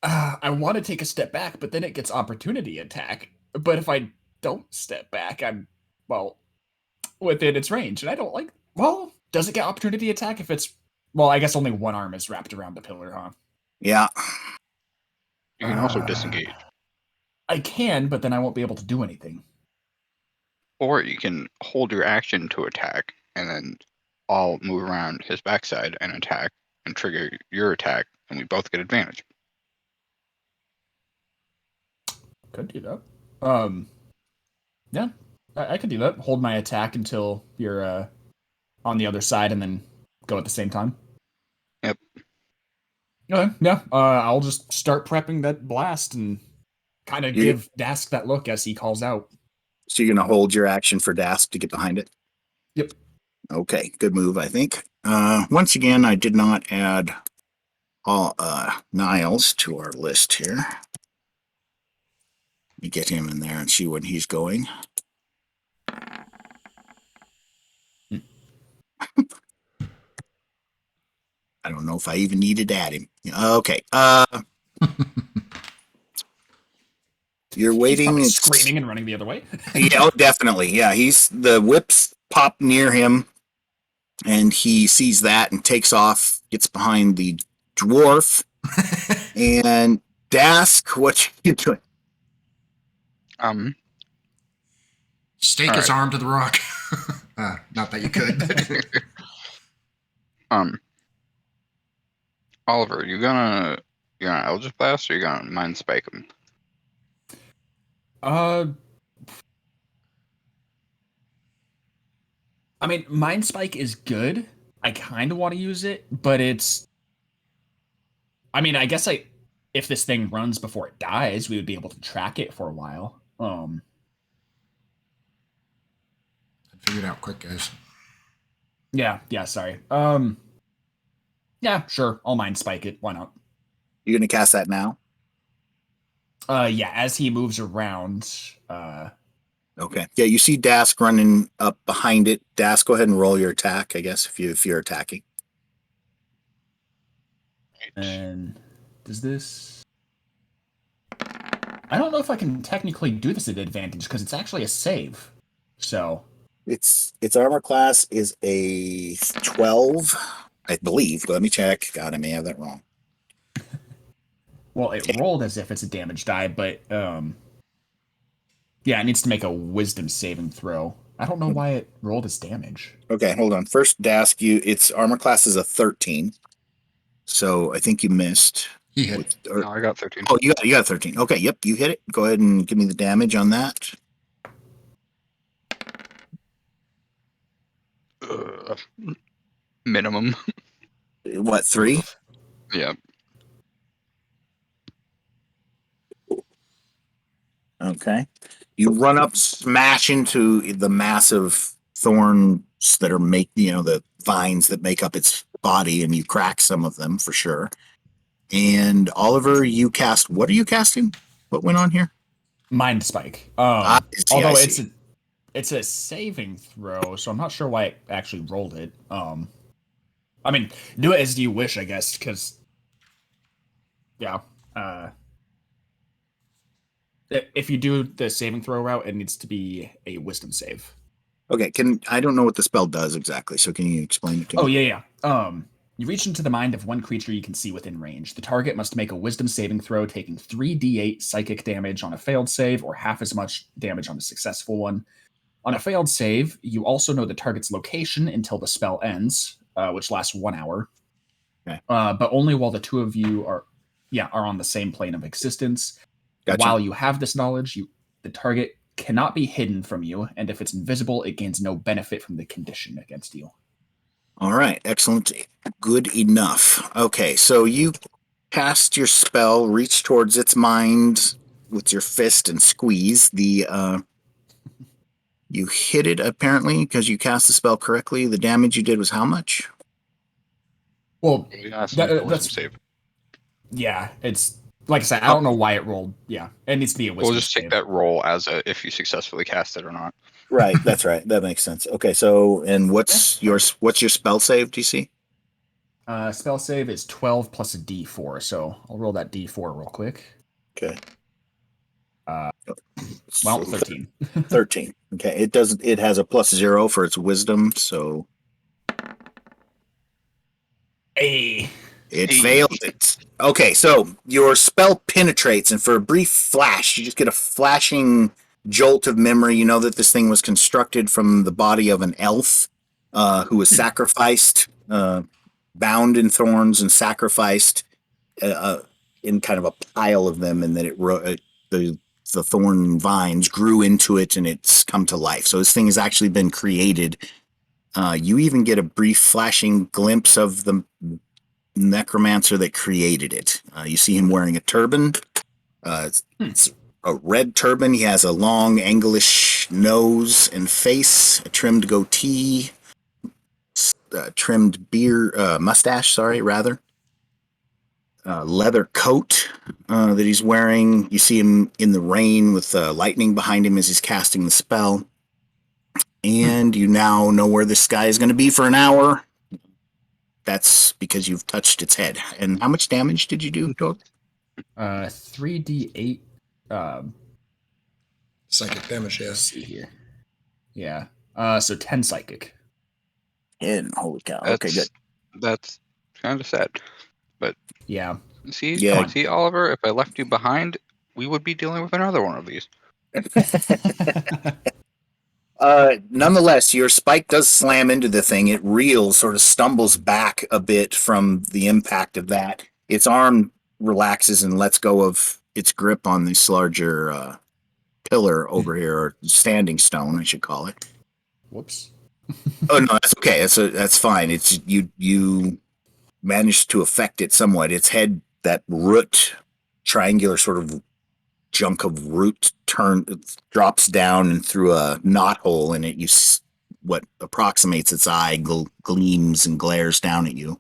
I want to take a step back, but then it gets opportunity attack. But if I don't step back, I'm, well, within its range. And I don't like, well, does it get opportunity attack if it's, well, I guess only one arm is wrapped around the pillar, huh? Yeah. You can also disengage. I can, but then I won't be able to do anything. Or you can hold your action to attack, and then I'll move around his backside and attack, and trigger your attack, and we both get advantage. Could do that. Yeah, I could do that. Hold my attack until you're on the other side, and then go at the same time. Yep. Okay, yeah. I'll just start prepping that blast and kind of give Dask that look as he calls out. So you're going to hold your action for Dask to get behind it? Yep. Okay, good move, I think. Once again, I did not add all Niles to our list here. Let me get him in there and see when he's going. I don't know if I even needed to add him. Okay. You're He's waiting. probably It's- screaming and running the other way. Yeah, oh, definitely. Yeah, the whips pop near him, and he sees that and takes off, gets behind the dwarf, and Dask, what you doing? Stake All his right. arm to the rock. Not that you could. Oliver, you gonna Eldritch Blast or you gonna Mind Spike him? I mean, Mind Spike is good. I kind of want to use it, but it's. I mean, I guess if this thing runs before it dies, we would be able to track it for a while. Figure it out quick, guys. Yeah, sorry. Yeah, sure. I'll Mind Spike it. Why not? You're gonna cast that now? Yeah, as he moves around, Okay. Yeah, you see Dask running up behind it. Dask, go ahead and roll your attack, I guess, if you're attacking. and does this? I don't know if I can technically do this at advantage because it's actually a save. So Its armor class is a 12, I believe. Let me check. God, I may have that wrong. well, it rolled as if it's a damage die, but yeah, it needs to make a wisdom saving throw. I don't know why it rolled as damage. Okay, hold on. First, Dask, its armor class is a 13. So I think you missed. He hit. No, I got 13. Oh, you got 13. Okay, yep, you hit it. Go ahead and give me the damage on that. Minimum. What, 3? Yeah. Okay. You run up, smash into the massive thorns that are the vines that make up its body, and you crack some of them for sure. And Oliver, you cast. What are you casting? What went on here? Mind Spike. I see, Although I it's see. it's a saving throw, so I'm not sure why it actually rolled it. I mean, do it as you wish, I guess, because yeah. If you do the saving throw route, it needs to be a wisdom save. Okay, I don't know what the spell does exactly, so can you explain it to me? Oh yeah. You reach into the mind of one creature you can see within range. The target must make a wisdom saving throw, taking 3d8 psychic damage on a failed save, or half as much damage on a successful one. On a failed save, you also know the target's location until the spell ends, which lasts 1 hour. Okay. But only while the two of you are on the same plane of existence. Gotcha. While you have this knowledge, the target cannot be hidden from you, and if it's invisible, it gains no benefit from the condition against you. All right, excellent. Good enough. Okay, so you cast your spell, reach towards its mind with your fist and squeeze. You hit it apparently because you cast the spell correctly. The damage you did was how much? Well, You have to make a wisdom that's save. yeah. It's like I said, I don't know why it rolled. Yeah, it needs to be a wisdom. We'll just take save. that roll as if you successfully cast it or not. Right, that's right. That makes sense. Okay, so and what's your spell save, DC? Spell save is 12 plus a d4, so I'll roll that d4 real quick. Okay. Well, 13. 13. Okay, it has a +0 for its wisdom, so Hey. it failed it. Okay, so your spell penetrates, and for a brief flash, you just get a flashing jolt of memory. You know that this thing was constructed from the body of an elf who was sacrificed, bound in thorns and sacrificed in kind of a pile of them, and that the thorn vines grew into it, and it's come to life. So this thing has actually been created. You even get a brief flashing glimpse of the necromancer that created it. You see him wearing a turban. It's a red turban. He has a long, anglish nose and face, a trimmed goatee, trimmed mustache, rather. Leather coat that he's wearing. You see him in the rain with lightning behind him as he's casting the spell. And you now know where this guy is going to be for an hour. that's because you've touched its head. And how much damage did you do, Toad? 3d8. Psychic damage, Let's yes. see here. Yeah. So 10 psychic. 10. Holy cow. Okay, good. That's kind of sad. But Yeah. see, Yeah. Come on. see, Oliver, if I left you behind, we would be dealing with another one of these. Nonetheless, your spike does slam into the thing. It reels, sort of stumbles back a bit from the impact of that. Its arm relaxes and lets go of its grip on this larger pillar over here, or standing stone, I should call it. Whoops. Oh no, that's okay. That's fine. It's you managed to affect it somewhat. Its head, that root, triangular sort of chunk of root drops down and through a knot hole in it. What approximates its eye gleams and glares down at you.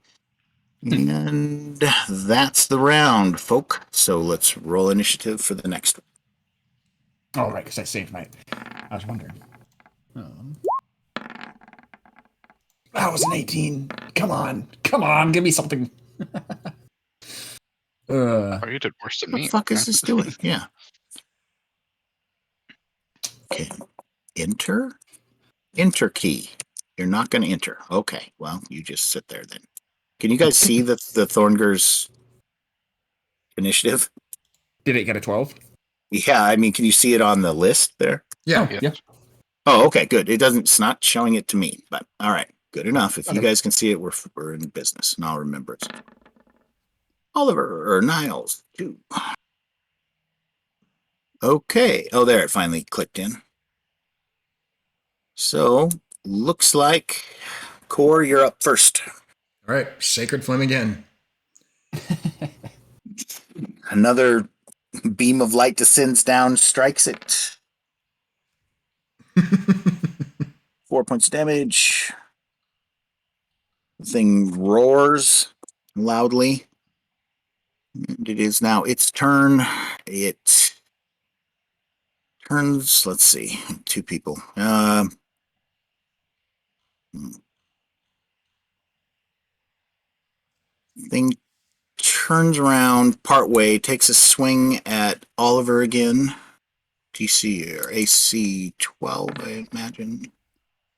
And that's the round, folk. So let's roll initiative for the next one. Oh, right, because I saved my... I was wondering. That was an 18. Come on, give me something. Oh, you did worse than What me. the fuck Okay. is this doing? Yeah. Okay. Enter key. You're not going to enter. Okay. Well, you just sit there then. Can you guys see the Thornger's initiative? Did it get a 12? Yeah, I mean, can you see it on the list there? Yeah. Oh, Yes. yeah. Oh, okay, good. It's not showing it to me, but all right, good enough. If you Okay. guys can see it, we're in business, and I'll remember it. Oliver or Niles, too. Okay. Oh, there, it finally clicked in. So, looks like Core, you're up first. All right. Sacred Flame again. Another beam of light descends down, strikes it. 4 points of damage. The thing roars loudly. It is now its turn. It turns, let's see, two people. Thing turns around partway, takes a swing at Oliver again. DC or AC 12, I imagine.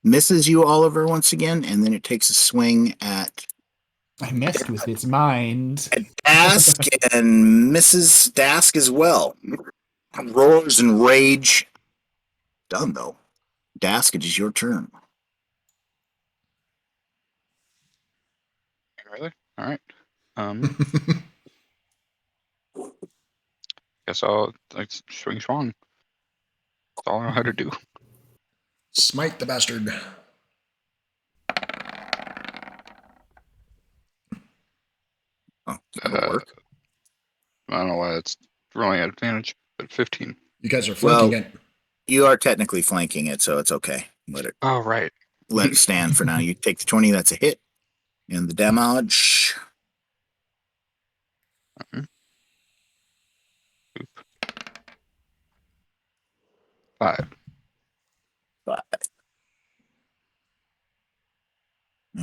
Misses you, Oliver, once again, and then it takes a swing at I messed with its mind. Dask and misses Dask as well. Roars and rage. Done, though. Dask, it is your turn. Really? All right. Guess I'll swing swan. That's all I know how to do. Smite the bastard. Oh, that'll work. I don't know why it's rolling at advantage, but 15. You guys are flanking Well, it. You are technically flanking it, so it's okay. Let Oh, right. it stand for now. You take the 20, that's a hit. And the damage. Oop. 5.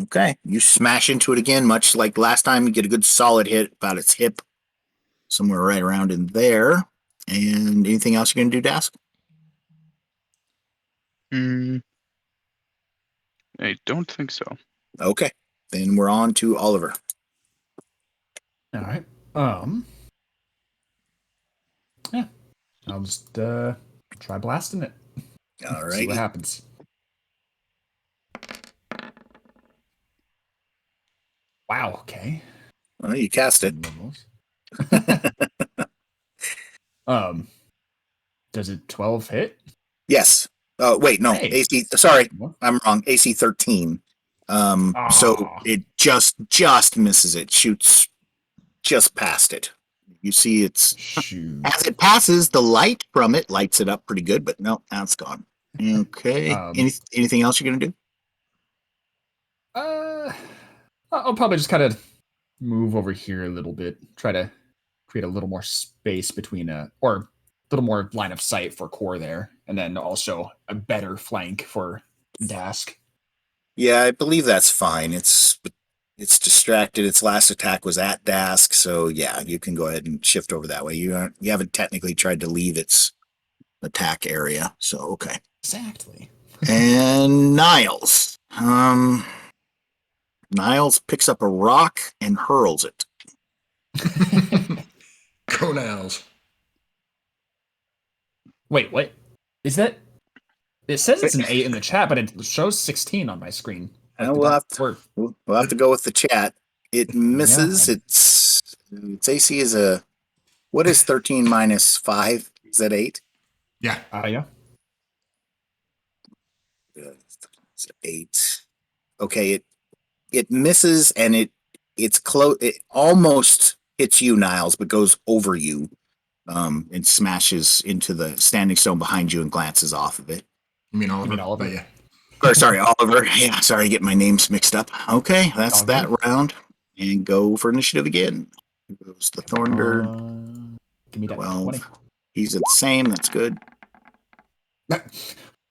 Okay. You smash into it again, much like last time. You get a good solid hit about its hip. Somewhere right around in there. And anything else you're going to do, Dask? I don't think so. Okay. Then we're on to Oliver. All right. Yeah. I'll just try blasting it. All right. See what happens. Wow. Okay. Well, you cast it. Does it 12 hit? Yes. Oh, wait, no. Hey. AC. Sorry, What? I'm wrong. AC 13. So it just misses it. Shoots just past it. You see it's Shoot. as it passes, the light from it lights it up pretty good, but no, now it's gone. Okay. Anything else you're gonna do? I'll probably just kind of move over here a little bit, try to create a little more space between or a little more line of sight for Core there, and then also a better flank for Dask. Yeah, I believe that's fine. It's distracted. Its last attack was at Dask, so yeah, you can go ahead and shift over that way. You haven't technically tried to leave its attack area, so okay. Exactly. And Niles. Niles picks up a rock and hurls it. Go Niles. Wait, what? Is that? It says it's an 8 in the chat, but it shows 16 on my screen. Like, And did we'll that have to, work? we'll have to go with the chat. It misses. Yeah. Its AC is a. What is 13 minus 5? Is that 8? Yeah. Yeah. It's 8. Okay, it misses and it's close. It almost hits you, Niles, but goes over you, and smashes into the standing stone behind you and glances off of it. You mean Oliver? Oliver? But yeah. Or sorry, Oliver. Yeah, sorry, get my names mixed up. Okay, that's All that good. round. And go for initiative again. Here goes the Thornbird. Give me that 12. 20. He's at the same. That's good.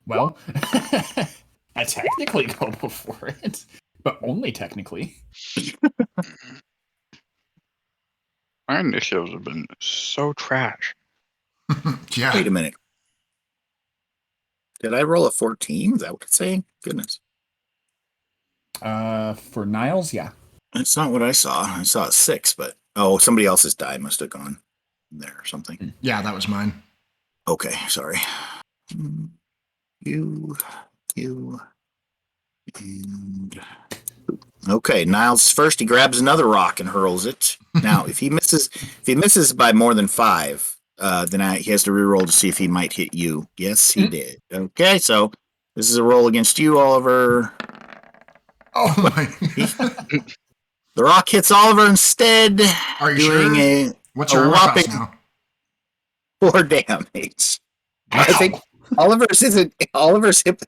Well, I technically go before it, but only technically. My initiatives have been so trash. Yeah. Wait a minute. Did I roll a 14? Is that what it's saying? Goodness. For Niles, yeah. That's not what I saw. I saw a 6, but somebody else's die must have gone there or something. Yeah, that was mine. Okay, sorry. You, and okay. Niles first. He grabs another rock and hurls it. Now, if he misses by more than 5, then he has to reroll to see if he might hit you. Yes, he did. Okay, so this is a roll against you, Oliver. Oh my. The rock hits Oliver instead. Are you doing sure? What's a your armor class whopping now? 4 damage. I think Oliver's hip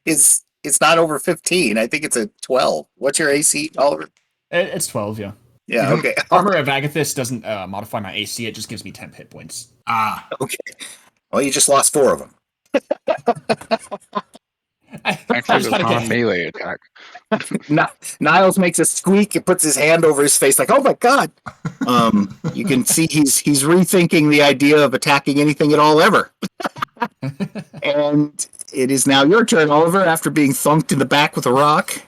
is it's not over 15. I think it's a 12. What's your AC, Oliver? It's 12, yeah. Yeah, okay. Armor of Agathis doesn't modify my AC, it just gives me 10 hit points. Ah. Okay. Well, you just lost 4 of them. Actually, it's not a melee attack. Niles makes a squeak and puts his hand over his face like, "Oh my god!" You can see he's rethinking the idea of attacking anything at all ever. And it is now your turn, Oliver. After being thunked in the back with a rock,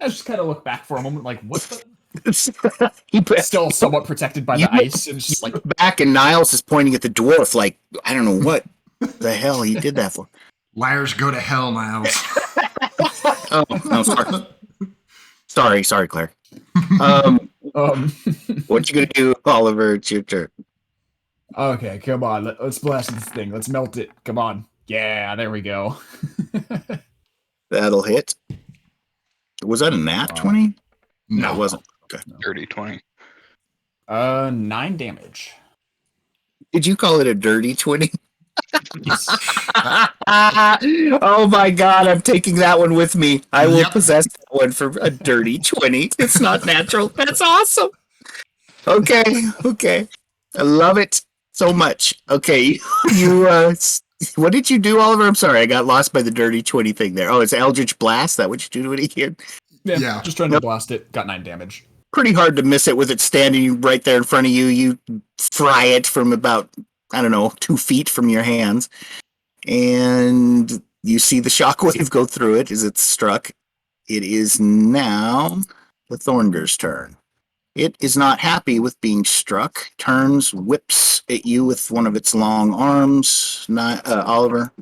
I just kind of look back for a moment, like, what the? he Still somewhat protected by the ice, and just like back, and Niles is pointing at the dwarf, like, I don't know what the hell he did that for. Liars go to hell, Niles. Oh, no, sorry. Sorry, Claire. What you gonna do, Oliver? It's your turn. Okay, come on. Let's blast this thing. Let's melt it. Come on. Yeah, there we go. That'll hit. Was that a nat 20? No, it wasn't. Okay. Dirty 20. 9 damage. Did you call it a dirty 20? Yes. Oh my god, I'm taking that one with me. I will Yep. possess that one for a dirty 20. It's not natural. That's awesome. Okay. I love it so much. Okay, what did you do, Oliver? I'm sorry, I got lost by the dirty 20 thing there. Oh, it's Eldritch Blast? That what you do to it again? Yeah. Just trying to blast it. Got 9 damage. Pretty hard to miss it with it standing right there in front of you. You fry it from about, 2 feet from your hands. And you see the shockwave go through it as it's struck. It is now the Thornger's turn. It is not happy with being struck. Turns, whips at you with one of its long arms. Oliver,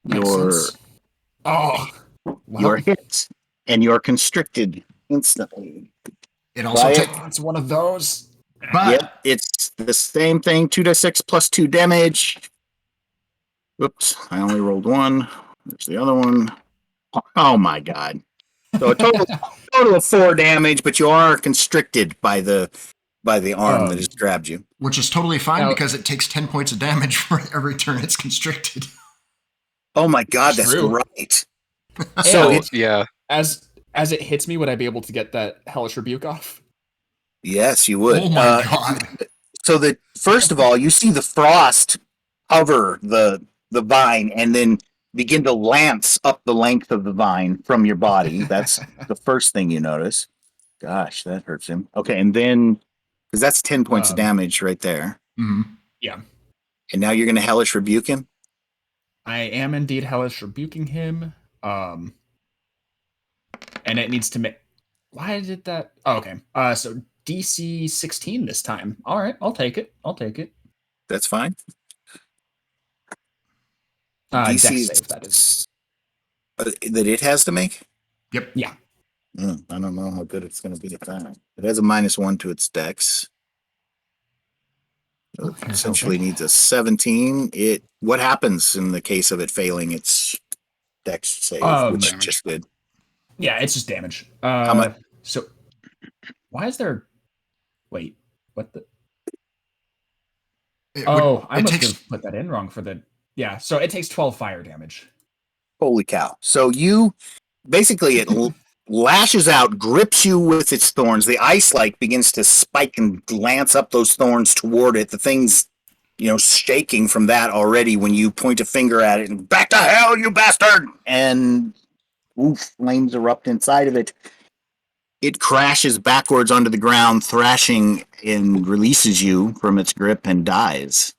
Makes you're sense. Oh, you're hit, and you're constricted instantly. It also Right. takes. it's one of those. But Yep, it's the same thing. 2d6 plus 2 damage. Whoops, I only rolled 1. There's the other one. Oh my god. So a total of 4 damage, but you are constricted by the arm that has grabbed you. which is totally fine Now- because it takes 10 points of damage for every turn it's constricted. Oh my god, that's True. right. So it's Yeah. as it hits me, would I be able to get that hellish rebuke off? yes, you would. Oh my god. So that first of all, you see the frost cover the vine and then begin to lance up the length of the vine from your body. That's the first thing you notice. Gosh, that hurts him. Okay, and then because that's 10 points of damage right there. Mm-hmm. Yeah. And now you're going to hellish rebuke him. I am indeed hellish rebuking him. And it needs to make. Why did that? Oh, okay. So DC 16 this time. All right, I'll take it. That's fine. Dex DC's save, that is. that it has to make. Yep. Yeah. I don't know how good it's going to be at that. It has a -1 to its Dex. So it Here's essentially hoping. needs a 17. What happens in the case of it failing its Dex save, which Damage. just did? Yeah, it's just damage. How much? So why is there? Wait, what the? I must have put that in wrong for the. Yeah, so it takes 12 fire damage. Holy cow! So you basically it lashes out, grips you with its thorns. The ice like begins to spike and lance up those thorns toward it. The thing's shaking from that already when you point a finger at it and back to hell, you bastard! And flames erupt inside of it. It crashes backwards onto the ground, thrashing, and releases you from its grip and dies.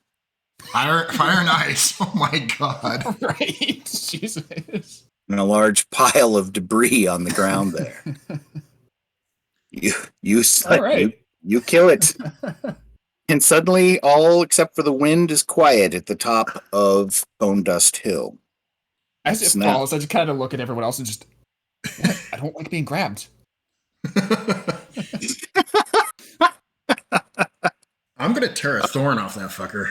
Fire and ice. Oh my god. Right, Jesus. And a large pile of debris on the ground there. All right. You kill it. And suddenly, all except for the wind is quiet at the top of Bone Dust Hill. As it falls, I just kind of look at everyone else and just, what? I don't like being grabbed. I'm gonna tear a thorn off that fucker.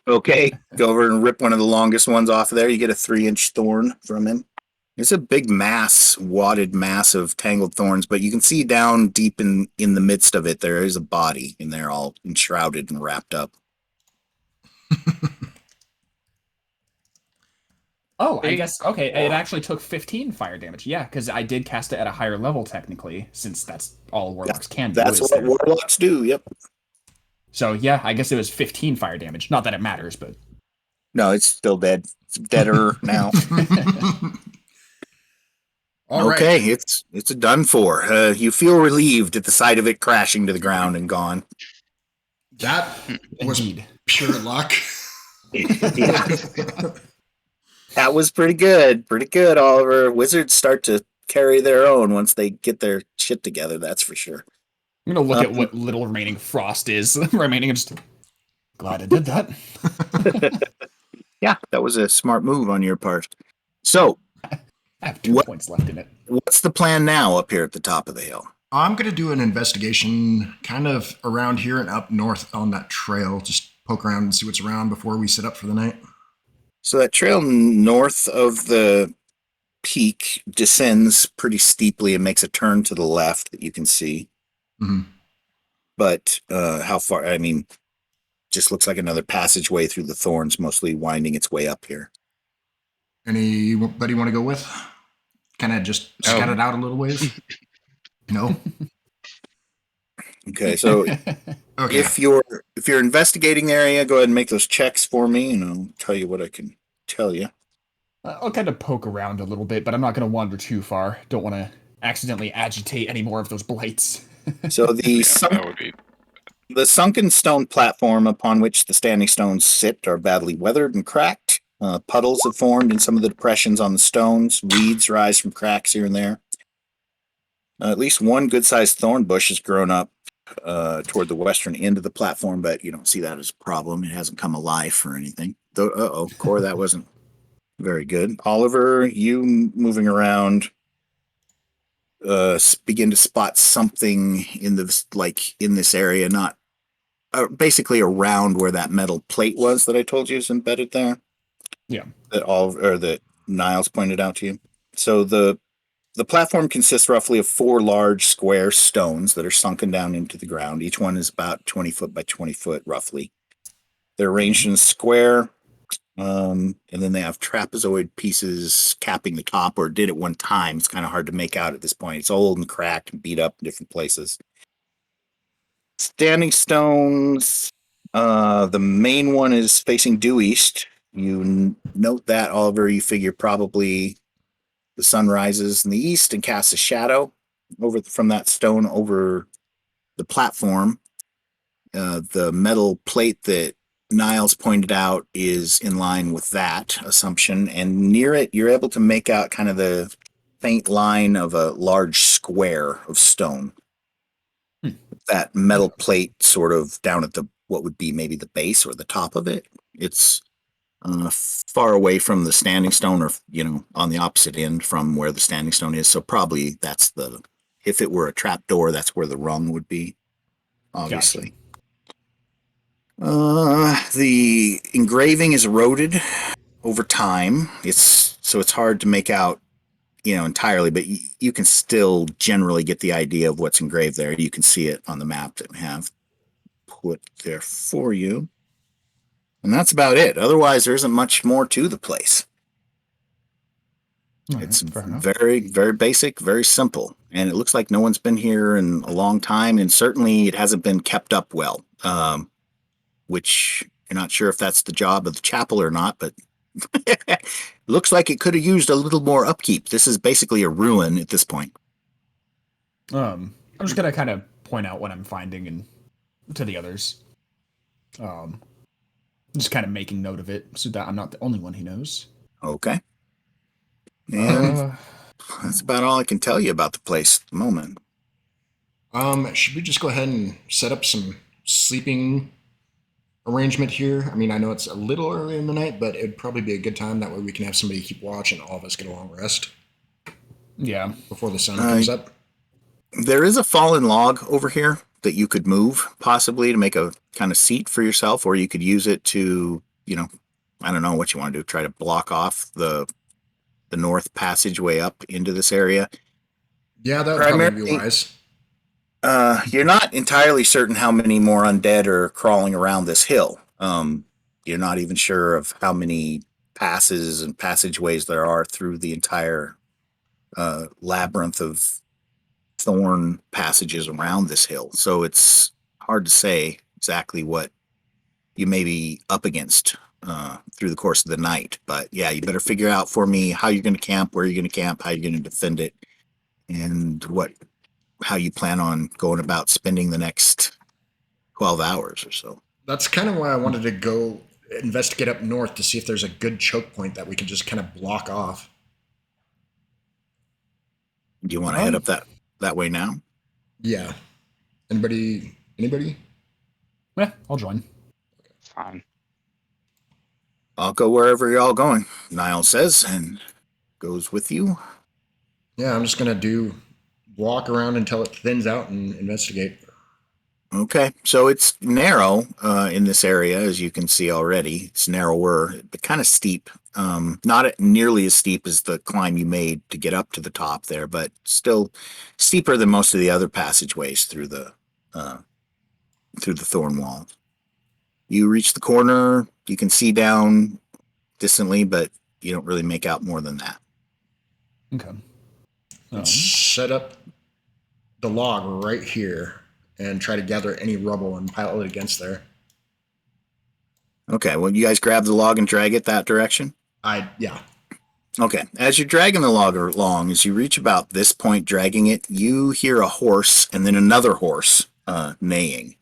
Okay, go over and rip one of the longest ones off of there. You get a 3-inch thorn from him. It's a big wadded mass of tangled thorns, but you can see down deep in the midst of it, there is a body in there all enshrouded and wrapped up. Oh, I guess, okay, it actually took 15 fire damage. Yeah, because I did cast it at a higher level, technically, since that's all warlocks can do. That's what warlocks do, yep. So, yeah, I guess it was 15 fire damage. Not that it matters, but... No, it's still dead. It's deader now. Okay, it's done for. You feel relieved at the sight of it crashing to the ground and gone. That was pure luck. Yeah. That was pretty good. Pretty good, Oliver. Wizards start to carry their own once they get their shit together, that's for sure. I'm going to look at what little remaining frost is remaining. I'm just glad I did that. Yeah, that was a smart move on your part. So, I have 2 points left in it. What's the plan now up here at the top of the hill? I'm going to do an investigation kind of around here and up north on that trail. Just poke around and see what's around before we sit up for the night. So that trail north of the peak descends pretty steeply and makes a turn to the left that you can see. Mm-hmm. But how far? I mean, just looks like another passageway through the thorns, mostly winding its way up here. Anybody want to go with? Kind of just scout it out a little ways? No? Okay, so if you're investigating the area, go ahead and make those checks for me, and I'll tell you what I can tell you. I'll kind of poke around a little bit, but I'm not going to wander too far. Don't want to accidentally agitate any more of those blights. So the sunken stone platform upon which the standing stones sit are badly weathered and cracked. Puddles have formed in some of the depressions on the stones. Weeds rise from cracks here and there. At least one good-sized thorn bush has grown up toward the western end of the platform, but you don't see that as a problem. It hasn't come alive or anything. Cora, that wasn't very good. Oliver, you moving around, begin to spot something in this area, not basically around where that metal plate was that I told you is embedded there. Yeah. That Niles pointed out to you. So the platform consists roughly of 4 large square stones that are sunken down into the ground. Each one is about 20 foot by 20 foot, roughly. They're arranged in a square, and then they have trapezoid pieces capping the top, or did at one time. It's kind of hard to make out at this point. It's old and cracked and beat up in different places. Standing stones, the main one is facing due east. You note that, Oliver. You figure probably the sun rises in the east and casts a shadow from that stone over the platform. The metal plate that Niles pointed out is in line with that assumption, and near it, you're able to make out kind of the faint line of a large square of stone. That metal plate sort of down at the what would be maybe the base or the top of it. It's far away from the standing stone, or on the opposite end from where the standing stone is. So probably that's if it were a trap door, that's where the rung would be, obviously. Gotcha. The engraving is eroded over time. It's hard to make out, entirely, but you can still generally get the idea of what's engraved there. You can see it on the map that we have put there for you. And that's about it. Otherwise, there isn't much more to the place. It's very, very basic, very simple. And it looks like no one's been here in a long time, and certainly it hasn't been kept up well. Which you're not sure if that's the job of the chapel or not, but looks like it could have used a little more upkeep. This is basically a ruin at this point. I'm just gonna kind of point out what I'm finding and to the others. Just kind of making note of it so that I'm not the only one who knows. Okay. And that's about all I can tell you about the place at the moment. Should we just go ahead and set up some sleeping arrangement here? I mean, I know it's a little early in the night, but it'd probably be a good time. That way we can have somebody keep watch and all of us get a long rest. Yeah. Before the sun comes up. There is a fallen log over here that you could move, possibly, to make a kind of seat for yourself, or you could use it to, I don't know what you want to do, try to block off the north passageway up into this area. Yeah, that would probably be wise. You're not entirely certain how many more undead are crawling around this hill. You're not even sure of how many passes and passageways there are through the entire labyrinth of thorn passages around this hill. So it's hard to say exactly what you may be up against through the course of the night. But yeah, you better figure out for me how you're going to camp, where you're going to camp, how you're going to defend it, and how you plan on going about spending the next 12 hours or so. That's kind of why I wanted to go investigate up north to see if there's a good choke point that we can just kind of block off. Do you want to head up that way now? Yeah. Anybody? Yeah, I'll join. Fine. I'll go wherever you're all going, Niall says, and goes with you. Yeah, I'm just going to walk around until it thins out and investigate. Okay, so it's narrow in this area, as you can see already. It's narrower, but kind of steep. Not nearly as steep as the climb you made to get up to the top there, but still steeper than most of the other passageways through the thorn wall. You reach the corner. You can see down distantly, but you don't really make out more than that. Okay. Let's set up the log right here and try to gather any rubble and pile it against there. Okay, well, you guys grab the log and drag it that direction? Yeah. Okay, as you're dragging the log along, as you reach about this point dragging it, you hear a horse and then another horse neighing.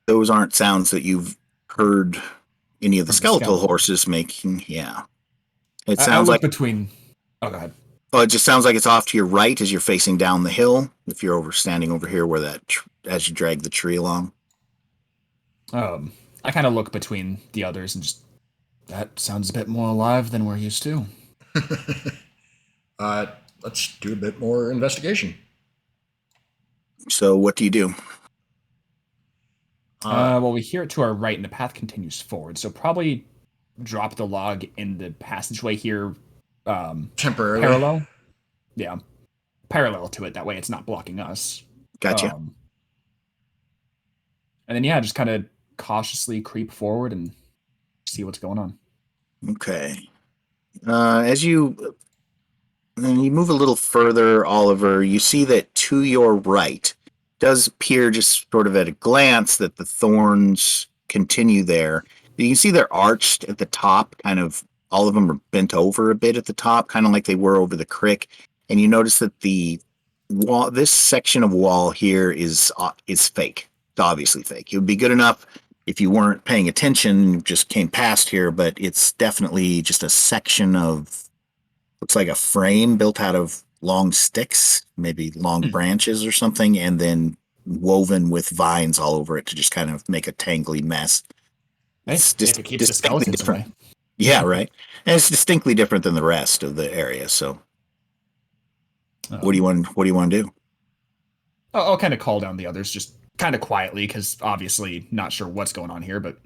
Those aren't sounds that you've heard any of the skeletal horses making. Yeah. It sounds like between... Oh, go ahead. Well, it just sounds like it's off to your right as you're facing down the hill. If you're standing over here where as you drag the tree along. I kind of look between the others and just, that sounds a bit more alive than we're used to. Let's do a bit more investigation. So what do you do? Well, we hear it to our right and the path continues forward. So probably drop the log in the passageway here. Temporarily. Parallel. Yeah. Parallel to it. That way it's not blocking us. Gotcha. And then, yeah, just kind of cautiously creep forward and see what's going on. Okay. As you move a little further, Oliver, you see that to your right does appear just sort of at a glance that the thorns continue there. You can see they're arched at the top, kind of all of them are bent over a bit at the top, kind of like they were over the crick. and you notice that the wall, this section of wall here is fake. It's obviously fake. It would be good enough if you weren't paying attention, just came past here, but it's definitely just a section of, looks like a frame built out of long sticks, maybe long branches or something, and then woven with vines all over it to just kind of make a tangly mess. Hey, It's if it keeps the distinctly skeletons different. away. Yeah, right. And it's distinctly different than the rest of the area. So, what do you want? What do you want to do? I'll kind of call down the others, just kind of quietly, because obviously not sure what's going on here, but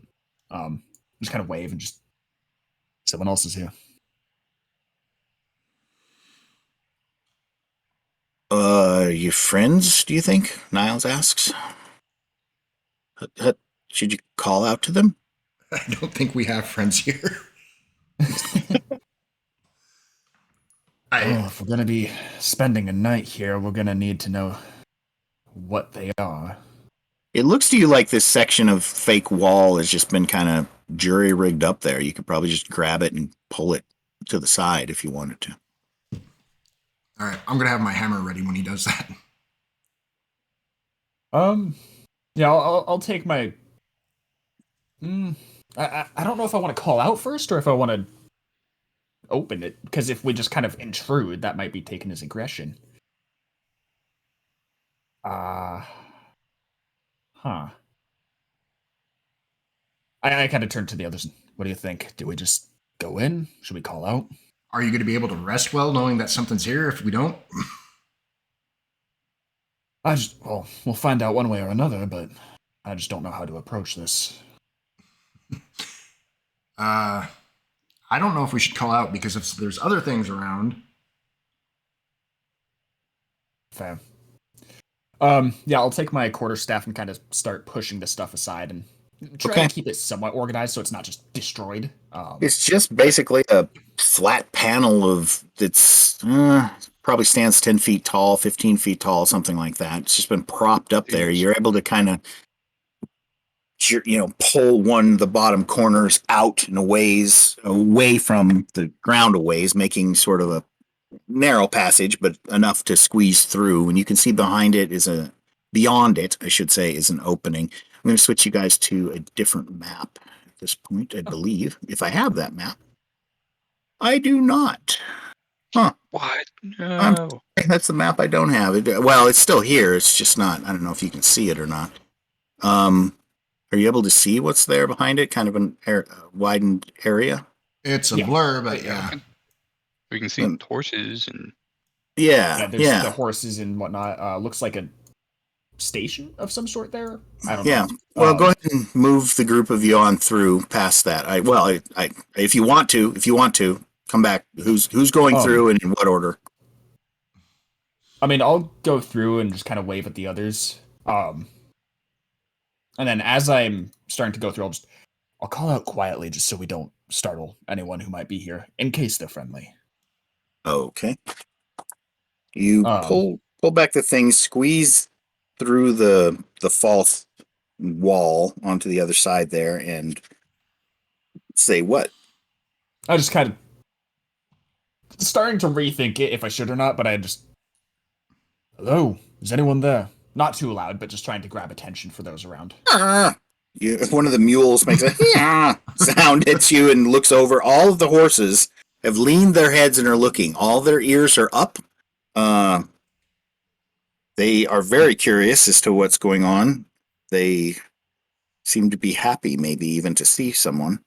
just kind of wave and just someone else is here. Your friends? Do you think? Niles asks. Should you call out to them? I don't think we have friends here. If we're gonna be spending a night here, we're gonna need to know what they are. It looks to you like this section of fake wall has just been kind of jury rigged up there. You could probably just grab it and pull it to the side if you wanted to. All right, I'm gonna have my hammer ready when he does that. Yeah, I'll take my. I don't know if I want to call out first or if I want to open it, because if we just kind of intrude, that might be taken as aggression. Huh. I kind of turn to the others. What do you think? Do we just go in? Should we call out? Are you going to be able to rest well knowing that something's here if we don't? Well, we'll find out one way or another, but I just don't know how to approach this. I don't know if we should call out, because if there's other things around. Fair. Yeah, I'll take my quarterstaff and kind of start pushing the stuff aside and try to keep it somewhat organized so it's not just destroyed. It's just basically a flat panel of that's probably stands 10 feet tall, 15 feet tall, something like that. It's just been propped up there. You're able to kind of, pull one of the bottom corners out and away from the ground a ways, making sort of a narrow passage, but enough to squeeze through. And you can see beyond it, I should say, is an opening. I'm going to switch you guys to a different map at this point, I believe, if I have that map. I do not. Huh. What? No. That's the map I don't have. Well, it's still here. It's just not. I don't know if you can see it or not. Are you able to see what's there behind it? Kind of an widened area? It's a blur, but yeah. We can see horses and... There's the horses and whatnot. Looks like a station of some sort there. I don't know. Well, go ahead and move the group of you on through past that. If you want to, come back. Who's going through and in what order? I mean, I'll go through and just kind of wave at the others. And then as I'm starting to go through, I'll call out quietly just so we don't startle anyone who might be here, in case they're friendly. Okay. You pull back the thing, squeeze through the false wall onto the other side there, and say what? I just kind of starting to rethink it if I should or not, but I just... Hello? Is anyone there? Not too loud, but just trying to grab attention for those around. One of the mules makes a sound at you and looks over. All of the horses have leaned their heads and are looking. All their ears are up. They are very curious as to what's going on. They seem to be happy, maybe even to see someone.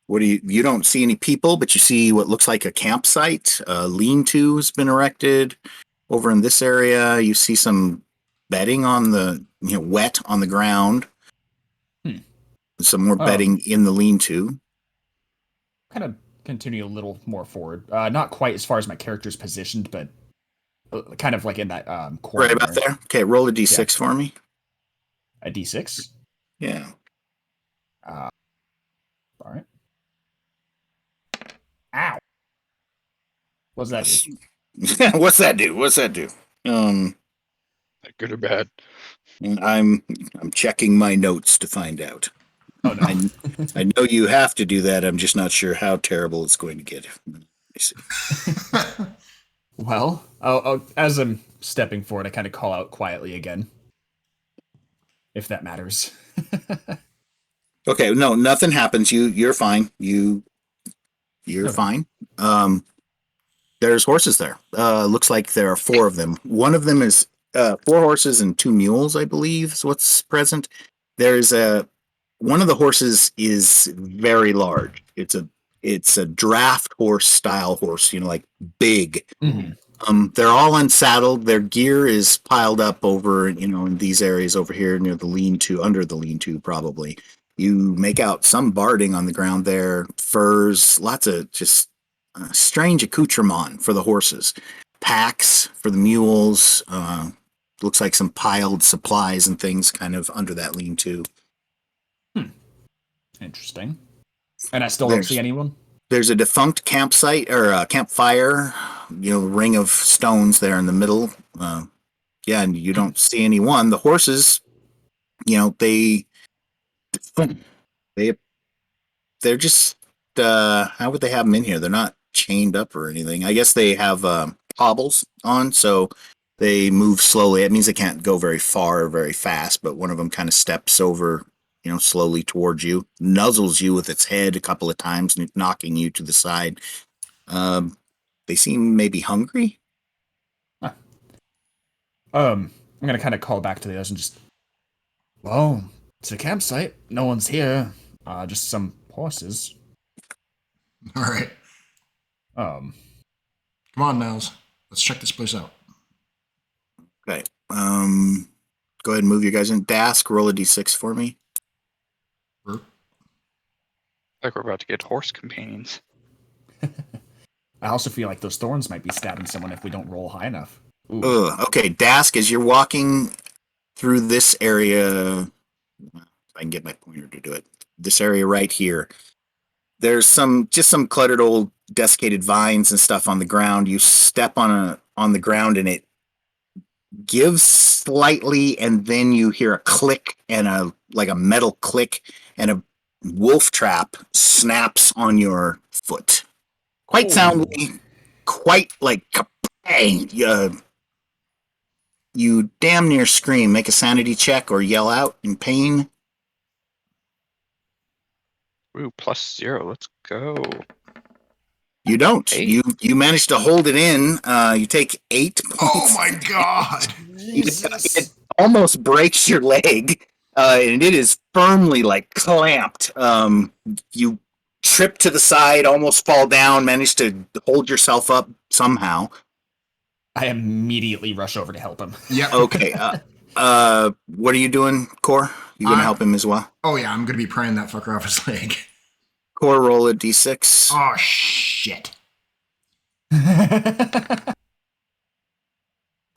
You don't see any people, but you see what looks like a campsite. A lean-to has been erected. Over in this area, you see some bedding on the, wet on the ground. Some more bedding in the lean-to. Kind of continue a little more forward. Not quite as far as my character's positioned, but kind of like in that corner. Right about there. Okay, roll a d6 for me. A d6? Yeah. All right. Ow. What's that do? What's that do? Good or bad? I'm checking my notes to find out. Oh no. I know you have to do that. I'm just not sure how terrible it's going to get. Well, as I'm stepping forward, I kind of call out quietly again, if that matters. Okay, no, nothing happens. You're fine. You're Okay. fine. Um, there's horses there. Looks like there are four of them. One of them is four horses and two mules, I believe, is what's present. There's a one of the horses is very large. It's a draft horse style horse, like big. Mhm. They're all unsaddled. Their gear is piled up over, in these areas over here near the lean-to, under the lean-to, probably. You make out some barding on the ground there, furs, lots of just strange accoutrement for the horses, packs for the mules. Looks like some piled supplies and things kind of under that lean-to. Interesting. And I still don't see anyone? There's a defunct campsite or a campfire, ring of stones there in the middle. Yeah, and you don't see anyone. The horses, they they they're just how would they have them in here? They're not chained up or anything. I guess they have hobbles on, so they move slowly. It means they can't go very far or very fast, but one of them kind of steps over, slowly towards you, nuzzles you with its head a couple of times, knocking you to the side. They seem maybe hungry. Huh. I'm gonna kind of call back to the others and just, well, it's a campsite. No one's here. Just some horses. All right. Um, Come on, Niles. Let's check this place out. Okay. Go ahead and move you guys in. Dask, roll a d6 for me. Like we're about to get horse companions. I also feel like those thorns might be stabbing someone if we don't roll high enough. Okay, Dask, as you're walking through this area, if I can get my pointer to do it. This area right here. There's some cluttered old desiccated vines and stuff on the ground. You step on the ground and it gives slightly, and then you hear a click and a metal click, and a wolf trap snaps on your foot. Quite soundly, quite like bang. You damn near scream. Make a sanity check or yell out in pain. Ooh, +0. Let's go. You don't. 8. You manage to hold it in. You take 8 points. Oh my god! It almost breaks your leg, and it is firmly clamped. You trip to the side, almost fall down, manage to hold yourself up somehow. I immediately rush over to help him. Yeah. Okay. What are you doing, Core? You gonna help him as well? Oh yeah, I'm gonna be prying that fucker off his leg. Core, roll a d6. Oh shit.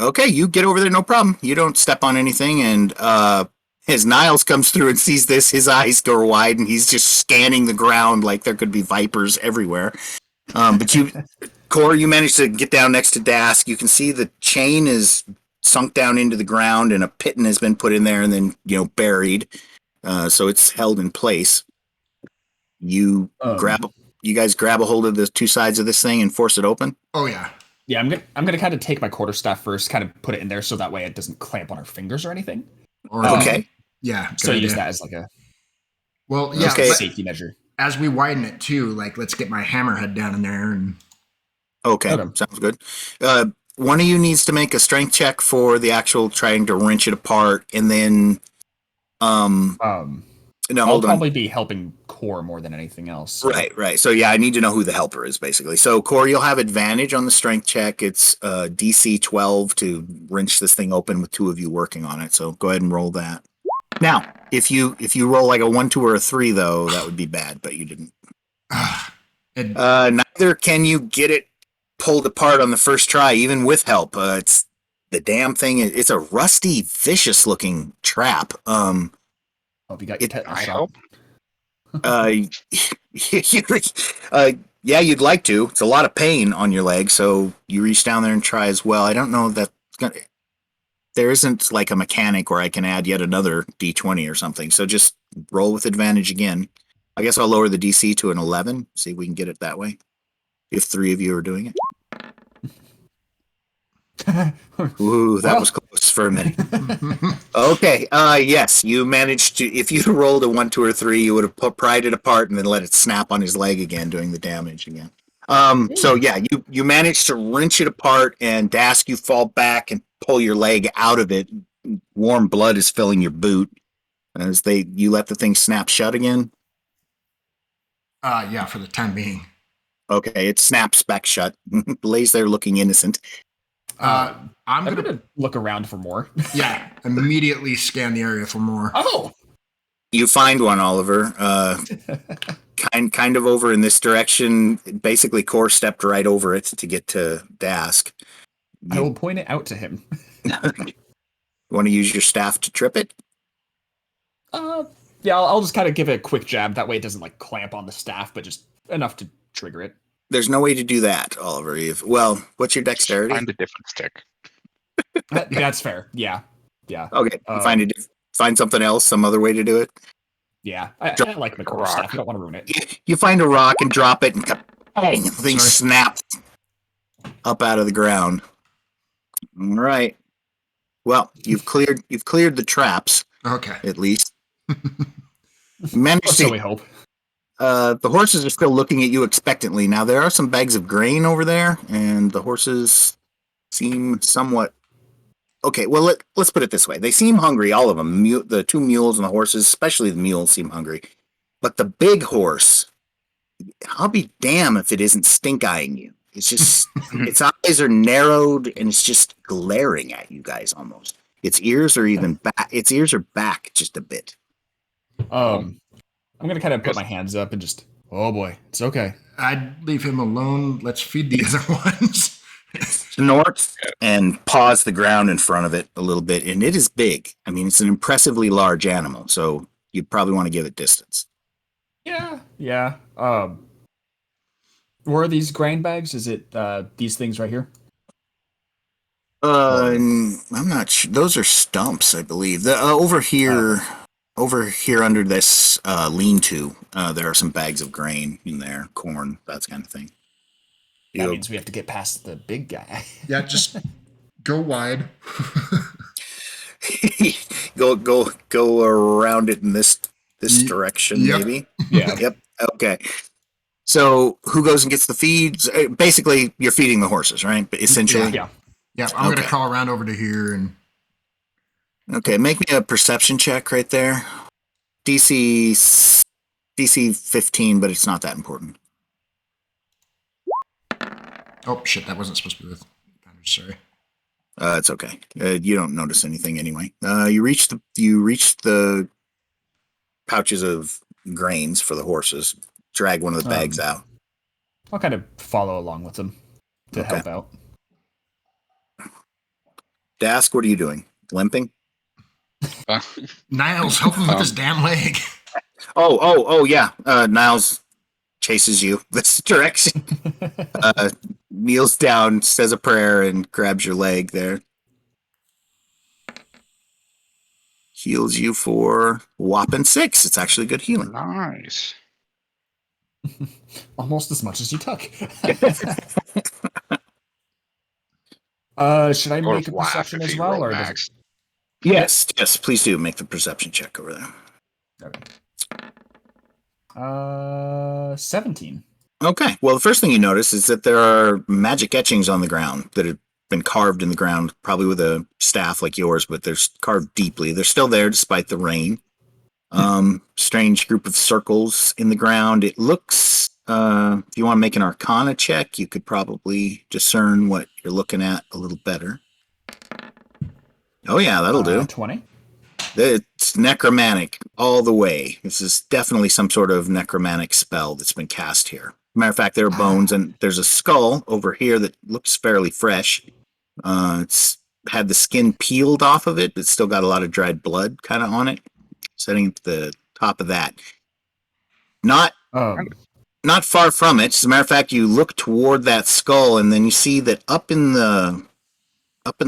Okay, you get over there, no problem. You don't step on anything, and as Niles comes through and sees this, his eyes go wide, and he's just scanning the ground like there could be vipers everywhere. But Core, you managed to get down next to Dask. You can see the chain is sunk down into the ground, and a piton has been put in there and then buried, so it's held in place. You guys grab a hold of the two sides of this thing and force it open. Oh yeah. Yeah, I'm gonna kind of take my quarterstaff first, kind of put it in there so that way it doesn't clamp on our fingers or anything. Okay. Yeah. So use that as like a safety measure. As we widen it too, let's get my hammerhead down in there and. Okay. Sounds good. One of you needs to make a strength check for the actual trying to wrench it apart, and then no, I'll hold on. probably be helping Core more than anything else. So. Right. So yeah, I need to know who the helper is, basically. So Core, you'll have advantage on the strength check. It's DC 12 to wrench this thing open with two of you working on it. So go ahead and roll that. Now, if you roll like a 1, 2, or a 3, though, that would be bad. But you didn't. Neither can you get it pulled apart on the first try, even with help. It's the damn thing. It's a rusty, vicious-looking trap. Hope you got your tetanus shot. help. Yeah, you'd like to. It's a lot of pain on your leg, so you reach down there and try as well. I don't know if that's gonna. There isn't like a mechanic where I can add yet another D20 or something. So just roll with advantage again. I guess I'll lower the DC to an 11. See if we can get it that way. If 3 of you are doing it. Ooh, that Well- was close for a minute. Okay, yes, you managed to. If you rolled a 1, 2, or 3, you would have pried it apart and then let it snap on his leg again, doing the damage again. So yeah, you managed to wrench it apart, and Dask, you fall back and pull your leg out of it. Warm blood is filling your boot as you let the thing snap shut again. Yeah, for the time being. Okay, it snaps back shut. Lays there looking innocent. I'm I'm gonna, gonna look around for more. yeah, immediately scan the area for more. Oh, You find one, Oliver. Kind of over in this direction. Basically, Core stepped right over it to get to Dask. I will point it out to him. Want to use your staff to trip it? Yeah, I'll just kind of give it a quick jab. That way, it doesn't like clamp on the staff, but just enough to trigger it. There's no way to do that, Oliver. Well, what's your dexterity? Find a different stick. That's fair. Yeah, yeah, Okay, find something else, some other way to do it. yeah. I like McCoy rock. stuff. I don't want to ruin it. You find a rock and drop it, and bang, the thing Sorry. snaps up out of the ground. All right. Well, you've cleared the traps Okay. at least. Managed So to we hope. the horses are still looking at you expectantly. Now, there are some bags of grain over there, and the horses seem somewhat... Okay, well, let's put it this way. They seem hungry, all of them. The 2 mules and the horses, especially the mules, seem hungry. But the big horse, I'll be damned if it isn't stink-eyeing you. It's just... its eyes are narrowed, and it's just glaring at you guys, almost. Its ears are even back. Its ears are back just a bit. I'm gonna kind of put my hands up and just, oh boy, it's okay. I'd leave him alone. Let's feed the other ones. Snort and paws the ground in front of it a little bit, and it is big. I mean, it's an impressively large animal, so you'd probably want to give it distance. Yeah, yeah. Where are these grain bags? Is it these things right here? I'm not sure. Those are stumps, I believe. Over here under this lean-to, there are some bags of grain in there, corn, that kind of thing. That means we have to get past the big guy. Yeah, just go wide. go around it in this direction, Yep. maybe. Yeah. Yep. Okay. So who goes and gets the feeds? Basically, you're feeding the horses, right? But essentially, Yeah. Yeah, I'm gonna Okay. crawl around over to here and Okay, make me a perception check right there. DC 15, but it's not that important. oh shit, that wasn't supposed to be with. I'm sorry. It's okay. You don't notice anything anyway. You reach the pouches of grains for the horses. Drag one of the bags out. I'll kind of follow along with them to Okay. help out. Dask, what are you doing? Limping? Niles, help him with his damn leg. Oh, yeah. Niles chases you this direction. Kneels down, says a prayer, and grabs your leg there. Heals you for whopping 6. It's actually good healing. Nice. Almost as much as you took. Should I Or make a laugh perception if as you well, roll or does max. Yes, please do make the perception check over there. it? 17. Okay. Well, the first thing you notice is that there are magic etchings on the ground that have been carved in the ground, probably with a staff like yours, but they're carved deeply. They're still there despite the rain. Strange group of circles in the ground. It looks, if you want to make an Arcana check, you could probably discern what you're looking at a little better. Oh yeah, that'll do. 20. It's necromantic all the way. This is definitely some sort of necromantic spell that's been cast here. Matter of fact, there are bones, and there's a skull over here that looks fairly fresh. It's had the skin peeled off of it. It's still got a lot of dried blood kind of on it. Setting at the top of that. Not far from it. As a matter of fact, you look toward that skull, and then you see that up in the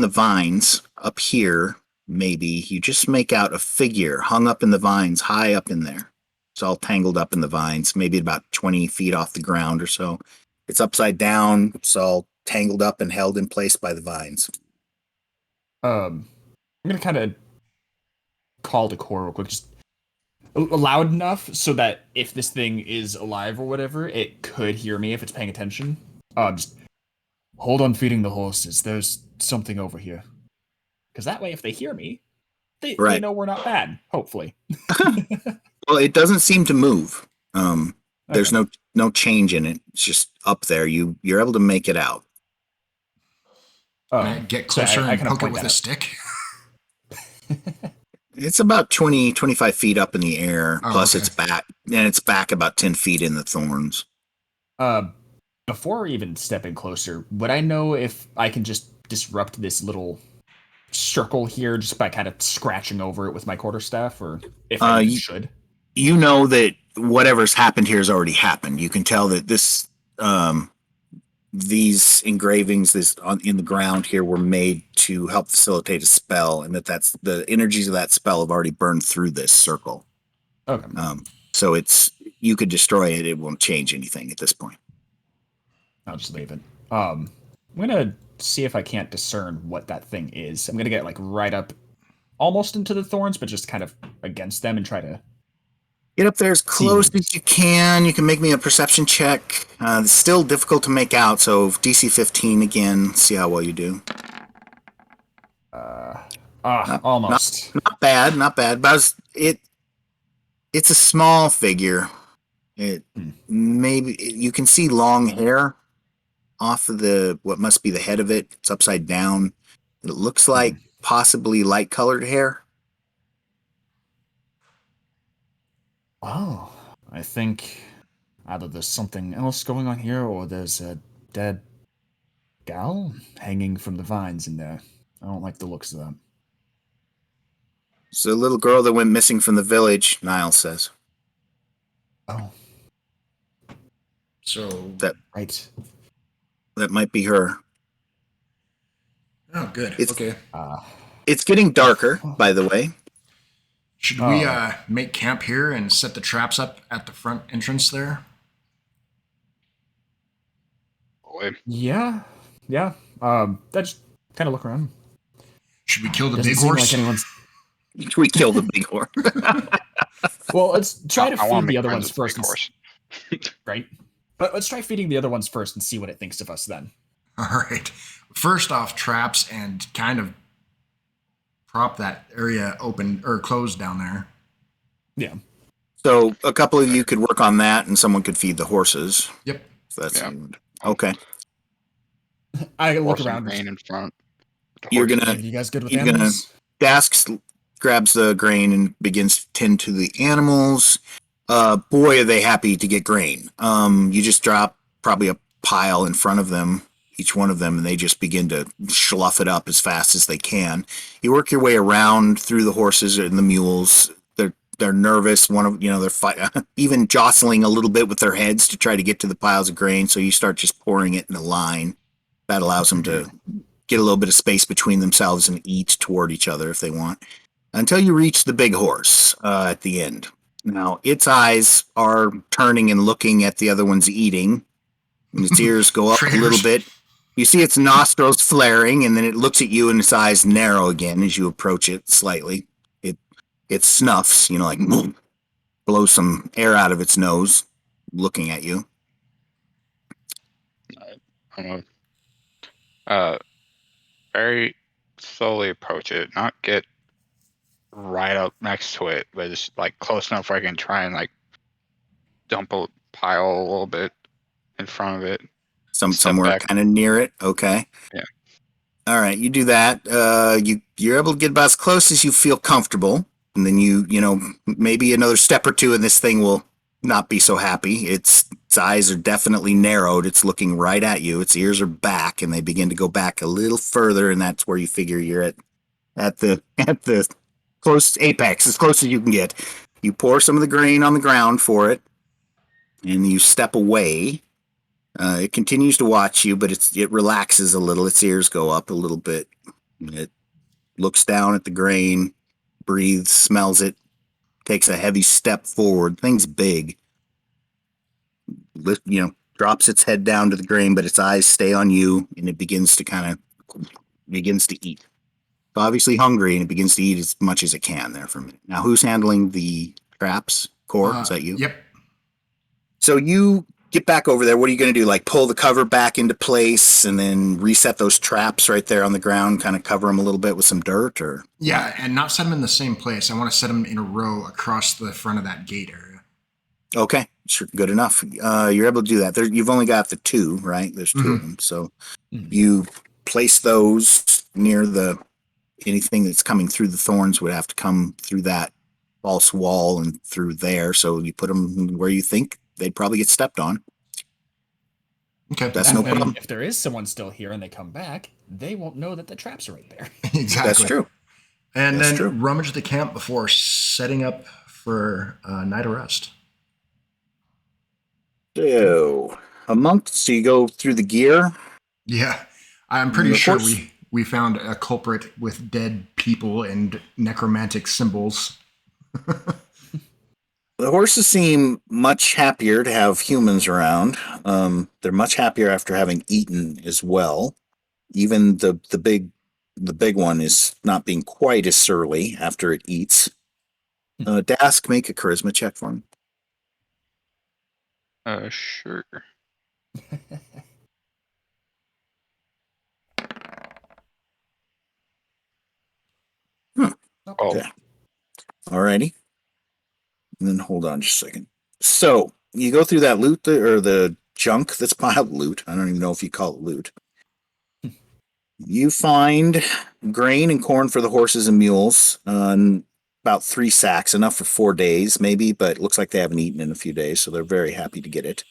vines, up here, maybe, you just make out a figure hung up in the vines, high up in there. It's all tangled up in the vines, maybe about 20 feet off the ground or so. It's upside down. It's all tangled up and held in place by the vines. I'm gonna kind of call to Core real quick, just loud enough so that if this thing is alive or whatever, it could hear me if it's paying attention. Just hold on feeding the horses. There's something over here. Because that way, if they hear me, they know we're not bad, hopefully. Well, it doesn't seem to move. There's Okay. no change in it. It's just up there. You're able to make it out. Can I get So closer I and kinda poke it point with that a out. stick? It's about 20, 25 feet up in the air. Oh, Plus okay. it's back about 10 feet in the thorns. Before even stepping closer, would I know if I can just disrupt this little circle here just by kind of scratching over it with my quarterstaff, or if I even should? You know that whatever's happened here has already happened. You can tell that these engravings in the ground here were made to help facilitate a spell, and that's the energies of that spell have already burned through this circle. Okay. So you could destroy it; it won't change anything at this point. I'll just leave it. I'm gonna see if I can't discern what that thing is. I'm gonna get like right up, almost into the thorns, but just kind of against them and try to Get up there as see what close it is. as you can. You can make me a perception check. It's still difficult to make out, so DC 15 again. See how well you do. Almost. Not bad, not bad. But it's a small figure. Maybe you can see long hair off of what must be the head of it. It's upside down. It looks like possibly light colored hair. Oh, I think either there's something else going on here, or there's a dead gal hanging from the vines in there. I don't like the looks of that. It's a little girl that went missing from the village, Niall says. Oh, So right. That might be her. Oh, good. It's- Okay. It's getting darker, by the way. Should we make camp here and set the traps up at the front entrance there? Boy, Yeah. Just kind of look around. Should we kill the Doesn't big seem horse? like anyone's. We killed the big horse. Well, let's try to I wanna feed the make other friends ones with the first. big horse. Right? But let's try feeding the other ones first and see what it thinks of us then. All right. First off, traps and kind of prop that area open or closed down there. Yeah. So a couple of you could work on that, and someone could feed the horses. Yep. So that's Yeah. okay. I look Horse and around. grain in front. The You're horses. gonna Are you guys good with you're gonna- animals? Dask grabs the grain and begins to tend to the animals. Boy, are they happy to get grain. You just drop probably a pile in front of them, each one of them, and they just begin to slough it up as fast as they can. You work your way around through the horses and the mules. They're nervous. They're even jostling a little bit with their heads to try to get to the piles of grain. So you start just pouring it in a line. That allows them to get a little bit of space between themselves and eat toward each other if they want. Until you reach the big horse at the end. Now, its eyes are turning and looking at the other one's eating. And its ears go up a little Traitors. bit. You see its nostrils flaring, and then it looks at you and its eyes narrow again as you approach it slightly. It snuffs, like blows some air out of its nose, looking at you. I'm gonna very slowly approach it, not get right up next to it, but just like close enough where I can try and like dump a pile a little bit in front of it. Step Somewhere back. kind of near it. Okay. Yeah. All right, you do that. You're able to get about as close as you feel comfortable, and then maybe another step or two, and this thing will not be so happy. Its eyes are definitely narrowed. It's looking right at you. Its ears are back, and they begin to go back a little further, and that's where you figure you're at the close apex, as close as you can get. You pour some of the grain on the ground for it, and you step away. It continues to watch you, but it relaxes a little. Its ears go up a little bit. It looks down at the grain, breathes, smells it, takes a heavy step forward. Thing's big. drops its head down to the grain, but its eyes stay on you, and it begins to eat. It's obviously hungry, and it begins to eat as much as it can there for a minute. Now, who's handling the traps? Core, is that you? Yep. So you get back over there. What are you going to do? Like pull the cover back into place and then reset those traps right there on the ground, kind of cover them a little bit with some dirt, or? Yeah, and not set them in the same place. I want to set them in a row across the front of that gate area. Okay, sure, good enough. You're able to do that. You've only got the 2, right? There's 2 of them. So you place those near anything that's coming through the thorns would have to come through that false wall and through there. So you put them where you think they'd probably get stepped on. Okay. That's no problem. If there is someone still here and they come back, they won't know that the traps are right there. Exactly. That's true. And then rummage the camp before setting up for night arrest. So, so you go through the gear? Yeah. I'm pretty sure we found a culprit with dead people and necromantic symbols. The horses seem much happier to have humans around. They're much happier after having eaten as well. Even the big one is not being quite as surly after it eats. Dask, make a charisma check for me. Sure. Okay. Alrighty. And then hold on just a second. So you go through that loot or the junk that's piled loot. I don't even know if you call it loot. You find grain and corn for the horses and mules. About 3 sacks, enough for 4 days maybe, but it looks like they haven't eaten in a few days, so they're very happy to get it.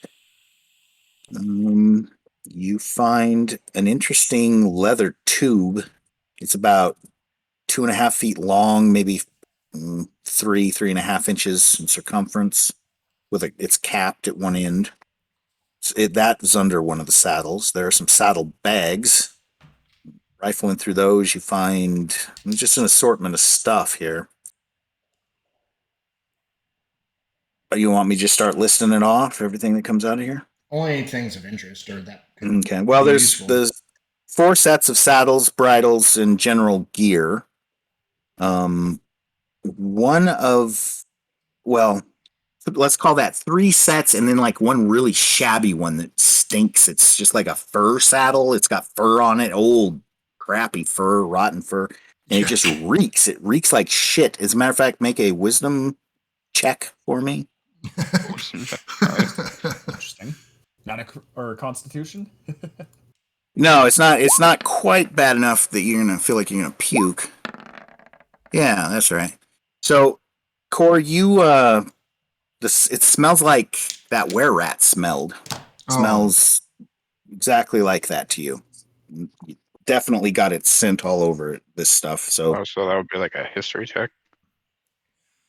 You find an interesting leather tube. It's about 2.5 feet long, maybe 3.5 inches in circumference. It's capped at one end. That is under one of the saddles. There are some saddle bags. Rifling through those, you find just an assortment of stuff here. But you want me to just start listing it off, everything that comes out of here? Only things of interest or that. Okay. Well, there's 4 sets of saddles, bridles, and general gear. Let's call that 3 sets, and then like one really shabby one that stinks. It's just like a fur saddle. It's got fur on it, old crappy fur, rotten fur, and it just reeks. It reeks like shit. As a matter of fact, make a wisdom check for me. Interesting. Not or Constitution? No, it's not. It's not quite bad enough that you're gonna feel like you're gonna puke. Yeah, that's right. So, Core, it smells like that were-rat smelled. Smells exactly like that to you. You definitely got its scent all over this stuff. So, so that would be like a history check.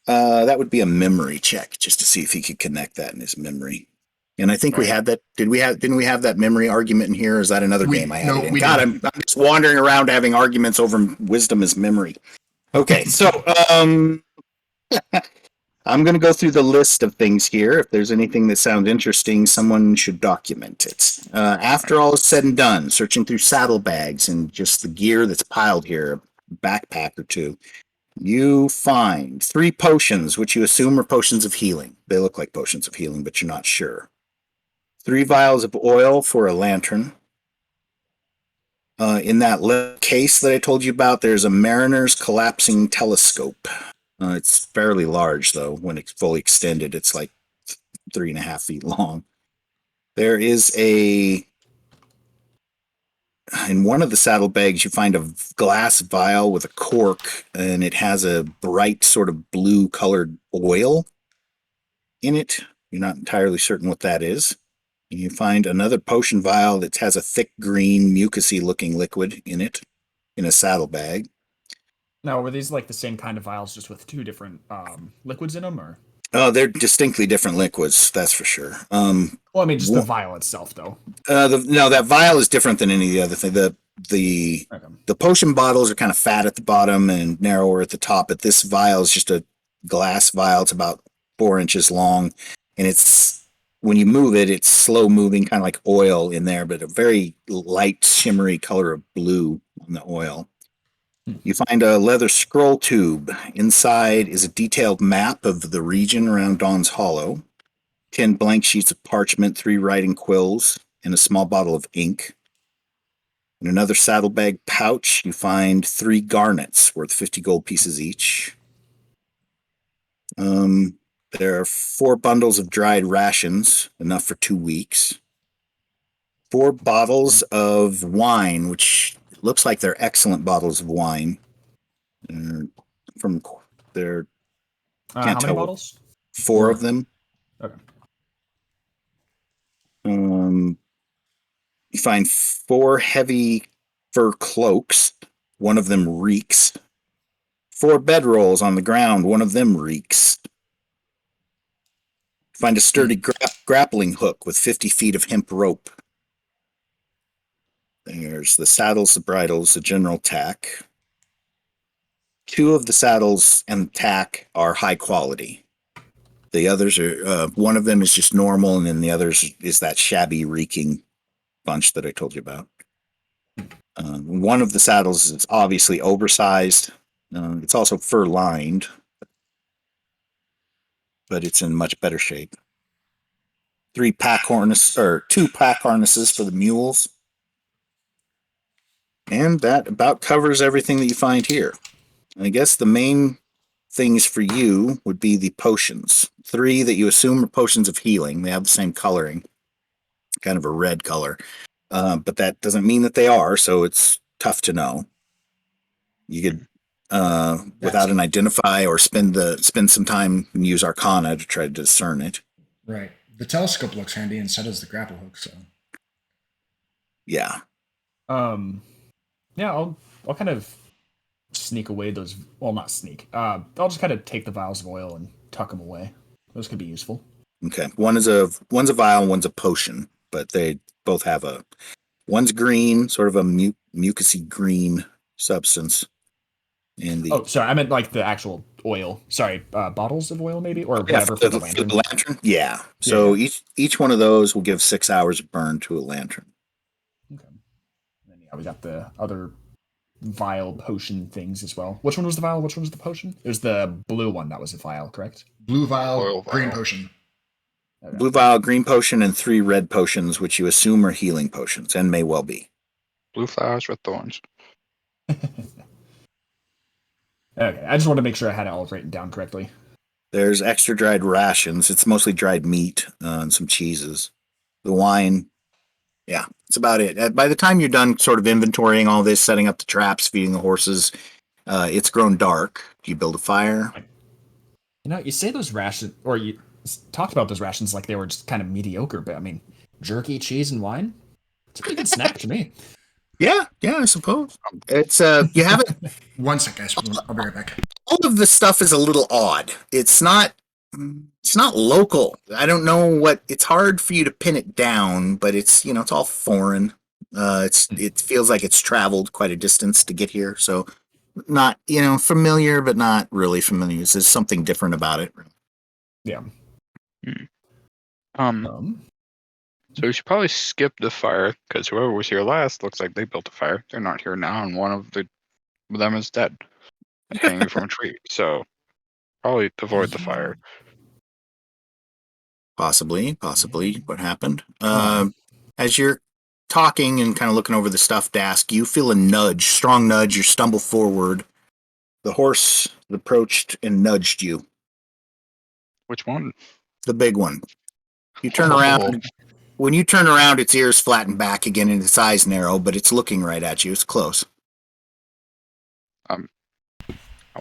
That would be a memory check, just to see if he could connect that in his memory. And I think we had that. Didn't we have that memory argument in here? Or is that another game I had? God, I'm just wandering around having arguments over wisdom as memory. Okay, so I'm going to go through the list of things here. If there's anything that sounds interesting, someone should document it. After all is said and done, searching through saddlebags and just the gear that's piled here, a backpack or 2, you find 3 potions, which you assume are potions of healing. They look like potions of healing, but you're not sure. 3 vials of oil for a lantern. In that case that I told you about, there's a mariner's collapsing telescope. It's fairly large, though. When it's fully extended, it's like 3.5 feet long. There is in one of the saddlebags, you find a glass vial with a cork, and it has a bright sort of blue-colored oil in it. You're not entirely certain what that is. You find another potion vial that has a thick green, mucusy-looking liquid in it, in a saddlebag. Now, were these like the same kind of vials, just with 2 different liquids in them, or? Oh, they're distinctly different liquids, that's for sure. Well, I mean, just the vial itself, though. No, that vial is different than any of the other thing. The potion bottles are kind of fat at the bottom and narrower at the top, but this vial is just a glass vial. It's about 4 inches long, and it's when you move it, it's slow moving, kind of like oil in there, but a very light, shimmery color of blue on the oil. You find a leather scroll tube. Inside is a detailed map of the region around Dawn's Hollow, 10 blank sheets of parchment, 3 writing quills, and a small bottle of ink. In another saddlebag pouch, you find 3 garnets worth 50 gold pieces each. There are 4 bundles of dried rations, enough for 2 weeks. 4 bottles of wine, which looks like they're excellent bottles of wine. From their can't How tell many what, bottles? 4 of them. Okay. You find 4 heavy fur cloaks. One of them reeks. 4 bedrolls on the ground. One of them reeks. Find a sturdy grappling hook with 50 feet of hemp rope. There's the saddles, the bridles, the general tack. 2 of the saddles and tack are high quality. The others are, one of them is just normal, and then the others is that shabby, reeking bunch that I told you about. One of the saddles is obviously oversized. It's also fur lined, but it's in much better shape. 2 pack harnesses for the mules. And that about covers everything that you find here. I guess the main things for you would be the potions. 3 that you assume are potions of healing. They have the same coloring, kind of a red color. But that doesn't mean that they are, so it's tough to know. You could, without an identify, or spend some time and use Arcana to try to discern it. Right. The telescope looks handy, and so does the grapple hook. So. Yeah. Yeah, I'll kind of sneak away those. Well, not sneak. I'll just kind of take the vials of oil and tuck them away. Those could be useful. Okay. One's a vial, one's a potion, but they both have one's green, sort of a mucusy green substance. And sorry, I meant like the actual oil. Sorry, bottles of oil maybe, or whatever for the lantern. Yeah. So Yeah. each one of those will give 6 hours of burn to a lantern. Okay. And then we got the other vial potion things as well. Which one was the vial? Which one was the potion? It was the blue one that was a vial, correct? Blue vial, Oil green vial. potion. Okay. Blue vial, green potion, and 3 red potions, which you assume are healing potions, and may well be. Blue flowers with thorns. Okay, I just wanted to make sure I had it all written down correctly. There's extra dried rations. It's mostly dried meat and some cheeses. The wine, yeah, that's about it. By the time you're done sort of inventorying all this, setting up the traps, feeding the horses, it's grown dark. Do you build a fire? You know, you say those rations, or you talked about those rations like they were just kind of mediocre, but I mean, jerky, cheese, and wine? It's a pretty good snack to me. Yeah, I suppose. It's, you have it. 1 sec, guys. I'll be right back. All of this stuff is a little odd. It's not local. I don't know it's hard for you to pin it down, but it's all foreign. It feels like it's traveled quite a distance to get here, so not familiar, but not really familiar. There's something different about it. Yeah. So we should probably skip the fire, because whoever was here last looks like they built a fire. They're not here now, and one of them is dead, hanging from a tree. So probably avoid the fire. Possibly what happened. As you're talking and kind of looking over the stuff desk, you feel a strong nudge. You stumble forward. The horse approached and nudged you. Which one? The big one. You turn around. When you turn around, its ears flatten back again and its eyes narrow, but it's looking right at you. It's close. I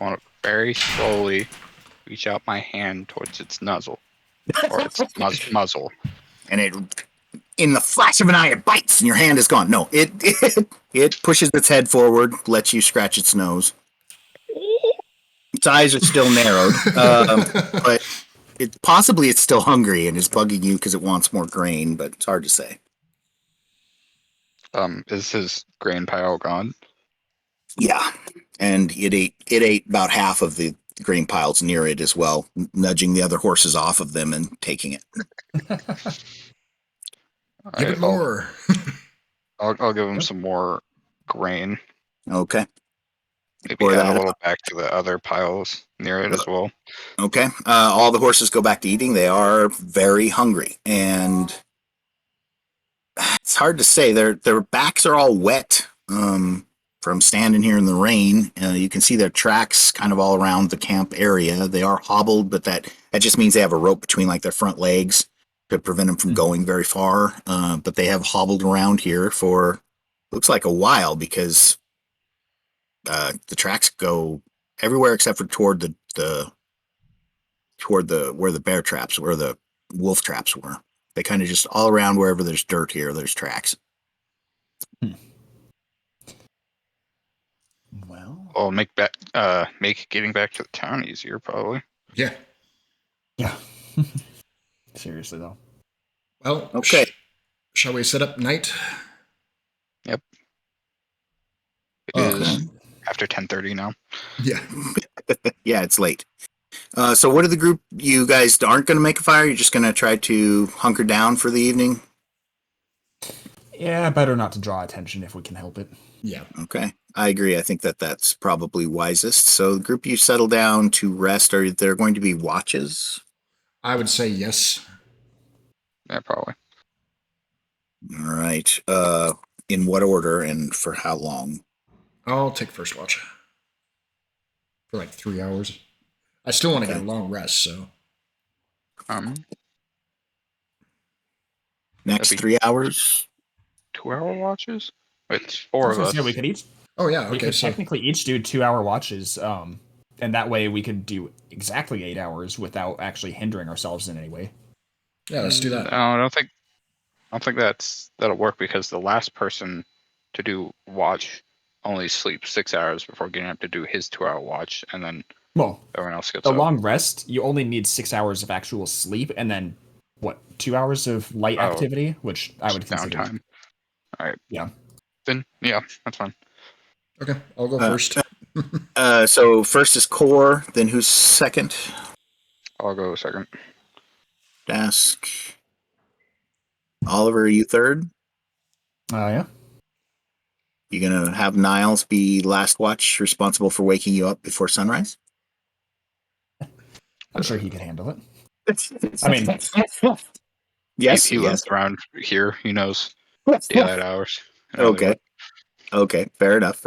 want to very slowly reach out my hand towards its nuzzle, or its muzzle. And in the flash of an eye, it bites and your hand is gone. No, it pushes its head forward, lets you scratch its nose. Its eyes are still narrowed, but possibly it's still hungry and is bugging you because it wants more grain, but it's hard to say. Is his grain pile gone? Yeah, and it ate about half of the grain piles near it as well, nudging the other horses off of them and taking it. Give it more. I'll give him some more grain. Okay. Maybe Pour add that a out. little back to the other piles near it as well. Okay. All the horses go back to eating. They are very hungry, and it's hard to say. Their backs are all wet from standing here in the rain. You can see their tracks kind of all around the camp area. They are hobbled, but that just means they have a rope between like their front legs to prevent them from going very far. But they have hobbled around here for looks like a while because the tracks go everywhere except for toward the where the bear traps, where the wolf traps were. They kind of just all around wherever there's dirt here, there's tracks. Well, Well, make getting back to the town easier, probably. Yeah. yeah. Seriously though. Well, Okay. Shall we set up night? Yep. It Okay. is after 10:30 now. Yeah. Yeah, it's late. So what are the group? You guys aren't going to make a fire? You're just going to try to hunker down for the evening? Yeah, better not to draw attention if we can help it. Yeah. Okay. I agree. I think that's probably wisest. So the group you settle down to rest, are there going to be watches? I would say yes. Yeah, probably. All right. In what order and for how long? I'll take first watch. For like 3 hours. I still want to get a long rest, so. Next That'd be- 3 hours? 2-hour watches? It's 4 of us. Yeah, we could each. Oh, yeah. We Okay. could So, technically each do 2-hour watches. And that way we could do exactly 8 hours without actually hindering ourselves in any way. yeah, let's do that. No, I don't think that'll work because the last person to do watch only sleeps 6 hours before getting up to do his 2-hour watch, and then Well, everyone else gets the up. long rest, you only need 6 hours of actual sleep, and then what? 2 hours of light activity, which I would consider downtime. All right. Yeah. Then yeah, that's fine. Okay. I'll go first. So first is core, then who's second? I'll go second. Dask. Oliver, are you third? Yeah. You gonna have Niles be last watch, responsible for waking you up before sunrise? I'm sure he could handle it. I mean, yes, He yes. lives around here. He knows daylight hours. Okay. Okay. Fair enough.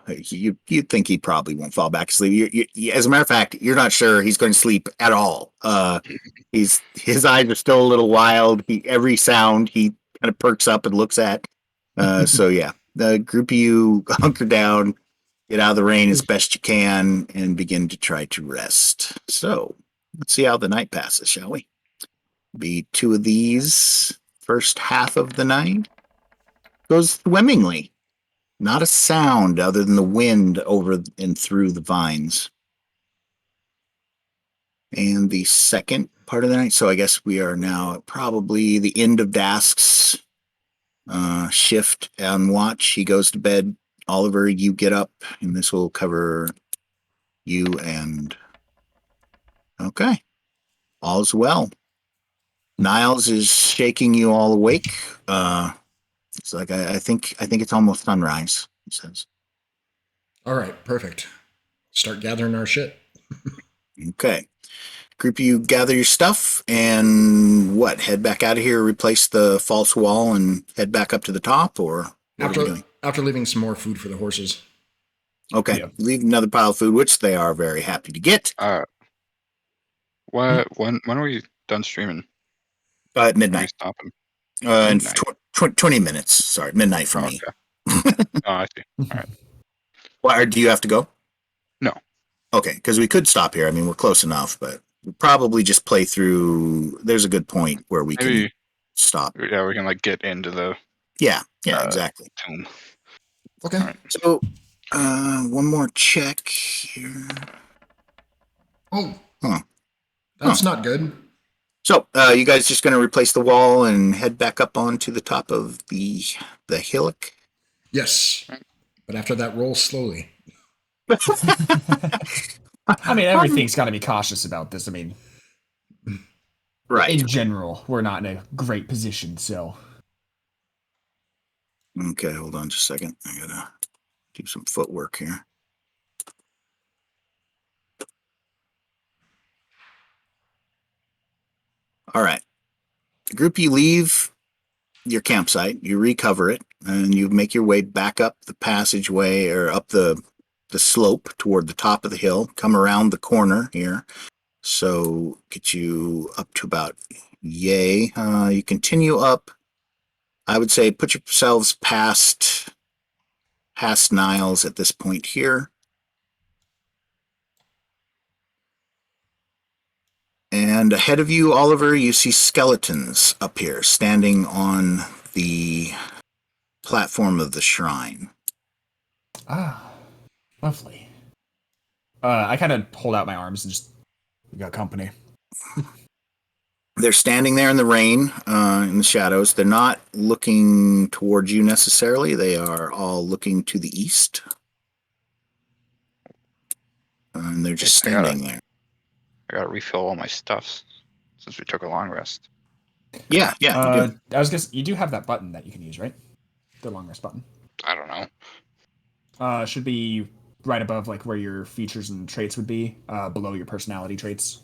You'd think he probably won't fall back asleep. As a matter of fact, you're not sure he's going to sleep at all. His eyes are still a little wild. Every sound he kind of perks up and looks at. So yeah, the group of you hunker down, get out of the rain as best you can, and begin to try to rest. So let's see how the night passes, shall we? Be 2 of these. First half of the night goes swimmingly. Not a sound other than the wind over and through the vines. And the second part of the night, so I guess we are now at probably the end of Dask's shift on watch. He goes to bed. Oliver, you get up, and this will cover you and... Okay. All's well. Niles is shaking you all awake. It's like I think it's almost sunrise, he says. All right. Perfect. Start gathering our shit. Okay. Group, you gather your stuff and what? Head back out of here, replace the false wall, and head back up to the top, or what are we doing? After leaving some more food for the horses. Okay. Yeah. Leave another pile of food, which they are very happy to get. When are we done streaming? At When are we midnight. stopping? In Midnight. 20 minutes. Sorry, midnight for me. Okay. Oh, I see. All right. Well, do you have to go? No. Okay, because we could stop here. I mean, we're close enough, but we'll probably just play through. There's a good point where we can stop. Yeah, we can like get into the Yeah, exactly. tomb. Okay. All right. So, one more check here. Oh. Huh. That's not good. So, you guys just going to replace the wall and head back up onto the top of the hillock? Yes. But after that, roll slowly. I mean, everything's got to be cautious about this. I mean, Right. in general, we're not in a great position, so. Okay, hold on just a second. I gotta do some footwork here. All right. The group, you leave your campsite, you recover it, and you make your way back up the passageway or up the slope toward the top of the hill, come around the corner here. So get you up to about yay. You continue up. I would say put yourselves past Niles at this point here. And ahead of you, Oliver, you see skeletons up here, standing on the platform of the shrine. Ah, lovely. I kind of hold out my arms and just, we got company. They're standing there in the rain, in the shadows. They're not looking towards you necessarily. They are all looking to the east. And they're just standing there. I gotta refill all my stuffs since we took a long rest. Yeah, you do. I was guessing you do have that button that you can use, right? The long rest button. I don't know. Should be right above like where your features and traits would be, below your personality traits.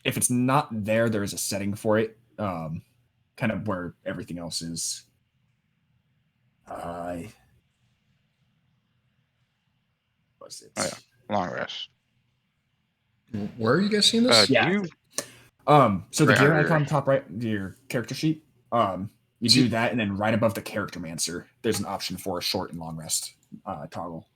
If it's not there, there is a setting for it, kind of where everything else is. Was it? Oh, yeah. Long rest. Where are you guys seeing this? Yeah. You So the Right gear under- icon top right, your character sheet, you do that, and then right above the character mancer, there's an option for a short and long rest toggle.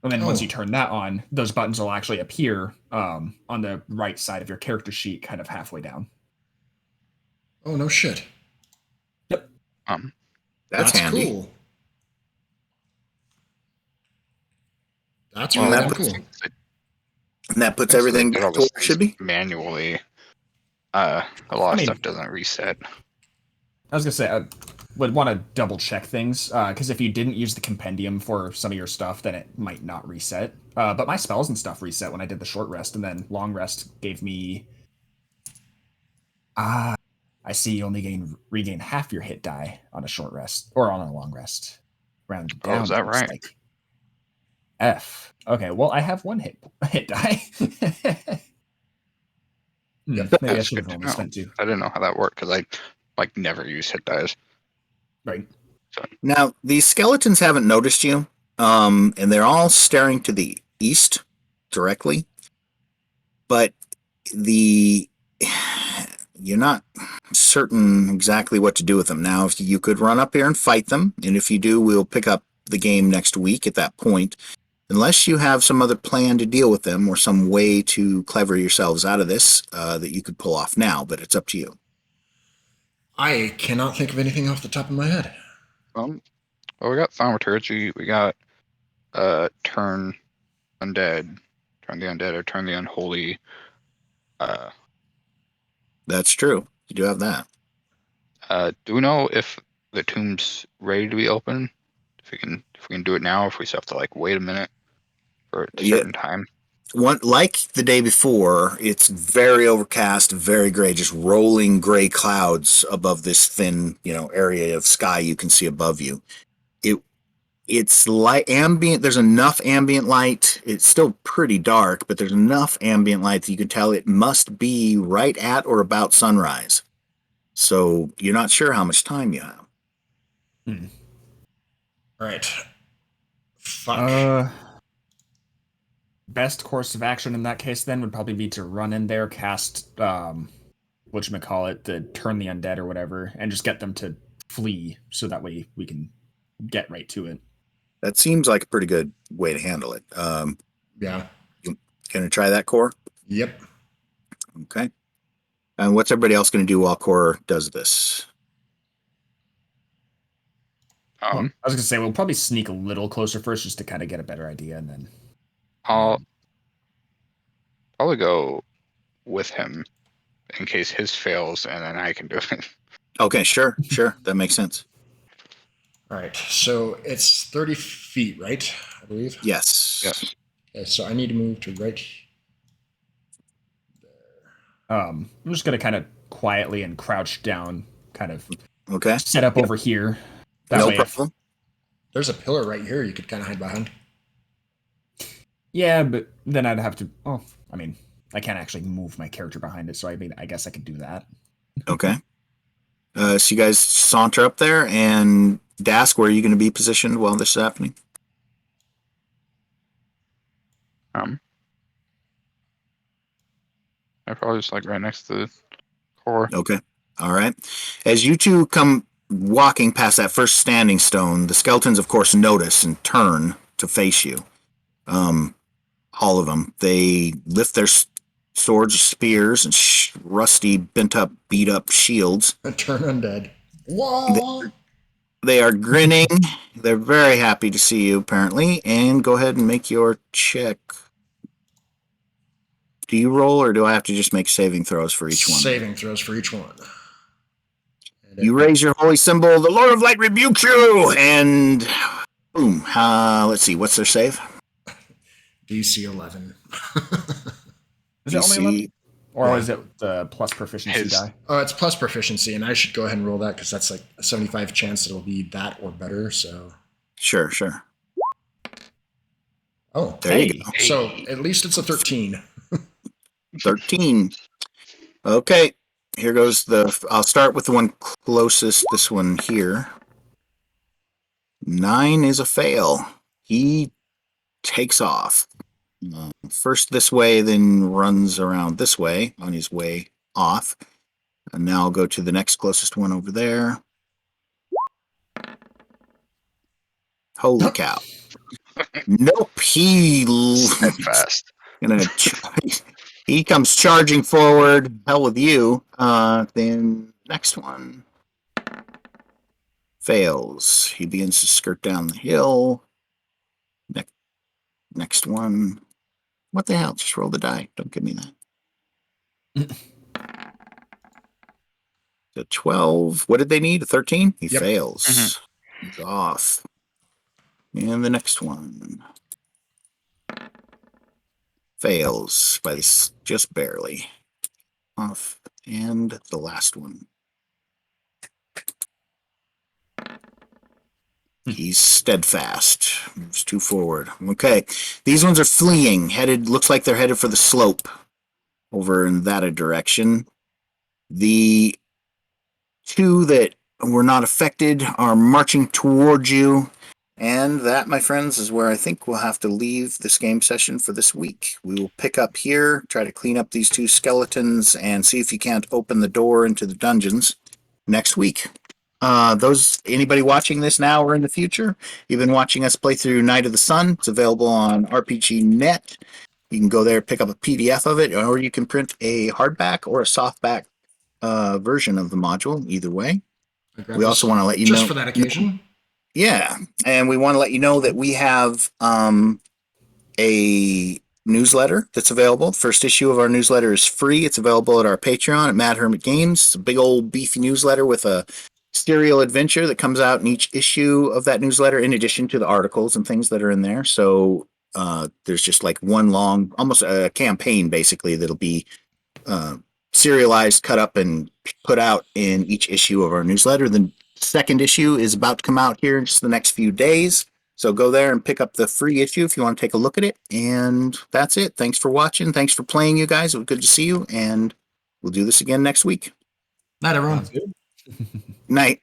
And then once you turn that on, those buttons will actually appear on the right side of your character sheet, kind of halfway down. Oh, no shit. Yep. That's handy. Cool. That's Well, really that cool. And that puts everything back to where it should be? manually. A lot of stuff doesn't reset. I was gonna say I would want to double check things because if you didn't use the compendium for some of your stuff, then it might not reset. But my spells and stuff reset when I did the short rest, and then long rest gave me. I see you only regain half your hit die on a short rest or on a long rest. Rounded down. Oh, is that right? Like F. Okay, well I have one hit die. Maybe I That's should good have to only know. spent 2. I didn't know how that worked because I never use hit dice. Right. Now, these skeletons haven't noticed you, and they're all staring to the east directly. But you're not certain exactly what to do with them. Now, if you could run up here and fight them, and if you do, we'll pick up the game next week at that point. Unless you have some other plan to deal with them or some way to clever yourselves out of this that you could pull off now, but it's up to you. I cannot think of anything off the top of my head. Well, we got thaumaturgy. We got turn undead, turn the undead, or turn the unholy. That's true. You do have that. Do we know if the tomb's ready to be open? If we can do it now, if we still have to wait a minute for a certain time. Like the day before, it's very overcast, very gray, just rolling gray clouds above this thin, area of sky you can see above you. It's light ambient. There's enough ambient light. It's still pretty dark, but there's enough ambient light that you can tell it must be right at or about sunrise. So you're not sure how much time you have. All right. Fuck. Best course of action in that case then would probably be to run in there, cast whatchamacallit, the turn the undead or whatever, and just get them to flee so that way we can get right to it. That seems like a pretty good way to handle it. Yeah. You gonna try that, Core? Yep. Okay. And what's everybody else gonna do while Core does this? I was gonna say we'll probably sneak a little closer first just to kind of get a better idea, and then I'll probably go with him in case his fails, and then I can do it. Okay, sure. That makes sense. All right, so it's 30 feet, right? I believe. Yes. Yes. Okay, so I need to move to right. I'm just gonna kind of quietly and crouch down, kind of Okay. set up over here. That No way, problem. There's a pillar right here you could kind of hide behind. yeah, but then I'd have to. Oh, I mean, I can't actually move my character behind it, so I mean, I guess I could do that. Okay. So you guys saunter up there, and Dask, where are you going to be positioned while this is happening? I probably just like right next to the core. Okay. All right. As you two come walking past that first standing stone, the skeletons, of course, notice and turn to face you. All of them. They lift their swords, spears, and rusty, bent up, beat up shields. Turn undead. Whoa! They are grinning. They're very happy to see you, apparently. And go ahead and make your check. Do you roll, or do I have to just make saving throws for each one? Saving throws for each one. You raise your holy symbol. The Lord of Light rebukes you, and boom. Let's see. What's their save? DC 11. Is it only DC. 11? Or Yeah. is it the plus proficiency His- die? Oh, it's plus proficiency, and I should go ahead and roll that because that's like a 75 chance it'll be that or better. So, Sure, sure. oh, There you go. so at least it's a 13. 13. Okay. Here goes I'll start with the one closest, this one here. 9 is a fail. He takes off. First this way, then runs around this way on his way off. And now I'll go to the next closest one over there. Holy cow. Nope, Steadfast. he comes charging forward. Hell with you. Then next one fails. He begins to skirt down the hill. Next one. What the hell? Just roll the die. Don't give me that. The 12. What did they need? A 13? He Yep. fails. He's off. And the next one fails by just barely. Off. And the last one. He's steadfast. Moves 2 forward. Okay. These ones are fleeing. Looks like they're headed for the slope over in that direction. The 2 that were not affected are marching towards you. And that, my friends, is where I think we'll have to leave this game session for this week. We will pick up here, try to clean up these 2 skeletons, and see if you can't open the door into the dungeons next week. Anybody watching this now or in the future, you've been watching us play through Night of the Sun. It's available on RPG.net. You can go there, pick up a PDF of it, or you can print a hardback or a softback version of the module. Either way, we also want to let you know just for that occasion. Yeah, and we want to let you know that we have a newsletter that's available. First issue of our newsletter is free. It's available at our Patreon at Mad Hermit Games. It's a big old beefy newsletter with a serial adventure that comes out in each issue of that newsletter, in addition to the articles and things that are in there. So there's just like one long, almost a campaign basically, that'll be serialized, cut up, and put out in each issue of our newsletter. The second issue is about to come out here in just the next few days. So go there and pick up the free issue if you want to take a look at it. And that's it. Thanks for watching. Thanks for playing, you guys. It was good to see you. And we'll do this again next week. Night, everyone. Sounds good. Night.